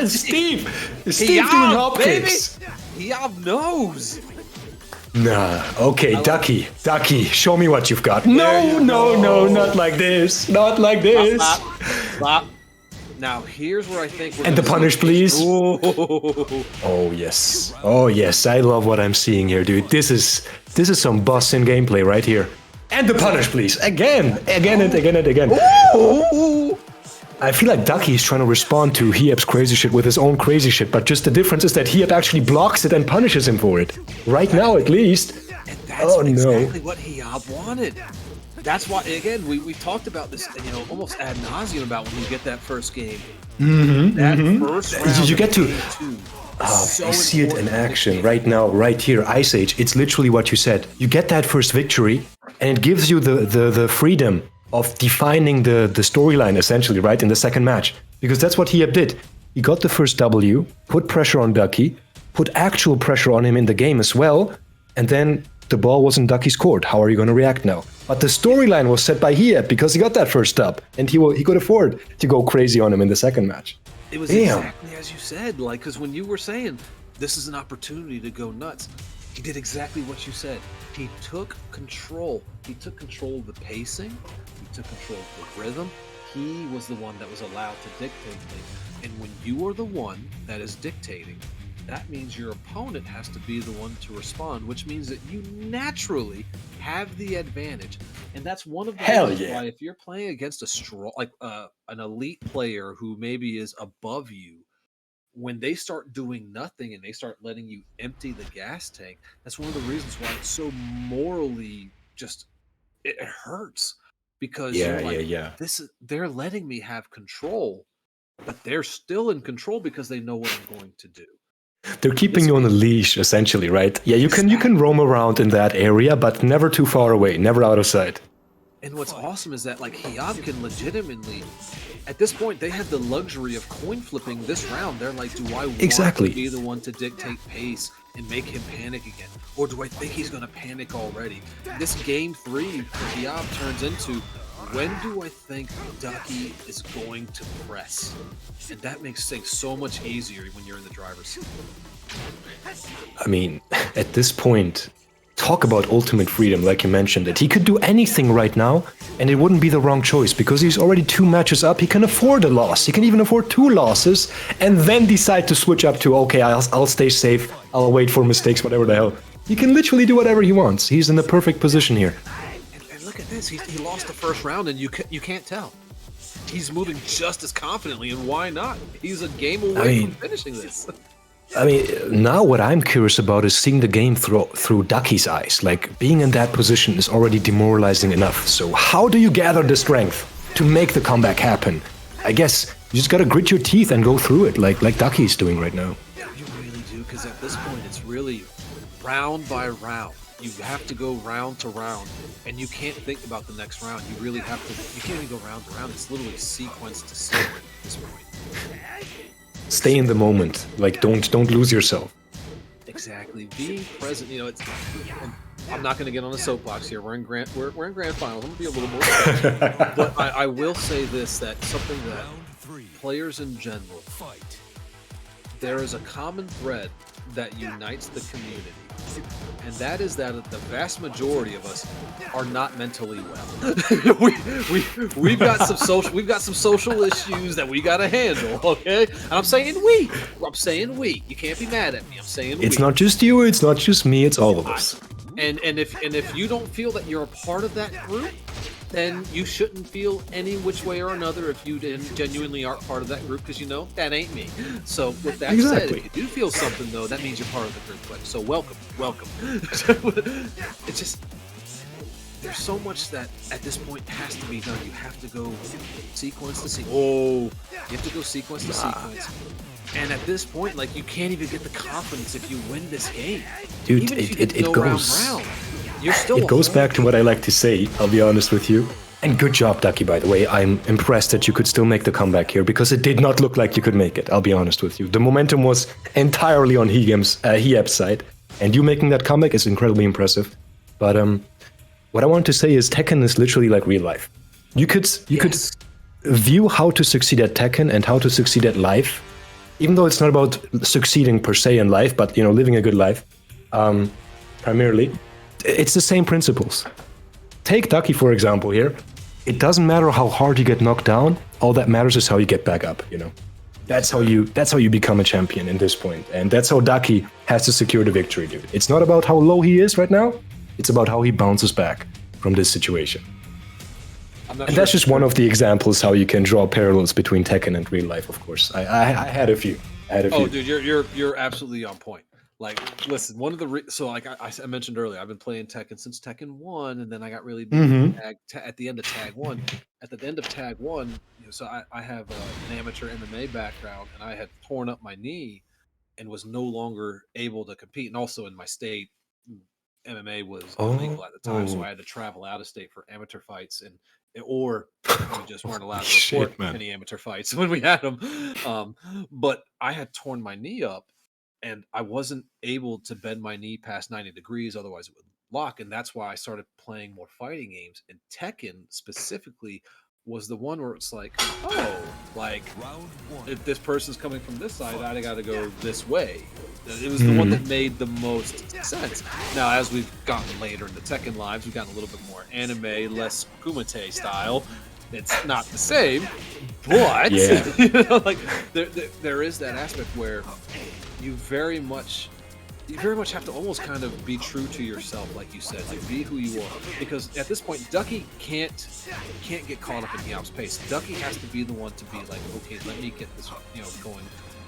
Steve doing hop kicks. Hieb knows. Nah. Okay, Ducky, show me what you've got. No, not like this. Not like this. Stop. Now, here's where I think we're... And the punish, please. Oh, yes. I love what I'm seeing here, dude. This is some boss-in gameplay right here. And the punish, please. Again and again. Ooh. I feel like Ducky is trying to respond to Hieb's crazy shit with his own crazy shit, but just the difference is that Hieb actually blocks it and punishes him for it. Right now, at least. And that's exactly what Hieb wanted. That's why, again, we talked about this, almost ad nauseum about when you get that first game. First round, you get to... I see it in action right now, right here. Ice Age, it's literally what you said. You get that first victory, and it gives you the freedom of defining the storyline, essentially, right, in the second match. Because that's what Hieb did. He got the first W, put pressure on Ducky, put actual pressure on him in the game as well, and then the ball was in Ducky's court. How are you going to react now? But the storyline was set by Hieb because he got that first dub, and he could afford to go crazy on him in the second match. It was exactly as you said, because when you were saying this is an opportunity to go nuts, he did exactly what you said. He took control. He took control of the pacing. He took control of the rhythm. He was the one that was allowed to dictate things. And when you are the one that is dictating, that means your opponent has to be the one to respond, which means that you naturally have the advantage. And that's one of the reasons why, if you're playing against a strong, an elite player who maybe is above you, when they start doing nothing and they start letting you empty the gas tank, that's one of the reasons why it's so morally it hurts. Because they're letting me have control, but they're still in control because they know what I'm going to do. They're keeping you on a leash, essentially, right? Yeah, you can roam around in that area, but never too far away, never out of sight. And what's awesome is that, Hieb can legitimately, at this point, they have the luxury of coin flipping this round. They're like, do I want to be the one to dictate pace and make him panic again? Or do I think he's going to panic already? This game 3 for Hieb turns into, when do I think Ducky is going to press? And that makes things so much easier when you're in the driver's seat. I mean, at this point, talk about ultimate freedom, like you mentioned it. He could do anything right now, and it wouldn't be the wrong choice, because he's already 2 matches up. He can afford a loss. He can even afford 2 losses, and then decide to switch up to, okay, I'll stay safe, I'll wait for mistakes, whatever the hell. He can literally do whatever he wants. He's in the perfect position here. And look at this. He lost the first round, and you can't tell. He's moving just as confidently, and why not? He's a game away from finishing this. I mean, now what I'm curious about is seeing the game through Ducky's eyes. Like, being in that position is already demoralizing enough. So how do you gather the strength to make the comeback happen? I guess you just gotta grit your teeth and go through it, like Ducky's doing right now. Yeah, you really do, because at this point, it's really round by round. You have to go round to round, and you can't think about the next round. You really have to. You can't even go round to round. It's literally sequence to sequence at this point. Stay in the moment. Like, don't lose yourself. Exactly. Being present, you know, it's. And I'm not going to get on a soapbox here. We're in grand finals. I'm going to be a little more. But I will say this: that something that players in general, there is a common thread that unites the community, and that is that the vast majority of us are not mentally well. we've got some social issues that we got to handle. Okay, and I'm saying we. You can't be mad at me. I'm saying it's not just you. It's not just me. It's all of us. And if you don't feel that you're a part of that group, then you shouldn't feel any which way or another if you genuinely aren't part of that group, because you know that ain't me. So with that said, if you do feel something though, that means you're part of the group. So welcome. It's just, there's so much that at this point has to be done. You have to go sequence to sequence. You have to go sequence to sequence. And at this point, like, you can't even get the confidence if you win this game. Dude, even if you get no round. You're still it goes back to what I like to say, I'll be honest with you. And good job, Ducky, by the way. I'm impressed that you could still make the comeback here, because it did not look like you could make it, I'll be honest with you. The momentum was entirely on Hieb's side, and you making that comeback is incredibly impressive. But what I want to say is Tekken is literally like real life. You could view how to succeed at Tekken and how to succeed at life, even though it's not about succeeding per se in life, but, you know, living a good life, primarily. It's the same principles. Take Ducky, for example, here. It doesn't matter how hard you get knocked down. All that matters is how you get back up, you know. That's how you become a champion in this point. And that's how Ducky has to secure the victory, dude. It's not about how low he is right now. It's about how he bounces back from this situation. And that's just one of the examples how you can draw parallels between Tekken and real life, of course. I had a few. Oh, dude, you're absolutely on point. Like, listen, one of the like I mentioned earlier, I've been playing Tekken since Tekken 1, and then I got really big at the end of Tag 1. At the end of Tag 1, you know, so I have an amateur MMA background, and I had torn up my knee and was no longer able to compete. And also in my state, MMA was illegal at the time, so I had to travel out of state for amateur fights, or we just weren't allowed to report any amateur fights when we had them. But I had torn my knee up, and I wasn't able to bend my knee past 90 degrees, otherwise it would lock. And that's why I started playing more fighting games. And Tekken specifically was the one where it's like, oh, like, if this person's coming from this side, I got to go this way. It was the one that made the most sense. Now, as we've gotten later in the Tekken lives, we've gotten a little bit more anime, less Kumite style. It's not the same, but you know, like there is that aspect where you very much have to almost kind of be true to yourself, like you said, like be who you are. Because at this point, Ducky can't get caught up in Hieb's pace. Ducky has to be the one to be like, okay, let me get this, you know, going.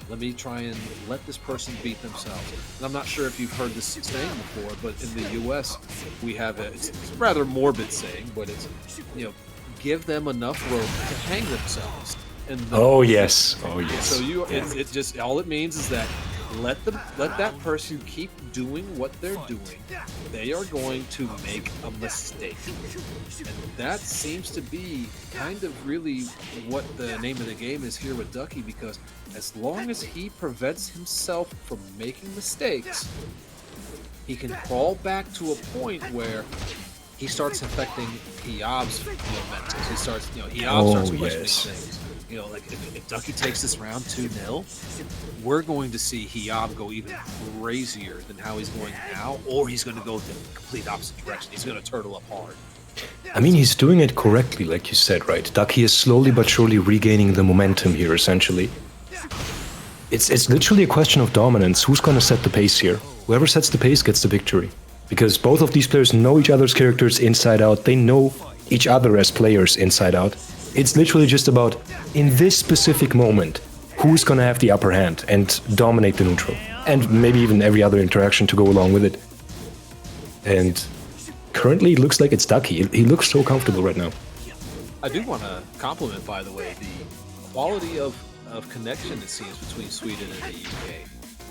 Let me try and let this person beat themselves. And I'm not sure if you've heard this saying before, but in the U.S. we have it's a rather morbid saying, but it's, you know, give them enough rope to hang themselves. And yes. So it just all it means is that let that person keep doing what they're doing. They are going to make a mistake, and that seems to be kind of really what the name of the game is here with Ducky. Because as long as he prevents himself from making mistakes, he can crawl back to a point where he starts affecting Hieb's mentals. He starts, Hieb starts questioning things. you know, like if Ducky takes this round 2-0, we're going to see Hiab go even crazier than how he's going now, or he's going to go the complete opposite direction. He's going to turtle up hard. I mean, he's doing it correctly, like you said, right? Ducky is slowly but surely regaining the momentum here, essentially. It's literally a question of dominance. Who's going to set the pace here? Whoever sets the pace gets the victory. Because both of these players know each other's characters inside out. They know each other as players inside out. It's literally just about, in this specific moment, who's going to have the upper hand and dominate the neutral. And maybe even every other interaction to go along with it. And currently it looks like it's Ducky. He looks so comfortable right now. I do want to compliment, by the way, the quality of connection it seems between Sweden and the UK.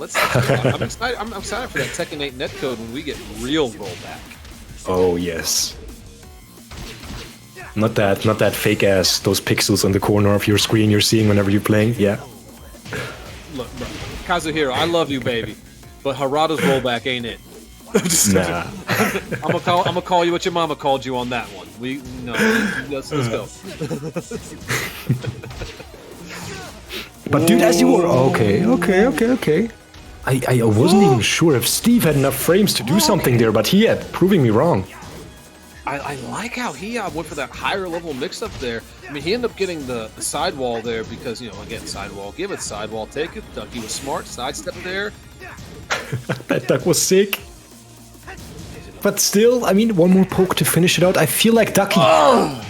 I'm excited for that Tekken 8 netcode when we get real rollback. Oh yes. Not that fake ass, those pixels on the corner of your screen you're seeing whenever you're playing. Yeah. Look, bro, Kazuhiro, I love you, baby, but Harada's rollback ain't it. Nah. I'm gonna call you what your mama called you on that one. Let's go. But dude, as you were okay. I wasn't even sure if Steve had enough frames to do something there, but he had, proving me wrong. I like how he went for that higher level mix up there. I mean, he ended up getting the sidewall there because, you know, again, sidewall, give it, sidewall, take it. Ducky was smart, sidestep there. That duck was sick. But still, I mean, one more poke to finish it out. I feel like Ducky... Oh!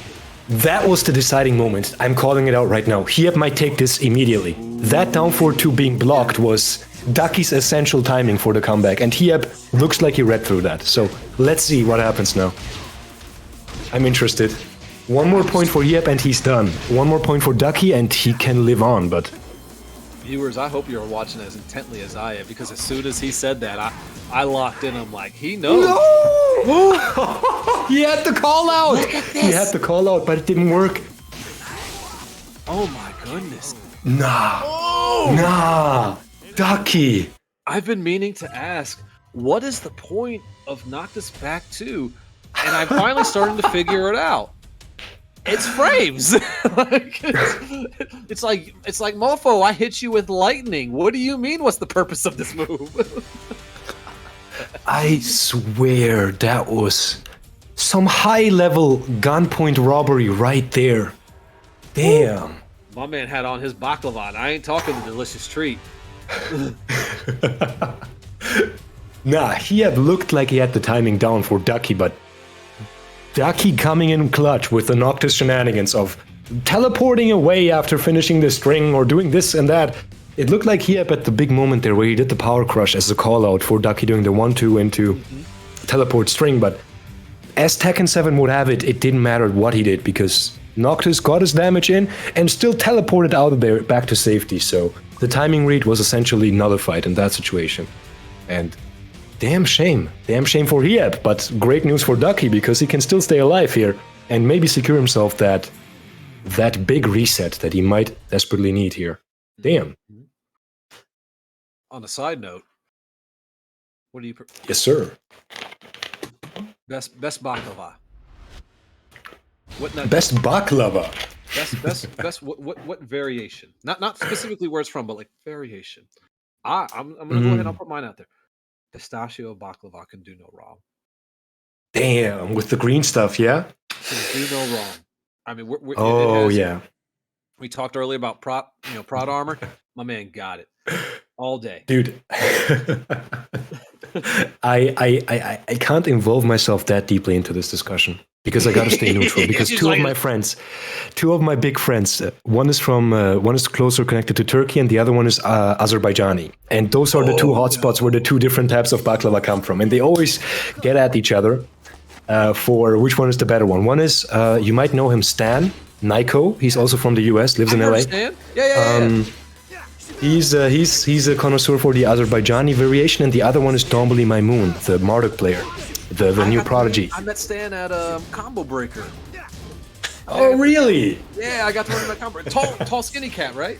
That was the deciding moment. I'm calling it out right now. Hiab might take this immediately. That down forward 2 being blocked was Ducky's essential timing for the comeback, and Hiab looks like he read through that. So let's see what happens now. I'm interested. One more point for Hiab and he's done. One more point for Ducky and he can live on, but... Viewers, I hope you're watching as intently as I am, because as soon as he said that, I locked in. I'm like, he knows. No! He had the call out! He had the call out, but it didn't work. Oh my goodness. Nah. Oh! Nah. Ducky. I've been meaning to ask, what is the point of Knock This Back 2? And I'm finally starting to figure it out. It's frames. It's like mofo, I hit you with lightning. What do you mean? What's the purpose of this move? I swear that was some high-level gunpoint robbery right there. Damn. My man had on his baklava. I ain't talking the delicious treat. Nah, he had looked like he had the timing down for Ducky, but Ducky coming in clutch with the Noctis shenanigans of teleporting away after finishing the string or doing this and that. It looked like he had at the big moment there where he did the power crush as a call out for Ducky doing the 1-2 into teleport string, but as Tekken 7 would have it, it didn't matter what he did because Noctis got his damage in and still teleported out of there back to safety, so the timing read was essentially nullified in that situation. And damn shame for Hiab, but great news for Ducky because he can still stay alive here and maybe secure himself that big reset that he might desperately need here. Damn. On a side note, what do you? Yes, sir. Best baklava. What not? Best baklava. Best. What variation? Not specifically where it's from, but like variation. I'm gonna go ahead and I'll put mine out there. Pistachio baklava can do no wrong. Damn, with the green stuff, yeah? Can do no wrong. I mean, yeah. We talked earlier about prod armor. My man got it all day, dude. I can't involve myself that deeply into this discussion because I gotta stay neutral. Because two of my big friends, one is closer connected to Turkey, and the other one is Azerbaijani, and those are the two hotspots where the two different types of baklava come from, and they always get at each other for which one is the better one. One is you might know him, Stan Nyko. He's also from the US, lives in LA. Yeah. He's a connoisseur for the Azerbaijani variation, and the other one is Dombali Maimoon, the Marduk player, the new prodigy. I met Stan at Combo Breaker. Oh, really? Yeah, I got to run that Combo Breaker. Tall, skinny cat, right?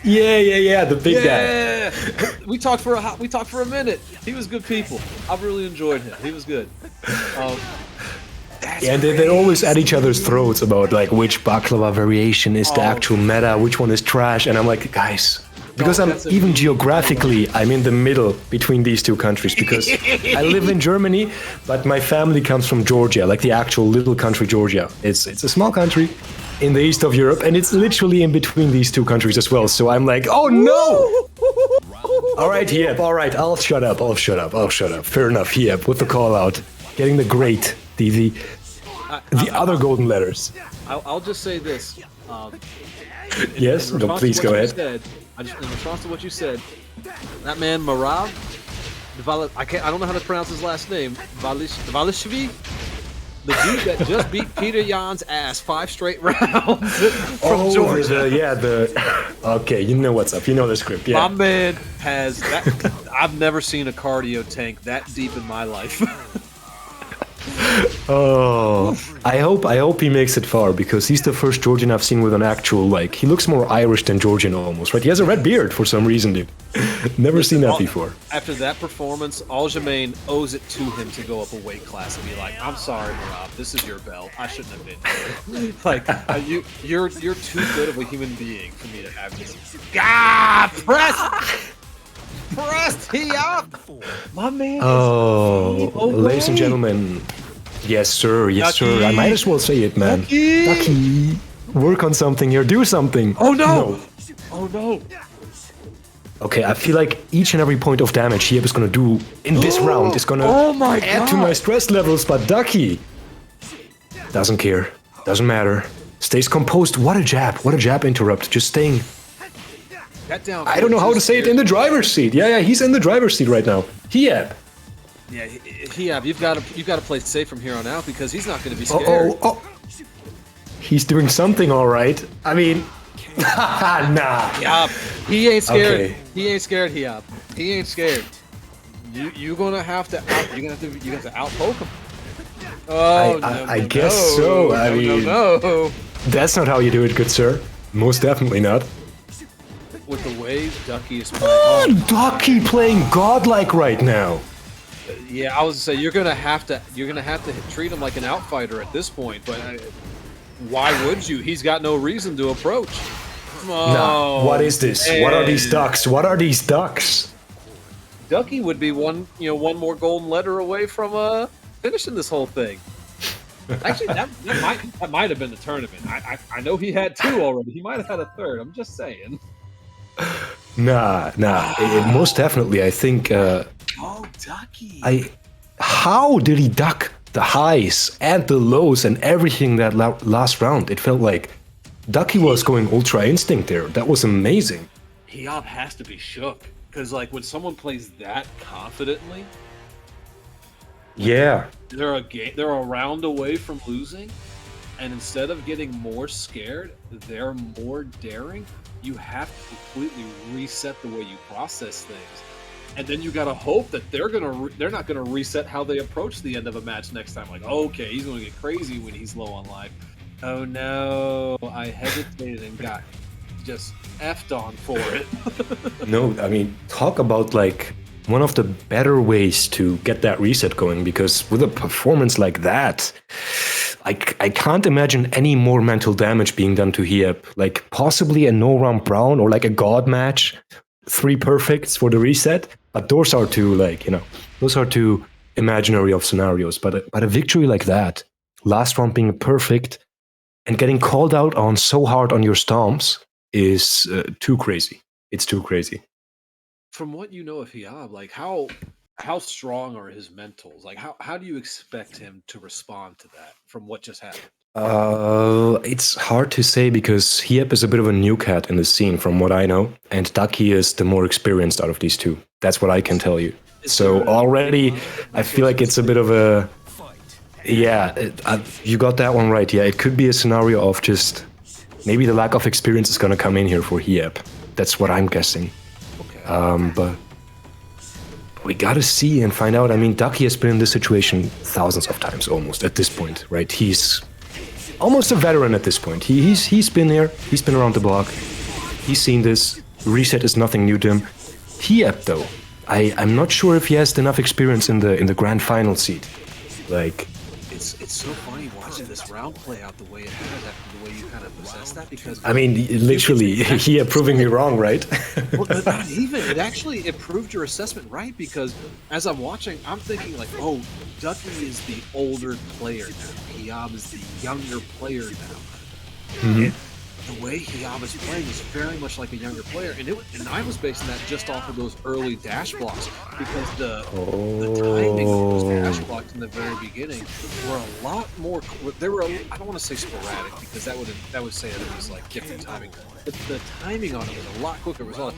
Yeah, the big guy. We talked for a minute. He was good people. I've really enjoyed him. He was good. Yeah, they're always at each other's throats about like which baklava variation is the actual meta, which one is trash, and I'm like, guys, because I'm even geographically, I'm in the middle between these two countries because I live in Germany, but my family comes from Georgia, like the actual little country Georgia. It's a small country in the east of Europe, and it's literally in between these two countries as well. So I'm like, oh no! All right, Yep. All right, I'll shut up. Fair enough, Yep. With the call out, getting the great, the other golden letters. I'll just say this. Yes, please go ahead. In response to what you said, that man Marav, I don't know how to pronounce his last name. Valishvi, the dude that just beat Peter Yan's ass 5 straight rounds from Georgia. Okay, you know what's up. You know the script. Yeah. My man has that. I've never seen a cardio tank that deep in my life. Oh, I hope he makes it far because he's the first Georgian I've seen with an actual, like, he looks more Irish than Georgian almost, right? He has a red beard for some reason, dude. Never seen that before. After that performance, Aljamain owes it to him to go up a weight class and be like, I'm sorry, Marab, this is your belt. I shouldn't have been here. Like, you're too good of a human being for me to have this. God, pressed he up. My man. Oh, ladies and gentlemen. Yes, sir. Yes, Ducky. sir. I might as well say it, man. Ducky. Work on something here. Do something. Oh, no. Oh, no. Okay, I feel like each and every point of damage Yep is going to do in this round is going to add to my stress levels, but Ducky doesn't care. Doesn't matter. Stays composed. What a jab. What a jab interrupt. Just staying... I don't know how to say it in the driver's seat. Yeah, he's in the driver's seat right now. Yep. Yeah, Hiab, you've got to play safe from here on out because he's not going to be scared. He's doing something all right. I mean, nah. Hiab, he ain't scared. Okay. He ain't scared, Hiab. He ain't scared. You're gonna have to outpoke him. Oh, I guess so. I mean, that's not how you do it, good sir. Most definitely not. With the way Ducky is playing. Ducky playing godlike right now. Yeah, I was gonna say you're gonna have to treat him like an outfighter at this point. But why would you? He's got no reason to approach. Nah, what is this? What are these ducks? What are these ducks? Ducky would be one more golden letter away from finishing this whole thing. Actually, that might have been the tournament. I know he had 2 already. He might have had a 3rd. I'm just saying. Nah. Most definitely, I think. Ducky. How did he duck the highs and the lows and everything that last round? It felt like Ducky was going Ultra Instinct there. That was amazing. Hiab has to be shook because, like, when someone plays that confidently, yeah, they're a round away from losing, and instead of getting more scared, they're more daring. You have to completely reset the way you process things. And then you gotta hope that they're not gonna reset how they approach the end of a match next time. Like, okay, he's gonna get crazy when he's low on life. Oh no, I hesitated and got just effed on for it. No, I mean, talk about like one of the better ways to get that reset going, because with a performance like that, I can't imagine any more mental damage being done to Hiab. Like possibly a no-round Brown or like a God match, 3 perfects for the reset. But those are two, like, those are two imaginary of scenarios. But a victory like that, last round being perfect, and getting called out on so hard on your stomps is too crazy. It's too crazy. From what you know of Hiab, like how strong are his mentals? Like how do you expect him to respond to that from what just happened? It's hard to say because Hiab is a bit of a new cat in the scene from what I know, and Ducky is the more experienced out of these two. That's what I can tell you. So already I feel like it's a bit of a... Yeah, you got that one right. Yeah, it could be a scenario of just... Maybe the lack of experience is going to come in here for Hiab. That's what I'm guessing. Okay. But we gotta see and find out. I mean, Ducky has been in this situation thousands of times almost at this point, right? He's almost a veteran at this point. He's been here. He's been around the block. He's seen this. Reset is nothing new to him. Hiab, though, I'm not sure if he has enough experience in the grand final seat. Like, it's so funny watching this round play out the way it has, after the way you kind of possess that, because I mean, literally, he proving me wrong, right? well, not even. It proved your assessment right, because as I'm watching, I'm thinking like, oh, Ducky is the older player now. Hiyab is the younger player now. And the way Hiyab is playing is very much like a younger player, and I was basing that just off of those early dash blocks, because the timing of those dash blocks in the very beginning were a lot more. They were I don't want to say sporadic, because that would say that it was like different timing. But the timing on it was a lot quicker. It was all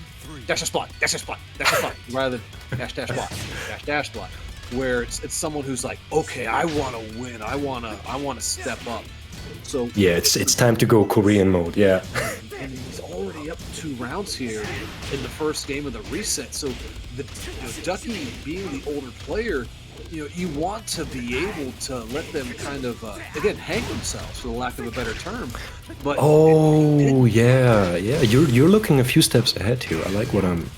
dash block, dash block, dash block, rather than dash block, dash block, where it's someone who's like, okay, I want to win, I want to step up. So yeah, it's time to go Korean mode. Yeah, and he's already up 2 rounds here in the first game of the reset. So Ducky being the older player, you want to be able to let them kind of again hang themselves, for the lack of a better term. But you're looking a few steps ahead here. I like what I'm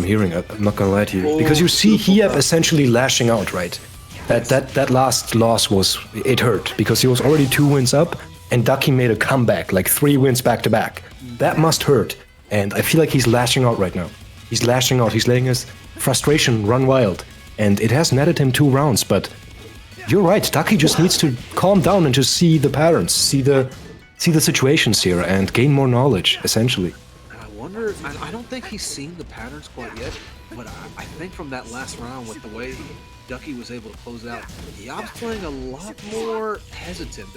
hearing. I'm not gonna lie to you, because you see Hiyab essentially lashing out, right? That last loss it hurt, because he was already 2 wins up, and Ducky made a comeback, like 3 wins back to back. That must hurt, and I feel like he's lashing out right now. He's lashing out. He's letting his frustration run wild, and it has netted him 2 rounds. But you're right, Ducky just needs to calm down and just see the patterns, see the situations here, and gain more knowledge, essentially. I wonder. I don't think he's seen the patterns quite yet, but I think from that last round, with the way Ducky was able to close out, Hiyab's playing a lot more hesitant.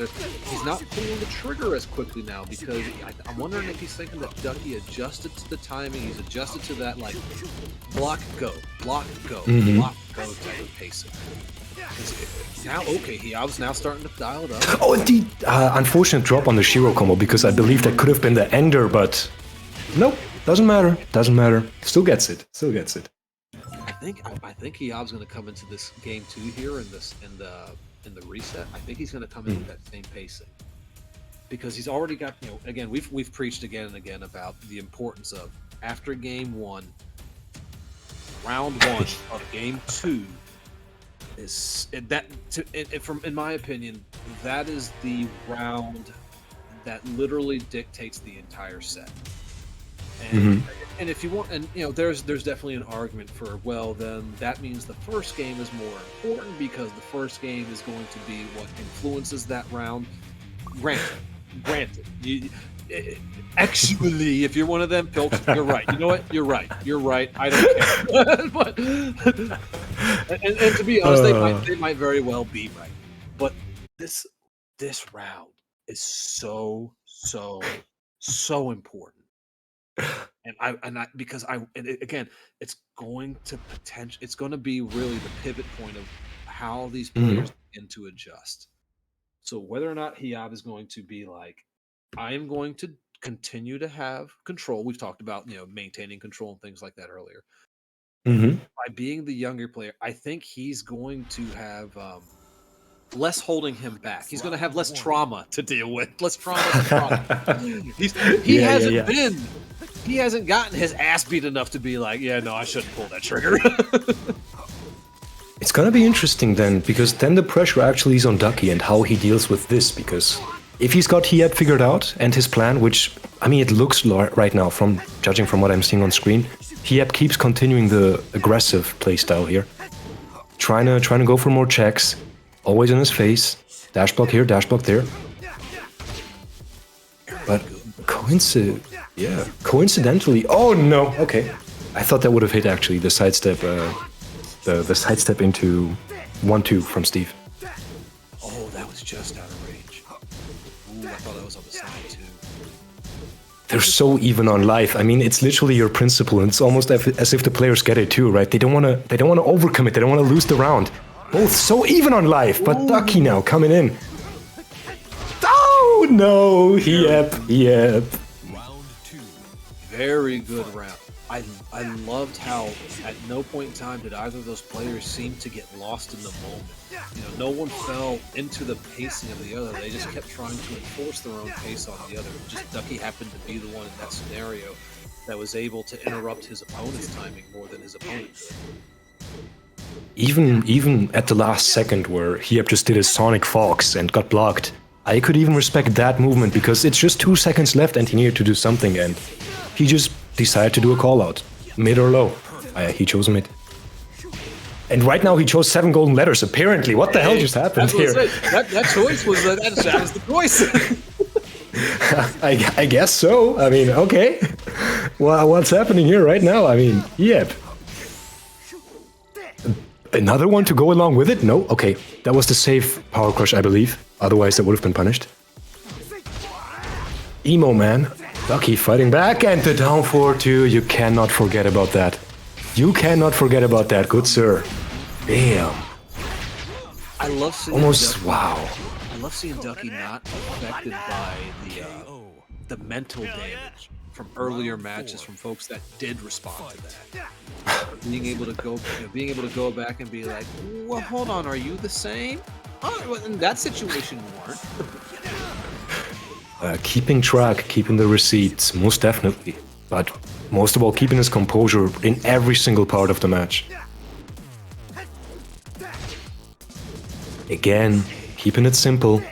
He's not pulling the trigger as quickly now, because I'm wondering if he's thinking that Ducky adjusted to the timing, he's adjusted to that, like, block, go, block, go, block, go type of pacing. Now, okay, Hiyab's now starting to dial it up. Oh, indeed. Unfortunate drop on the Shiro combo, because I believe that could have been the ender, but nope, doesn't matter. Doesn't matter. Still gets it. Still gets it. I think Hiyab's going to come into this game 2 here in the reset. I think he's going to come in with that same pacing, because he's already got, again, we've preached again and again about the importance of, after game 1, round 1 of game 2 is in my opinion, that is the round that literally dictates the entire set. And if you want, and there's definitely an argument for, well, then that means the first game is more important, because the first game is going to be what influences that round. Granted, actually, if you're one of them, Pilch, you're right. You know what? You're right. I don't care. But and to be honest, they might very well be right. But this round is so important. Again, it's going to be really the pivot point of how these players begin to adjust. So whether or not Hiyab is going to be like, I am going to continue to have control. We've talked about maintaining control and things like that earlier. By being the younger player, I think he's going to have less holding him back. He's going to have less trauma to deal with. Less trauma. He hasn't gotten his ass beat enough to be like, yeah, no, I shouldn't pull that trigger. It's gonna be interesting then, because then the pressure actually is on Ducky and how he deals with this, because if he's got Hiyab figured out and his plan, which, I mean, it looks right now, from judging from what I'm seeing on screen, Hiyab keeps continuing the aggressive playstyle here. Trying to go for more checks, always in his face, dash block here, dash block there. But coincidentally, oh no, okay. I thought that would have hit actually the sidestep, the sidestep into 1-2 from Steve. Oh, that was just out of range. Ooh, I thought that was on the side too. They're so even on life. I mean, it's literally your principle, and it's almost as if the players get it too, right? They don't want to overcommit. They don't want to lose the round. Both so even on life, but Ducky now coming in. Oh no, Hiyab. Round 2. Very good round. I loved how at no point in time did either of those players seem to get lost in the moment. No one fell into the pacing of the other. They just kept trying to enforce their own pace on the other. Just Ducky happened to be the one in that scenario that was able to interrupt his opponent's timing more than his opponent did. even at the last second where Hiep just did a Sonic Fox and got blocked, I could even respect that movement because it's just 2 seconds left and he needed to do something and he just decided to do a call out. Mid or low. He chose mid. And right now he chose 7 golden letters, apparently. What the hell just happened here? That choice was that was the choice. I guess so. I mean, okay. Well, what's happening here right now? I mean, yep. Another one to go along with it? No? Okay. That was the safe power crush, I believe. Otherwise, that would have been punished. Emo man. Ducky fighting back and the down 4-2. You cannot forget about that. You cannot forget about that, good sir. Damn. I love seeing almost Ducky, wow. I love seeing Ducky not affected by the mental damage from earlier matches from folks that did respond to that. Being able to go back and be like, well, hold on, are you the same? Oh, well, in that situation, you weren't. Keeping track, keeping the receipts, most definitely. But most of all, keeping his composure in every single part of the match. Again, keeping it simple.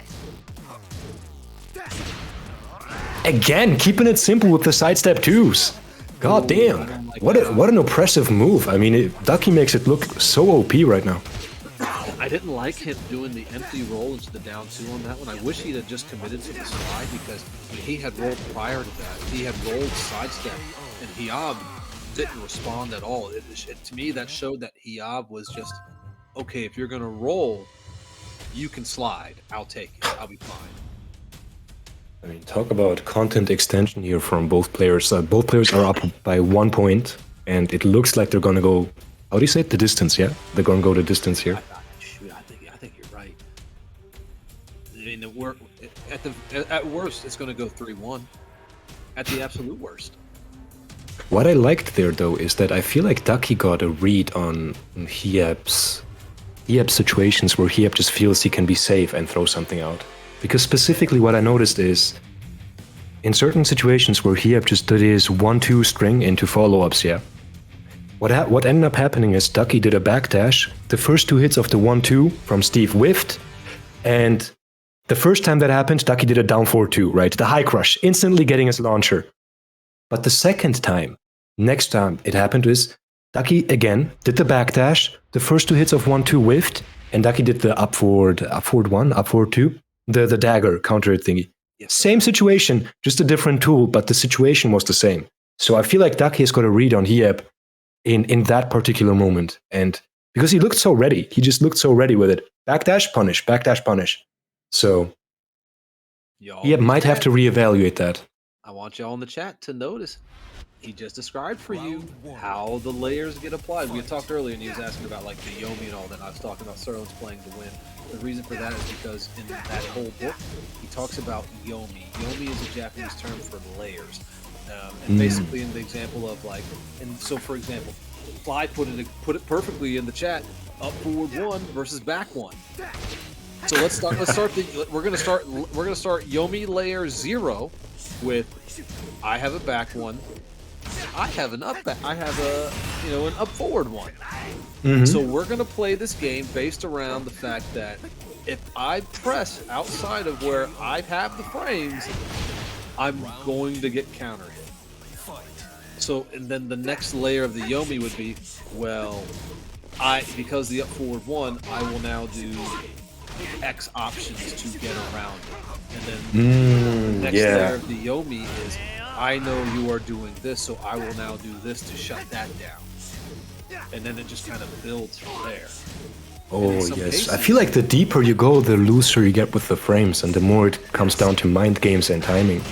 Again, keeping it simple with the sidestep twos. God damn. What an oppressive move. I mean, Ducky makes it look so OP right now. I didn't like him doing the empty roll into the down 2 on that one. I wish he'd have just committed to the slide because he had rolled prior to that. He had rolled sidestep and Hiab didn't respond at all. To me, that showed that Hiab was just, okay, if you're going to roll, you can slide. I'll take it. I'll be fine. I mean, talk about content extension here from both players. Both players are up by 1 point, and it looks like they're going to go, how do you say it? The distance, yeah? They're going to go the distance here. I think you're right. I mean, at worst, it's going to go 3-1. At the absolute worst. What I liked there, though, is that I feel like Ducky got a read on Hiep's situations where Hiep just feels he can be safe and throw something out. Because specifically what I noticed is, in certain situations where Hiep just did his 1-2 string into follow-ups, yeah? What ended up happening is Ducky did a backdash, the first 2 hits of the 1-2 from Steve whiffed, and the first time that happened, Ducky did a down 4-2, right? The high crush, instantly getting his launcher. But the second time, next time it happened is, Ducky again did the backdash, the first 2 hits of 1-2 whiffed, and Ducky did the up forward 1, up forward 2, the dagger counter thingy. Yes. Same situation, just a different tool, but the situation was the same. So I feel like Ducky has got a read on Hiep in that particular moment. And because he looked so ready, he just looked so ready with it. Backdash, punish, backdash, punish. So Hiep might have to reevaluate that. I want y'all in the chat to notice. He just described for you how the layers get applied. We had talked earlier and he was asking about like the Yomi and all that. I was talking about Serlin's playing to win. The reason for that is because in that whole book, he talks about Yomi. Yomi is a Japanese term for layers. And basically in the example of like, and so for example, Fly put it perfectly in the chat, up forward 1 versus back 1. So we're gonna start Yomi layer 0 with I have a back 1. I have an up forward 1. Mm-hmm. So we're gonna play this game based around the fact that if I press outside of where I have the frames, I'm going to get counter hit. So and then the next layer of the Yomi would be, well, because the up forward 1, I will now do X options to get around it. And then the next layer of the Yomi is, I know you are doing this, so I will now do this to shut that down. And then it just kind of builds from there. Oh, yes. Cases, I feel like the deeper you go, the looser you get with the frames, and the more it comes down to mind games and timing.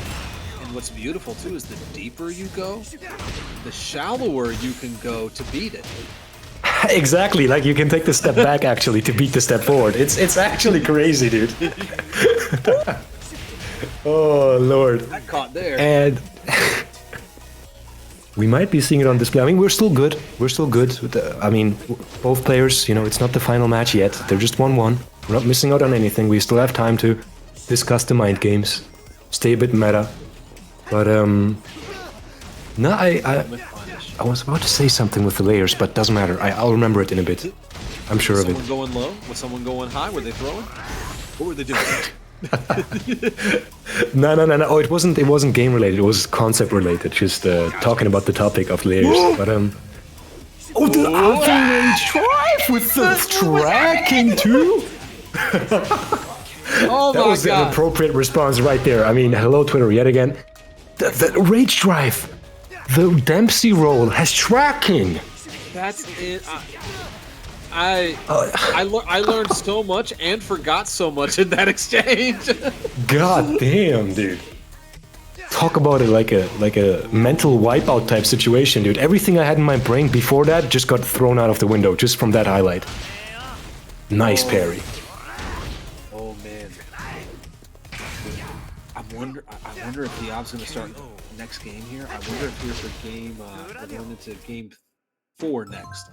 And what's beautiful, too, is the deeper you go, the shallower you can go to beat it. Exactly, like you can take the step back, actually, to beat the step forward. It's actually crazy, dude. Oh, Lord. That caught there. And we might be seeing it on display. I mean, we're still good. We're still good. I mean, both players, it's not the final match yet. They're just 1-1. We're not missing out on anything. We still have time to discuss the mind games, stay a bit meta. But, no, I was about to say something with the layers, but doesn't matter. I'll remember it in a bit. I'm sure of it. Was someone going low? Was someone going high? Were they throwing? What were they doing? No. Oh, it wasn't game related. It was concept related. Just talking about the topic of layers. But oh, the average drive with the tracking too. Oh that was an appropriate response right there. I mean, hello Twitter yet again. The rage drive, the Dempsey roll has tracking. That's it. I learned so much and forgot so much in that exchange. God damn, dude. Talk about it like a mental wipeout type situation, dude. Everything I had in my brain before that just got thrown out of the window just from that highlight. Nice parry. Oh man. I wonder if Diab's gonna start next game here. I wonder if we're for game we're going into game 4 next.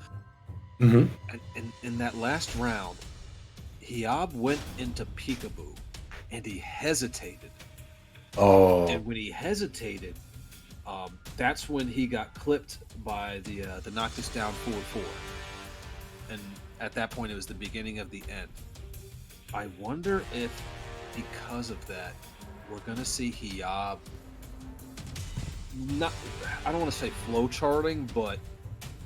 Mm-hmm. And in that last round, Hiab went into peekaboo, and he hesitated. Oh. And when he hesitated, that's when he got clipped by the knocked us down 4-4. And at that point, it was the beginning of the end. I wonder if, because of that, we're gonna see Hiab. I don't want to say flow charting, but.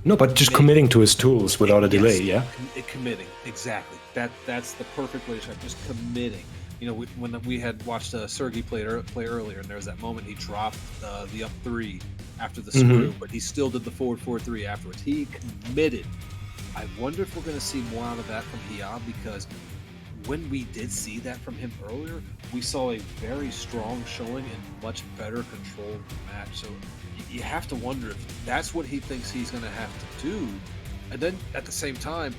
No, but just committing to his tools without a delay, yeah? Committing, exactly. That's the perfect way to describe. Just committing. You know, when we had watched Sergey play earlier, and there was that moment he dropped the up 3 after the screw, but he still did the forward 4-3 afterwards. He committed. I wonder if we're going to see more out of that from Hiab, because when we did see that from him earlier, we saw a very strong showing and much better controlled match. So you have to wonder if that's what he thinks he's going to have to do. And then at the same time,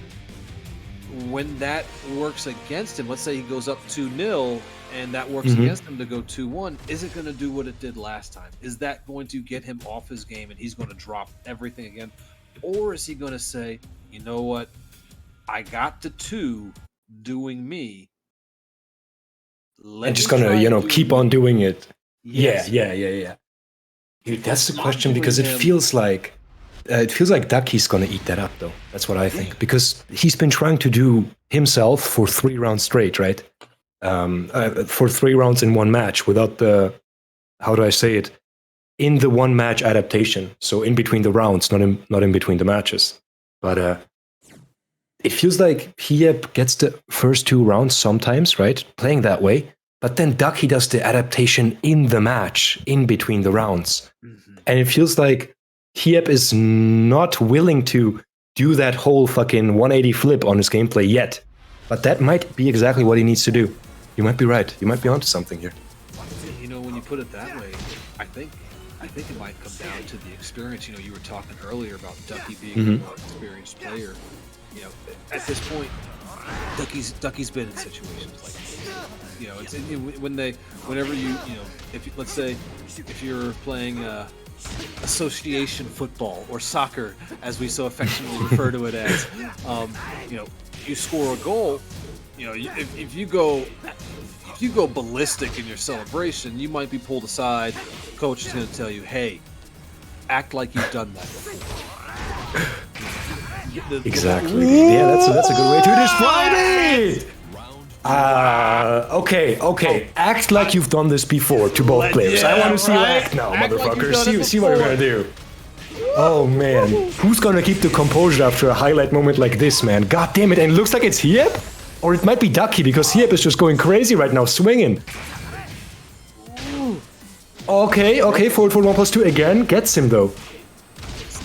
when that works against him, let's say he goes up 2-0 and that works against him to go 2-1, is it going to do what it did last time? Is that going to get him off his game and he's going to drop everything again? Or is he going to say, you know what, I got to 2 doing me. And just going to, keep on doing it. Yes. Yeah. Dude, that's the question, because it feels like Ducky's gonna eat that up, though. That's what I think, because he's been trying to do himself for 3 rounds straight, right? For 3 rounds in one match without the, how do I say it, in the one match adaptation. So in between the rounds, not in between the matches. But it feels like Hiab gets the first 2 rounds sometimes, right? Playing that way. But then Ducky does the adaptation in the match, in between the rounds. And it feels like Hiab is not willing to do that whole fucking 180 flip on his gameplay yet. But that might be exactly what he needs to do. You might be right. You might be onto something here. You know, when you put it that way, I think it might come down to the experience. You know, you were talking earlier about Ducky being a more experienced player. You know, at this point, Ducky's been in situations like this. You know, it's whenever you let's say if you're playing association football or soccer, as we so affectionately refer to it as, you score a goal. You know, if you go ballistic in your celebration, you might be pulled aside. Coach is going to tell you, "Hey, act like you've done that before." Exactly. Yeah, that's a good way to describe it. Okay. Act like you've done this before to both players. I want to see you act now, motherfucker. See what you're gonna do. Oh man, who's gonna keep the composure after a highlight moment like this, man? God damn it! And it looks like it's Hiab, or it might be Ducky, because Hiab is just going crazy right now, swinging. Okay. Forward 1+2 again gets him though.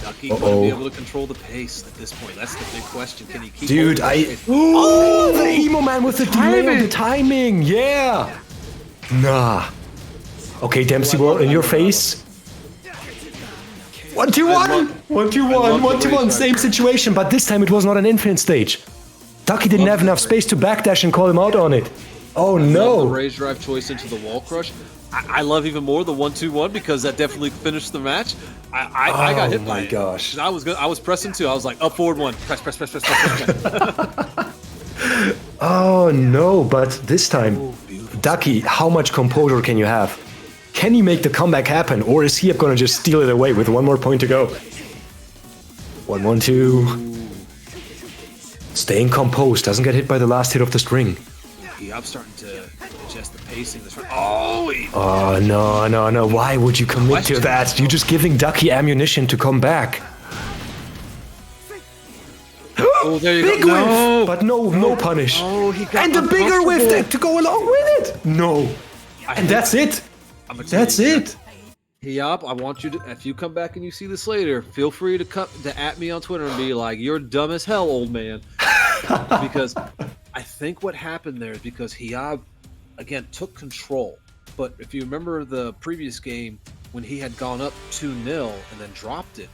Ducky going to be able to control the pace at this point? That's the big question. Can he keep? Dude, the emo man with the delay, the timing, yeah. Nah. Okay, Dempsey ball in your face. 1-2-1, 1-2-1, same situation, but this time it was not an infinite stage. Ducky didn't have enough space to backdash and call him out on it. Oh no! The raise drive choice into the wall crush. I love even more the 1-2-1 because that definitely finished the match. I got hit by it. Oh my gosh! I was pressing 2. I was like up forward 1, press. Oh no! But this time, Ducky, how much composure can you have? Can you make the comeback happen, or is Hiab gonna just steal it away with 1 more point to go? 1-1-2. Staying composed, doesn't get hit by the last hit of the string. I'm starting to adjust the pacing. Oh, no. Why would you commit to that? You're just giving Ducky ammunition to come back. Oh, there you Big go. whiff! No. But no punish. Oh, he got and the bigger whiff to go along with it. No. And that's it. That's it. Hiyab, I want you to, if you come back and you see this later, feel free to come to at me on Twitter and be like, "You're dumb as hell, old man." Because I think what happened there is because Hiyab, again, took control. But if you remember the previous game when he had gone up 2-0 and then dropped it,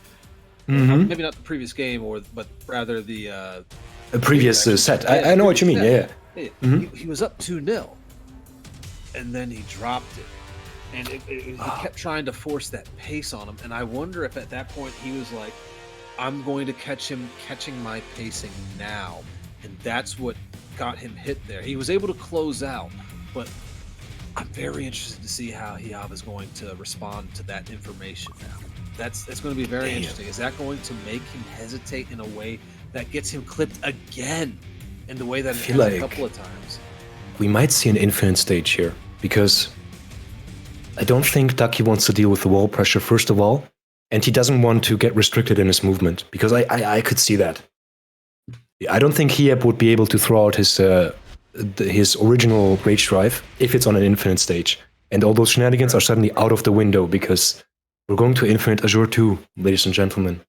maybe not the previous game, but rather the previous set. I know what you mean. Yeah. He was up 2-0, and then he dropped it. And he kept trying to force that pace on him. And I wonder if at that point he was like, I'm going to catch him catching my pacing now. And that's what got him hit there. He was able to close out, but I'm very interested to see how Hiyab is going to respond to that information now. That's going to be very interesting. Is that going to make him hesitate in a way that gets him clipped again in the way that it has a couple of times? We might see an infinite stage here, because I don't think Ducky wants to deal with the wall pressure, first of all, and he doesn't want to get restricted in his movement, because I could see that. I don't think Hiyab would be able to throw out his original Rage Drive if it's on an infinite stage. And all those shenanigans are suddenly out of the window, because we're going to Infinite Azure 2, ladies and gentlemen.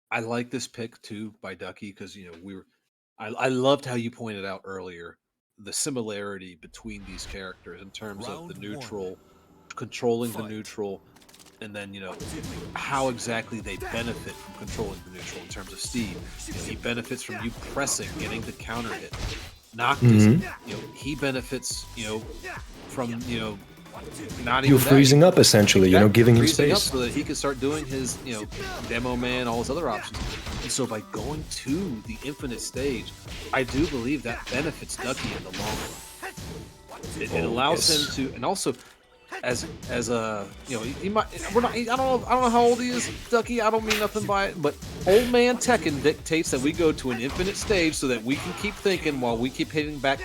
I like this pick, too, by Ducky, because, I loved how you pointed out earlier the similarity between these characters in terms of the neutral, controlling the neutral, and then, how exactly they benefit from controlling the neutral in terms of Steve. He benefits from you pressing, getting the counter hit. Noctis, he benefits, from, not even you freezing up, essentially, giving him space. Up so that he can start doing his, demo man, all his other options. And so by going to the infinite stage, I do believe that benefits Ducky in the long run. It allows him to, and also as a, he might, I don't know how old he is, Ducky. I don't mean nothing by it, but old man Tekken dictates that we go to an infinite stage so that we can keep thinking while we keep hitting back.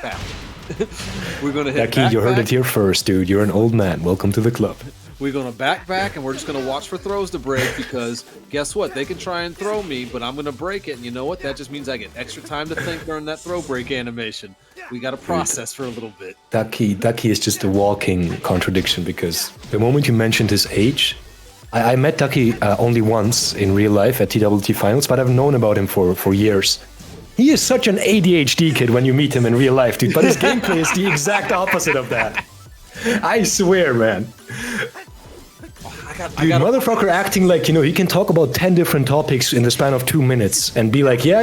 We're gonna hit Ducky, you heard it here first, dude. You're an old man. Welcome to the club. We're gonna back, and we're just gonna watch for throws to break, because guess what? They can try and throw me, but I'm gonna break it, and you know what? That just means I get extra time to think during that throw break animation. We gotta process for a little bit. Ducky is just a walking contradiction, because the moment you mentioned his age, I met Ducky only once in real life at TWT Finals, but I've known about him for years. He is such an ADHD kid when you meet him in real life, dude, but his gameplay is the exact opposite of that. I swear, man. Dude, motherfucker acting like, he can talk about 10 different topics in the span of 2 minutes and be like, yeah,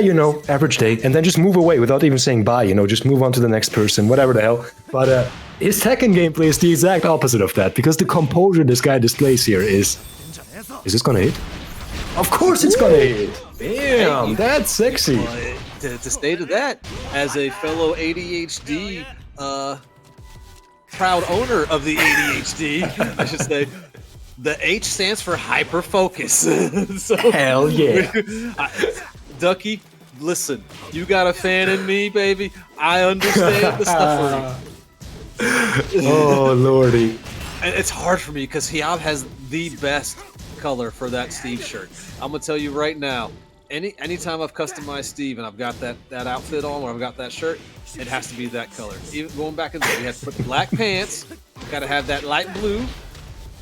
average day, and then just move away without even saying bye, just move on to the next person, whatever the hell. But his Tekken gameplay is the exact opposite of that, because the composure this guy displays here is this gonna hit? Of course it's gonna hit! Damn, that's sexy! To stay to that, as a fellow ADHD, proud owner of the ADHD, I should say, the H stands for hyper focus. So, hell yeah. Ducky, listen, you got a fan in me, baby. I understand the suffering. Oh, lordy. And it's hard for me because Hiyab has the best color for that Steve shirt. I'm going to tell you right now, anytime I've customized Steve and I've got that outfit on, or I've got that shirt, it has to be that color. Even going back in there, you have to put black pants, got to have that light blue,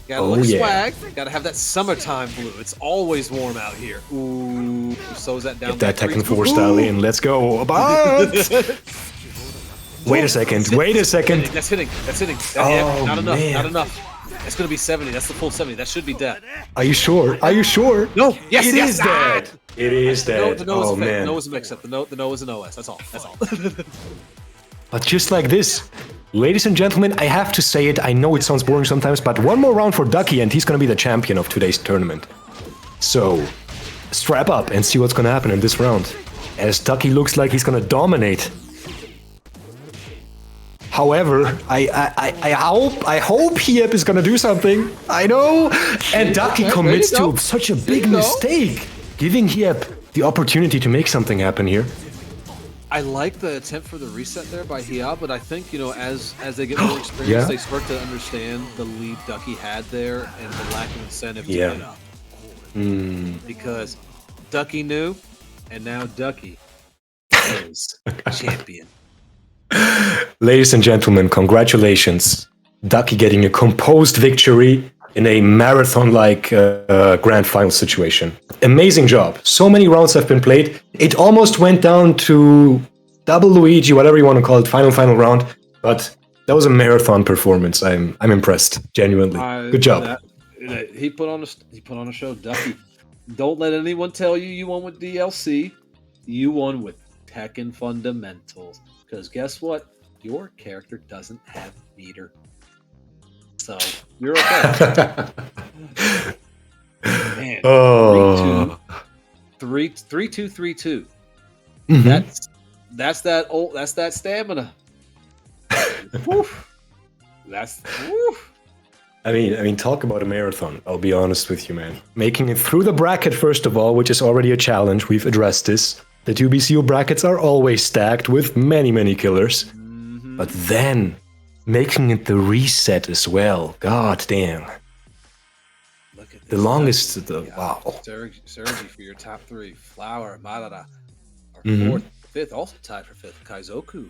got to look swag, got to have that summertime blue. It's always warm out here. Ooh, so's that down. Get that Tekken 4 style in. Let's go. Wait a second. That's hitting. Oh, not enough. Man. Not enough. It's gonna be 70. That's the full 70. That should be dead. Are you sure? No. Yes. It is dead. It is dead. The no is oh, a fake. man. The no is a mix-up. The no is an OS. That's all. But just like this, ladies and gentlemen, I have to say it. I know it sounds boring sometimes, but one more round for Ducky and he's gonna be the champion of today's tournament. So, strap up and see what's gonna happen in this round, as Ducky looks like he's gonna dominate. However, I hope Hiyab is gonna do something. I know, and Ducky commits to such a big mistake, giving Hiyab the opportunity to make something happen here. I like the attempt for the reset there by Hia, but I think, as they get more experience, they start to understand the lead Ducky had there and the lack of incentive to get up. Because Ducky knew, and now Ducky is champion. Ladies and gentlemen, congratulations. Ducky getting a composed victory in a marathon-like grand final situation. Amazing job. So many rounds have been played. It almost went down to double Luigi, whatever you want to call it, final round. But that was a marathon performance. I'm impressed, genuinely. Good job. He put on a show, Ducky. Don't let anyone tell you won with DLC. You won with Tekken fundamentals. Because guess what? Your character doesn't have meter. So you're okay. Man, 3-2. That's that stamina. I mean, talk about a marathon. I'll be honest with you, man. Making it through the bracket, first of all, which is already a challenge. We've addressed this. The 2BCU brackets are always stacked with many killers. But then making it the reset as well. God damn. Look at this. The longest. Wow. Sergi for your top 3. Flower, Madara. Our 4th, 5th, also tied for 5th. Kaizoku.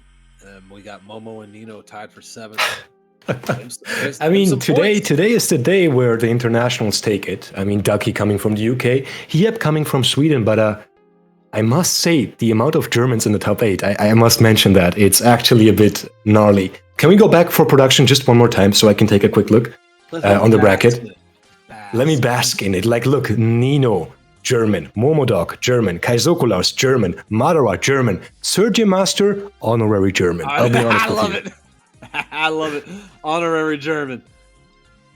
We got Momo and Nino tied for 7th. I mean, today is the day where the internationals take it. I mean, Ducky coming from the UK, Hiep coming from Sweden, but I must say, the amount of Germans in the top 8, I must mention that. It's actually a bit gnarly. Can we go back for production just one more time so I can take a quick look on the bracket? Let me bask in it. Like, look, Nino, German. Momodok, German. Kaizokulas, German. Madara, German. Sergio Master, honorary German. I'll be honest with you. I love it. I love it. Honorary German.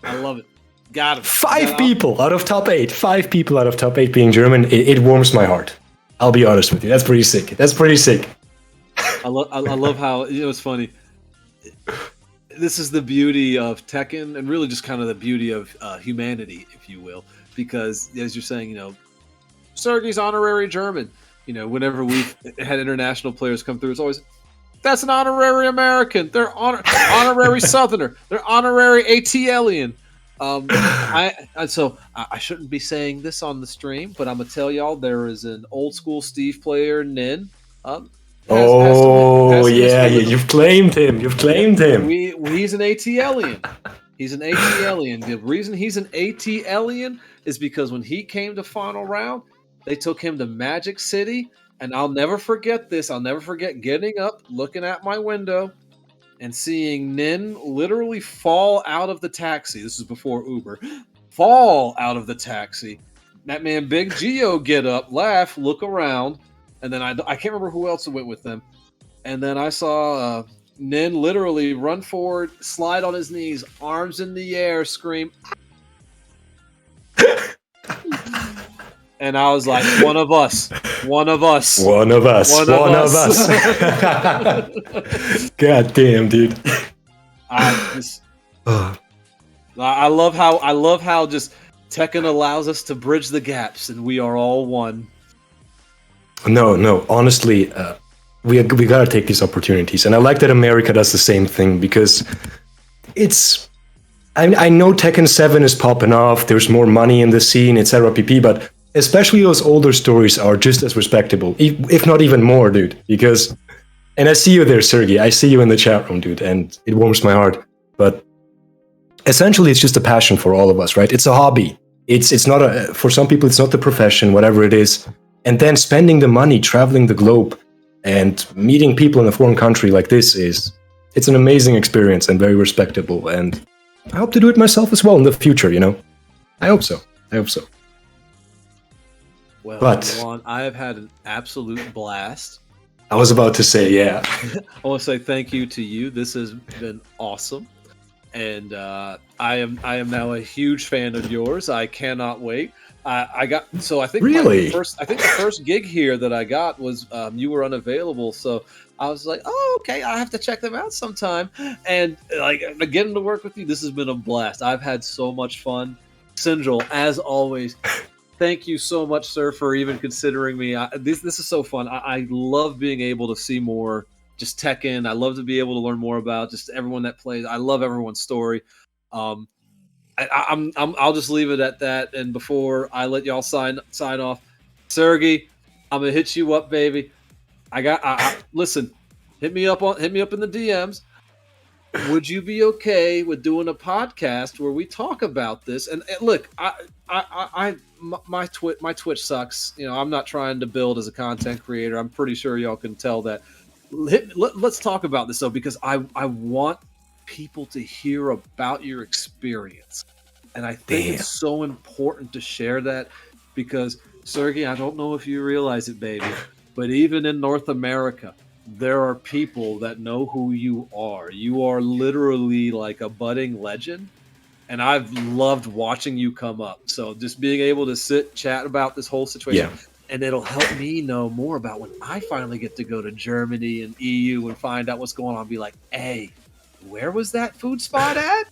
I love it. Got him. 5 people out of top 8. 5 people out of top 8 being German. It warms my heart. I'll be honest with you. That's pretty sick. I love how, it's funny. This is the beauty of Tekken, and really just kind of the beauty of humanity, if you will. Because, as you're saying, Sergey's honorary German. Whenever we've had international players come through, it's always, that's an honorary American. They're honorary Southerner. They're honorary ATLian. So I shouldn't be saying this on the stream, but I'm gonna tell y'all there is an old school Steve player, Nin. You've claimed him. He's an ATLian. He's an ATLian. The reason he's an ATLian is because when he came to final round, they took him to Magic City, and I'll never forget this. I'll never forget getting up, looking at my window, and seeing Nin literally fall out of the taxi. This is before Uber. Fall out of the taxi. That man, Big Geo, get up, laugh, look around, and then I can't remember who else went with them. And then I saw Nin literally run forward, slide on his knees, arms in the air, scream. And I was like, one of us. God damn, dude. I love how just Tekken allows us to bridge the gaps, and we are all one. No. Honestly, we gotta take these opportunities, and I like that America does the same thing because it's. I know Tekken 7 is popping off. There's more money in the scene, etc. pp. But especially those older stories are just as respectable, if not even more, dude. Because, and I see you there, Sergey. I see you in the chat room, dude, and it warms my heart. But essentially, it's just a passion for all of us, right? It's a hobby. It's not for some people, it's not the profession, whatever it is. And then spending the money, traveling the globe, and meeting people in a foreign country like this it's an amazing experience and very respectable. And I hope to do it myself as well in the future. I hope so. Well, but Juan, I have had an absolute blast. I was about to say, yeah. I want to say thank you to you. This has been awesome, and I am now a huge fan of yours. I cannot wait. I think really the first gig here that I got was you were unavailable, so I was like, oh, okay, I have to check them out sometime. And getting to work with you, this has been a blast. I've had so much fun. Syndril, as always, thank you so much, sir, for even considering me. This is so fun. I love being able to see more just Tekken. I love to be able to learn more about just everyone that plays. I love everyone's story. I'll just leave it at that. And before I let y'all sign off, Sergey, I'm gonna hit you up, baby. Listen, hit me up in the DMs. Would you be okay with doing a podcast where we talk about this? And look, my Twitch sucks. You know, I'm not trying to build as a content creator. I'm pretty sure y'all can tell that. Let's talk about this though, because I want people to hear about your experience, and I think it's so important to share that, because Sergey, I don't know if you realize it, baby, but even in North America, there are people that know who you are. You are literally like a budding legend, and I've loved watching you come up. So just being able to chat about this whole situation, and it'll help me know more about when I finally get to go to Germany and EU and find out what's going on. Be like, hey, where was that food spot at?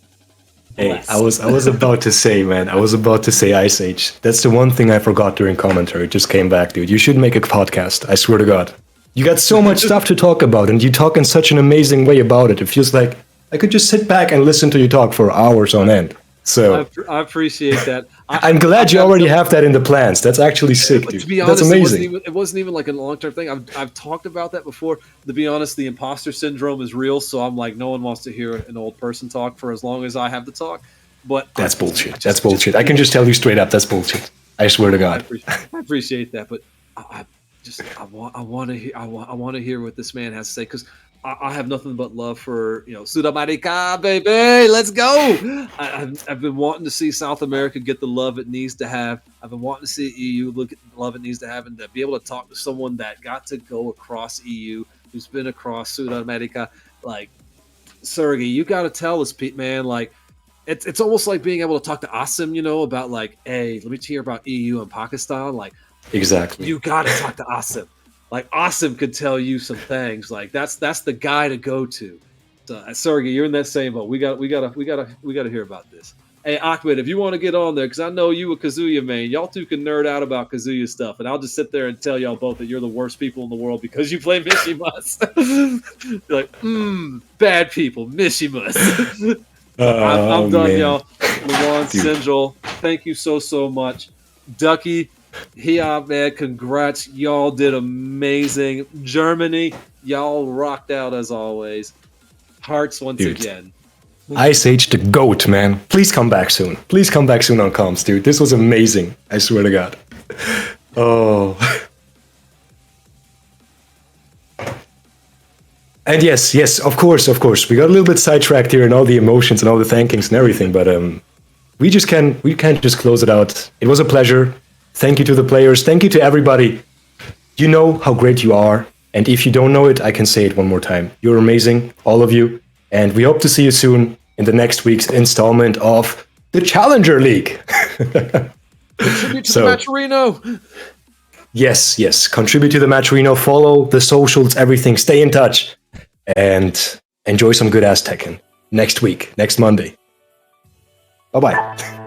Hey, I was about to say, man. I was about to say Ice Age. That's the one thing I forgot during commentary. It just came back, dude. You should make a podcast. I swear to God. You got so much stuff to talk about, and you talk in such an amazing way about it. It feels like I could just sit back and listen to you talk for hours on end. So I appreciate that. I'm glad you already have that in the plans. That's actually sick, dude. To be honest, that's amazing. It wasn't even like a long-term thing. I've talked about that before. To be honest, the imposter syndrome is real. So I'm like, no one wants to hear an old person talk for as long as I have to talk. But that's bullshit. That's bullshit. I can just tell you straight up, that's bullshit. I swear to God. I appreciate that, but I want to hear what this man has to say, because I have nothing but love for, Sudamerica, baby. Let's go. I've been wanting to see South America get the love it needs to have. I've been wanting to see EU look at the love it needs to have, and to be able to talk to someone that got to go across EU, who's been across Sudamerica. Like, Sergey, you got to tell us, Pete, man. Like, it's almost like being able to talk to Asim, about like, hey, let me hear about EU and Pakistan. Like, exactly. You got to talk to Asim. Like, Asim could tell you some things. Like, that's the guy to go to. So, Sergey, you're in that same boat. We got to hear about this. Hey, Ahmed, if you want to get on there, because I know you a Kazuya man, y'all two can nerd out about Kazuya stuff, and I'll just sit there and tell y'all both that you're the worst people in the world because you play Mishimas. You're like, bad people, Mishimas. I'm done, man. Y'all. Luan, Sinjal, thank you so much. Ducky, man, congrats. Y'all did amazing. Germany, y'all rocked out as always. Hearts once again. Ice Age the GOAT, man. Please come back soon. Please come back soon on comms, dude. This was amazing. I swear to God. Oh. And yes, of course. We got a little bit sidetracked here and all the emotions and all the thankings and everything, but we can't just close it out. It was a pleasure. Thank you to the players. Thank you to everybody. You know how great you are. And if you don't know it, I can say it one more time. You're amazing, all of you. And we hope to see you soon in the next week's installment of the Challenger League. Contribute to the Matcherino. Yes. Contribute to the Matcherino. Follow the socials, everything. Stay in touch. And enjoy some good ass Tekken next week, next Monday. Bye-bye.